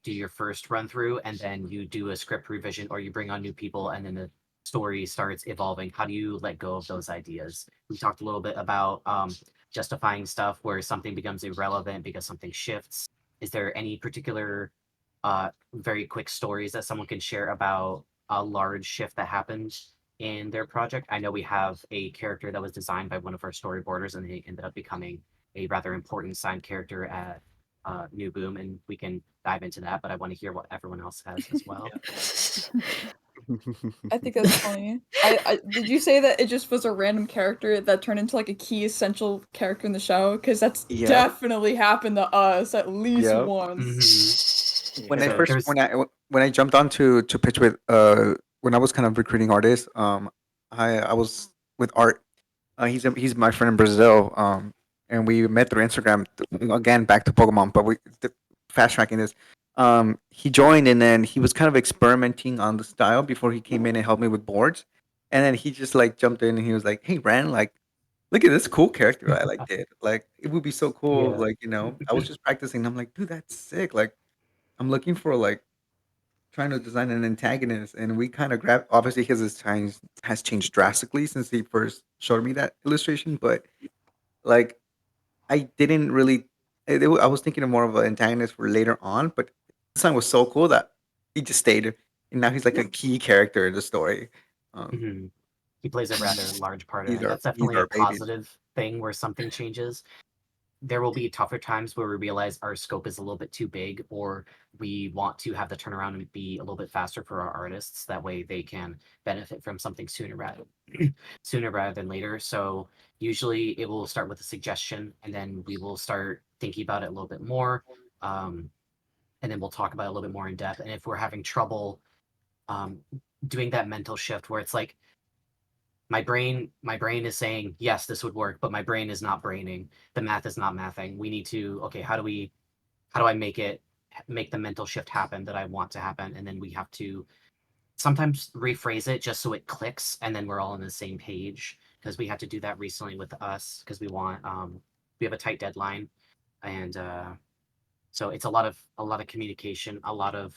do your first run through, and then you do a script revision, or you bring on new people, and then the story starts evolving. How do you let go of those ideas? We talked a little bit about justifying stuff where something becomes irrelevant because something shifts. Is there any particular very quick stories that someone can share about a large shift that happened in their project? I know we have a character that was designed by one of our storyboarders, and they ended up becoming a rather important side character at NuBoom, and we can dive into that, but I want to hear what everyone else has as well. I think that's funny. Did you say that it just was a random character that turned into like a key essential character in the show? Because that's definitely happened to us at least once. When I jumped on to pitch with when I was kind of recruiting artists, I was with Art. He's my friend in Brazil. And we met through Instagram again, back to Pokemon, but fast tracking this. he joined and then he was kind of experimenting on the style before he came in and helped me with boards. And then he just like jumped in and he was like, "Hey, Ran, like, look at this cool character I like did. Like, it would be so cool. Yeah. Like, I was just practicing. I'm like, dude, that's sick. Like, I'm looking for like trying to design an antagonist, and we kind of grabbed. Obviously, his times has changed drastically since he first showed me that illustration. But like, I didn't really. I was thinking of more of an antagonist for later on, but this song was so cool that he just stayed, and now he's like a key character in the story. Um, He plays a rather large part in he's it. our That's definitely a our baby. positive thing where something changes. There will be tougher times where we realize our scope is a little bit too big, or we want to have the turnaround and be a little bit faster for our artists. That way they can benefit from something sooner rather than later. So usually it will start with a suggestion, and then we will start thinking about it a little bit more. And then we'll talk about it a little bit more in depth. And if we're having trouble doing that mental shift where it's like, my brain is saying yes, this would work, but my brain is not braining, the math is not mathing. We need to, okay, how do I make the mental shift happen that I want to happen? And then we have to sometimes rephrase it just so it clicks and then we're all on the same page, because we had to do that recently with us because we have a tight deadline. And so it's a lot of communication, a lot of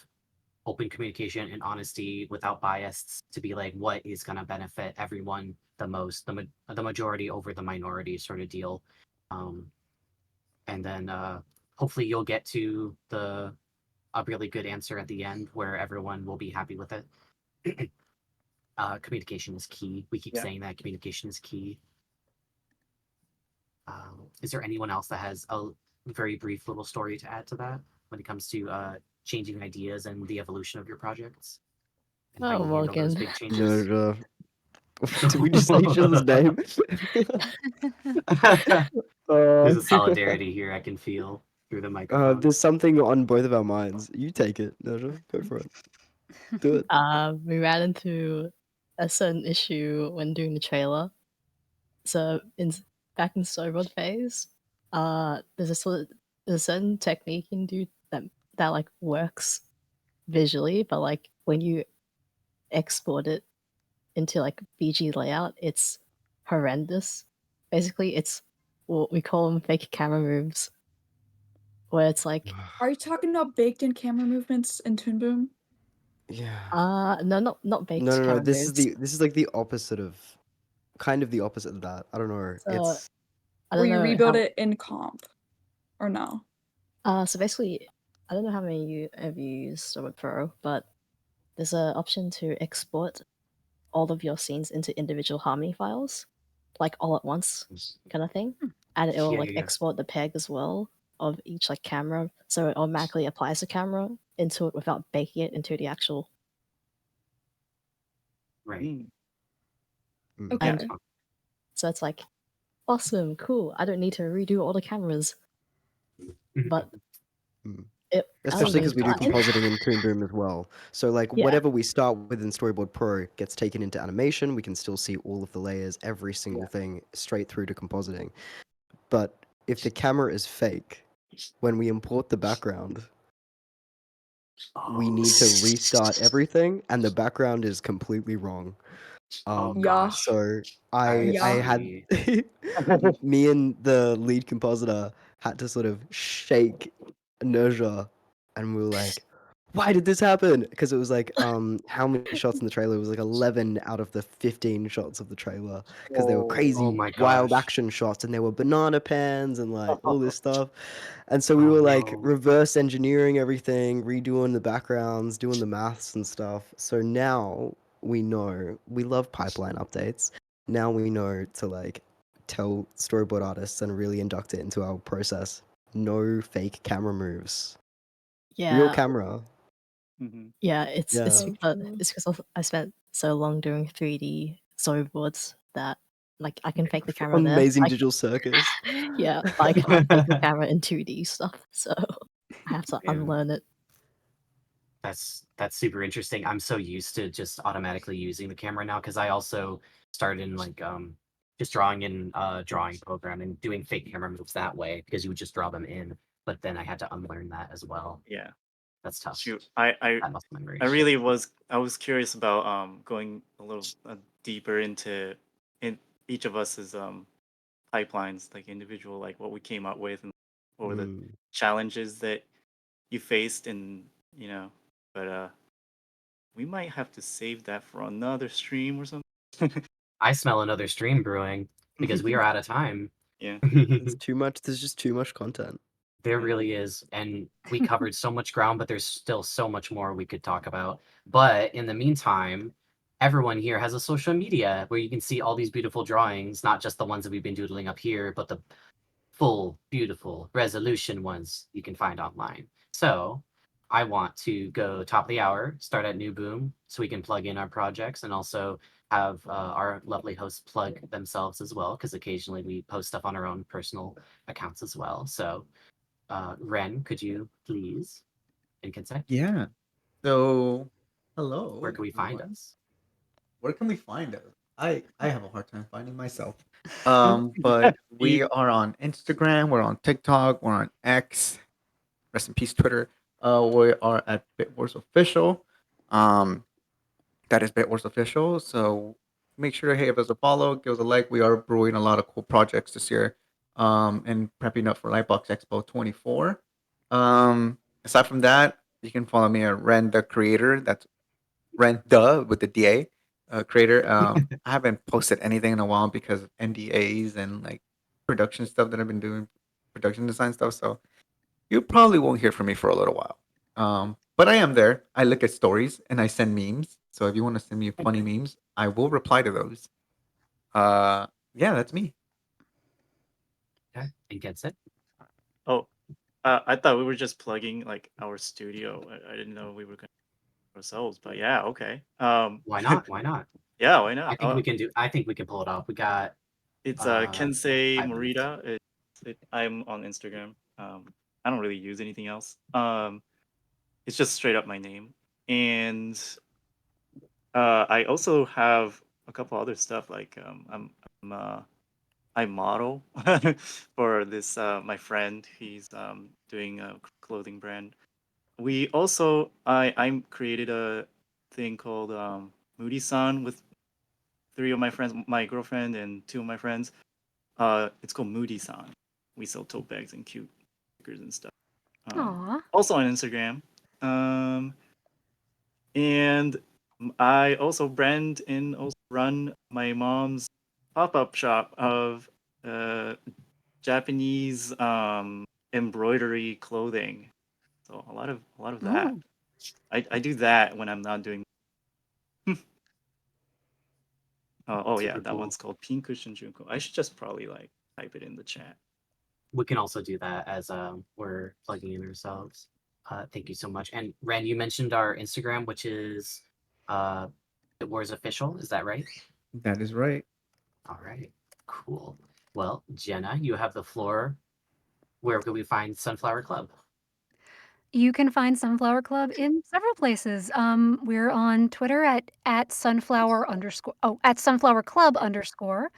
open communication and honesty without bias to be like, what is going to benefit everyone the most, the majority over the minority sort of deal. And then hopefully you'll get to a really good answer at the end where everyone will be happy with it. Communication is key. We keep saying that communication is key. Is there anyone else that has a very brief little story to add to that when it comes to changing ideas and the evolution of your projects? And how Oh, you handle those Morgan. big changes? No, did we just say each other's name? There's a solidarity here I can feel through the microphone. There's something on both of our minds. You take it, Noja. Go for it. Do it. We ran into a certain issue when doing the trailer. So back in storyboard phase, there's a certain technique you can do that like works visually, but like when you export it into like BG layout, it's horrendous. Basically, it's what we call them fake camera moves, where it's like Are you talking about baked-in camera movements in Toon Boom? Yeah. no, not baked No. camera This moves. is like the opposite of, kind of the opposite of that. I don't know. So, It's I Where don't you know rebuild how- it in comp, or no? So basically, I don't know how many you have used Storyboard Pro, but there's an option to export all of your scenes into individual harmony files, like all at once, kind of thing, and it will like export the peg as well of each like camera, so it automatically applies the camera into it without baking it into the actual. Right. Okay. And so it's like, awesome, cool. I don't need to redo all the cameras, but especially because we do fine. compositing in Toon Boom as well. So like Yeah. whatever we start with in Storyboard Pro gets taken into animation. We can still see all of the layers, every single thing, straight through to compositing. But if the camera is fake, when we import the background, we need to restart everything, and the background is completely wrong. Gosh. So I had me and the lead compositor had to sort of shake Nerja, and we were like, why did this happen? Because it was like, how many shots in the trailer? It was like 11 out of the 15 shots of the trailer, because they were crazy, Oh my wild gosh. action shots, and there were banana pans and like all this stuff. And so we were like reverse engineering everything, redoing the backgrounds, doing the maths and stuff. So now we know we love pipeline updates. Now we know to like tell storyboard artists and really induct it into our process. No fake camera moves. Yeah. Real camera. Yeah, it's Yeah. because I spent so long doing 3D storyboards that like I can fake the camera there. Amazing I- Digital Circus. Yeah, but I can't fake the camera in 2D stuff, so I have to unlearn it. That's super interesting. I'm so used to just automatically using the camera now because I also started in like just drawing in a drawing program and doing fake camera moves that way because you would just draw them in. But then I had to unlearn that as well. Yeah. That's tough. Shoot, That must have been very I really was. I was curious about going a little deeper into in each of us's pipelines, like individual, like what we came up with and what were the challenges that you faced, and you know, but we might have to save that for another stream or something. I smell another stream brewing because we are out of time. Yeah. There's too much. There's just too much content. There really is, and we covered so much ground, but there's still so much more we could talk about. But in the meantime, everyone here has a social media where you can see all these beautiful drawings, not just the ones that we've been doodling up here, but the full, beautiful resolution ones you can find online. So I want to go top of the hour, start at NuBoom, so we can plug in our projects and also have our lovely hosts plug themselves as well, because occasionally we post stuff on our own personal accounts as well. So Ren, could you please and consent? Yeah. So, hello. Where can we find everyone. us? Where can we find us? I have a hard time finding myself. But we are on Instagram. We're on TikTok. We're on X. Rest in peace, Twitter. We are at Bitwars Official. That is Bitwars Official. So make sure to give us a follow, give us a like. We are brewing a lot of cool projects this year. And prepping up for Lightbox Expo 24. Aside from that, you can follow me at Ren the Creator. That's Ren the with the DA creator. I haven't posted anything in a while because of NDAs and like production stuff that I've been doing, production design stuff. So you probably won't hear from me for a little while. But I am there. I look at stories and I send memes. So if you want to send me funny memes, I will reply to those. Yeah, that's me. Okay, and gets it. Oh, I thought we were just plugging like our studio. I didn't know we were going to ourselves, but yeah, okay. Why not? Why not? Yeah, why not? I think we can do. I think we can pull it off. We got. It's Kensei 5 minutes. Morita. I'm on Instagram. I don't really use anything else. It's just straight up my name, and I also have a couple other stuff like I model for this my friend. He's doing a clothing brand. We also I created a thing called Moody-san with 3 of my friends, my girlfriend and 2 of my friends. It's called Moody-san. We sell tote bags and cute stickers and stuff. Aw. Also on Instagram. And I also brand and also run my mom's pop-up shop of Japanese embroidery clothing. So a lot of that. Ooh. I do that when I'm not doing. Oh yeah, Super that cool. one's called Pinku Shinjuku. I should just probably like type it in the chat. We can also do that as we're plugging in ourselves. Thank you so much. And Ren, you mentioned our Instagram, which is It Wars Official. Is that right? That is right. All right. Cool. Well, Jenna, you have the floor. Where can we find Sunflower Club? You can find Sunflower Club in several places. We're on Twitter at sunflower underscore at sunflower club underscore.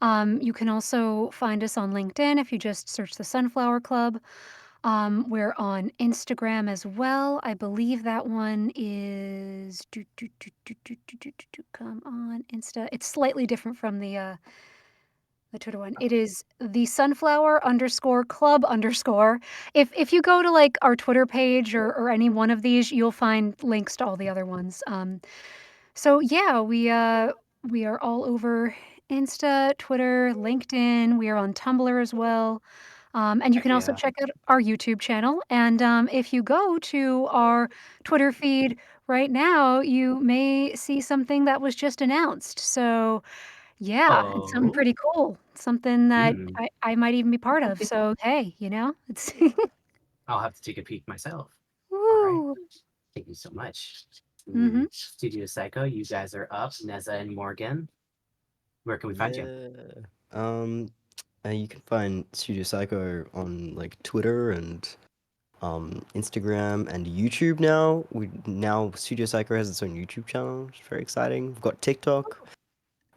You can also find us on LinkedIn if you just search the Sunflower Club. We're on Instagram as well. I believe that one is come on Insta. It's slightly different from the Twitter one. It is the sunflower underscore club underscore. If you go to like our Twitter page or any one of these, you'll find links to all the other ones. So yeah, we are all over Insta, Twitter, LinkedIn. We are on Tumblr as well. And you Heck can also yeah. check out our YouTube channel. And if you go to our Twitter feed right now, you may see something that was just announced. So yeah, it's something Oh. pretty cool. Something that Hmm. I might even be part of. So hey, it's I'll have to take a peek myself. All right. woo. Thank you so much. Mhm. Studio Psycho, you guys are up. Neza and Morgan. Where can we find you? You can find Studio Psycho on like Twitter and Instagram and YouTube now. Studio Psycho has its own YouTube channel, which is very exciting. We've got TikTok.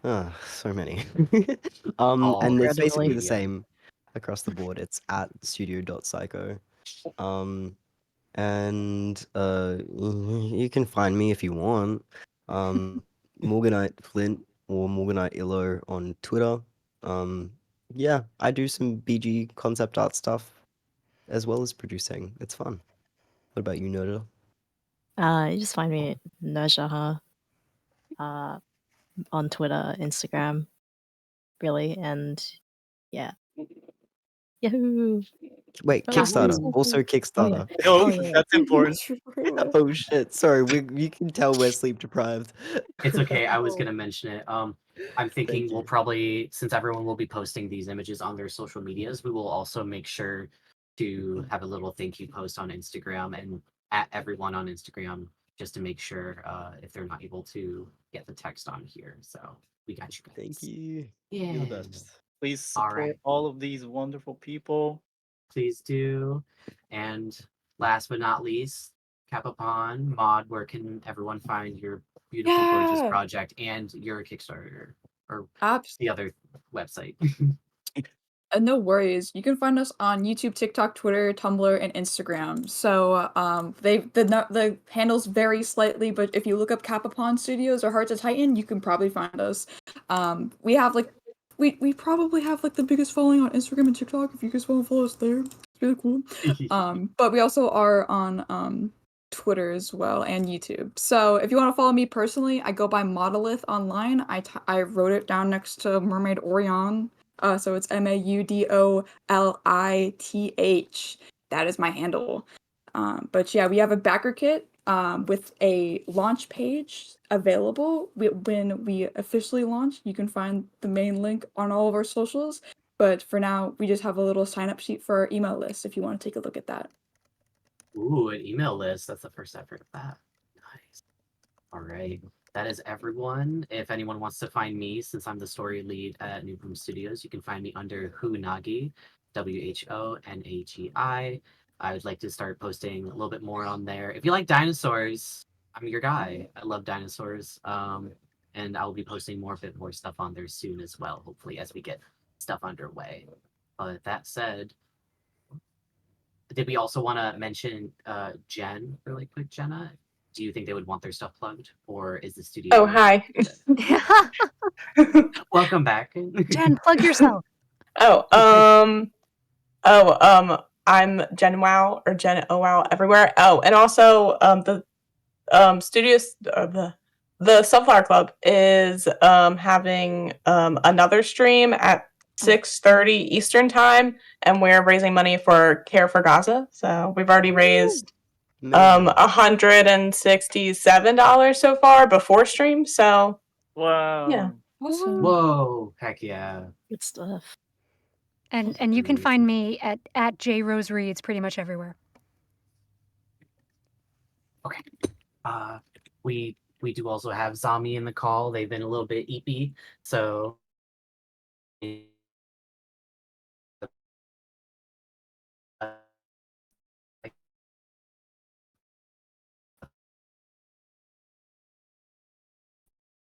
So many. And it's basically the Incredibly. same across the board. It's at studio.psycho. and you can find me if you want. Morganite Flint or Morganite Illo on Twitter. Yeah, I do some BG concept art stuff as well as producing. It's fun. What about you, Noda? You just find me at Nojaha, on Twitter, Instagram, really, and yeah. Yahoo! Wait, Oh, Kickstarter. Yahoo! Also Oh, Kickstarter. yeah. Oh, yeah. That's important. Oh shit! Sorry, you can tell we're sleep deprived. It's okay. I was gonna mention it. I'm thinking Thank we'll you. probably, since everyone will be posting these images on their social medias, we will also make sure to have a little thank you post on Instagram and at everyone on Instagram just to make sure if they're not able to get the text on here. So we got you guys. Thank you. Yeah. You're the best. Please All support right. all of these wonderful people. Please do. And last but not least, Kappapon Mod, where can everyone find your beautiful, gorgeous Yeah. project and your Kickstarter or the other website? No worries. You can find us on YouTube, TikTok, Twitter, Tumblr, and Instagram. So the handles vary slightly, but if you look up Kappapon Studios or Hearts of Titan, you can probably find us. We have like we probably have like the biggest following on Instagram and TikTok. If you guys want to follow us there, it's really cool. But we also are on Twitter as well and YouTube. So if you want to follow me personally, I go by Monolith online. I wrote it down next to Mermaid Orion. So it's Maudolith. That is my handle. But yeah, we have a backer kit with a launch page available. When we officially launch, you can find the main link on all of our socials. But for now, we just have a little sign up sheet for our email list if you want to take a look at that. Ooh, an email list. That's the first I've heard of that. Nice. All right. That is everyone. If anyone wants to find me, since I'm the story lead at NuBoom Studios, you can find me under Whonagi, Whonagi. I would like to start posting a little bit more on there. If you like dinosaurs, I'm your guy. I love dinosaurs. And I'll be posting a bit more stuff on there soon as well, hopefully, as we get stuff underway. But that said, did we also want to mention Jen really quick, Jenna? Do you think they would want their stuff plugged, or is the studio? Oh, hi. Welcome back. Jen, plug yourself. I'm Jen Wow or Jen Oh Wow everywhere. Oh, and also the studios the Sunflower Club is having another stream at 6:30 Eastern time, and we're raising money for Care for Gaza. So we've already raised $167 so far before stream. So wow. Yeah. Awesome. Whoa, heck yeah. Good stuff. And you can find me at J Rose Reads pretty much everywhere. Okay. We do also have Zombie in the call. They've been a little bit eepy, so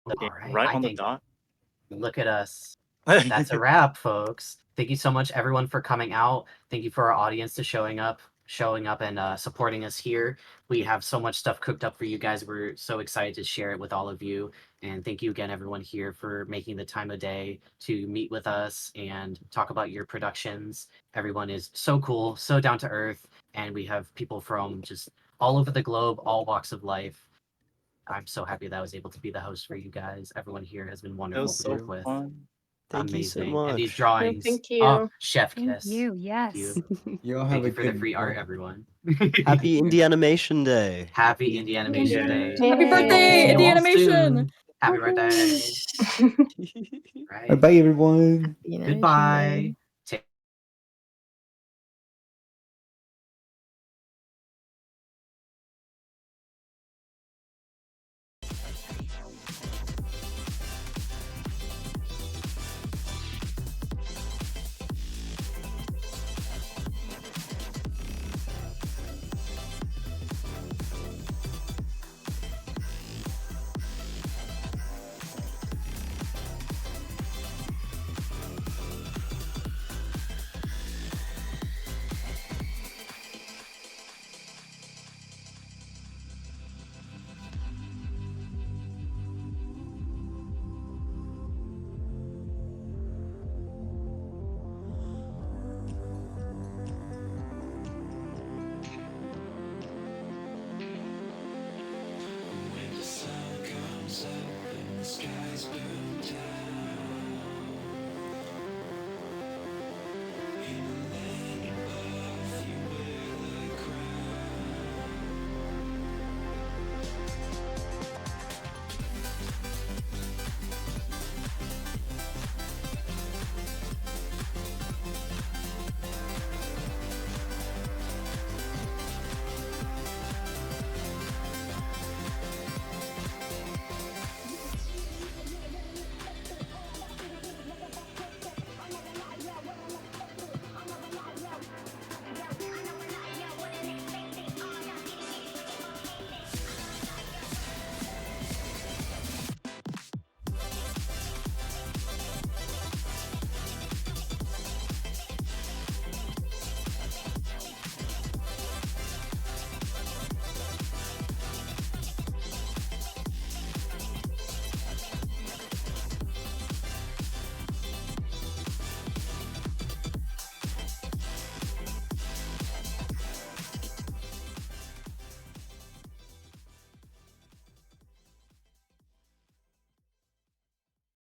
all Right I on the think dot. look at us. That's a wrap, folks. Thank you so much, everyone, for coming out. Thank you for our audience to showing up and supporting us here. We have so much stuff cooked up for you guys. We're so excited to share it with all of you. And thank you again, everyone here, for making the time of day to meet with us and talk about your productions. Everyone is so cool, so down to earth, and we have people from just all over the globe, all walks of life. I'm so happy that I was able to be the host for you guys. Everyone here has been wonderful was to so work with. fun. Thank you so Amazing. And these much. drawings. Thank Oh, you. chef Thank kiss. you. Yes. Thank you. You all have Thank a you for the good free art, night. everyone. Happy Indie Animation Day. Happy Indie Animation Day. Happy birthday, See you Indie all Animation! soon. Happy birthday. Bye, Right. bye, everyone. Happy Animation Goodbye. Day.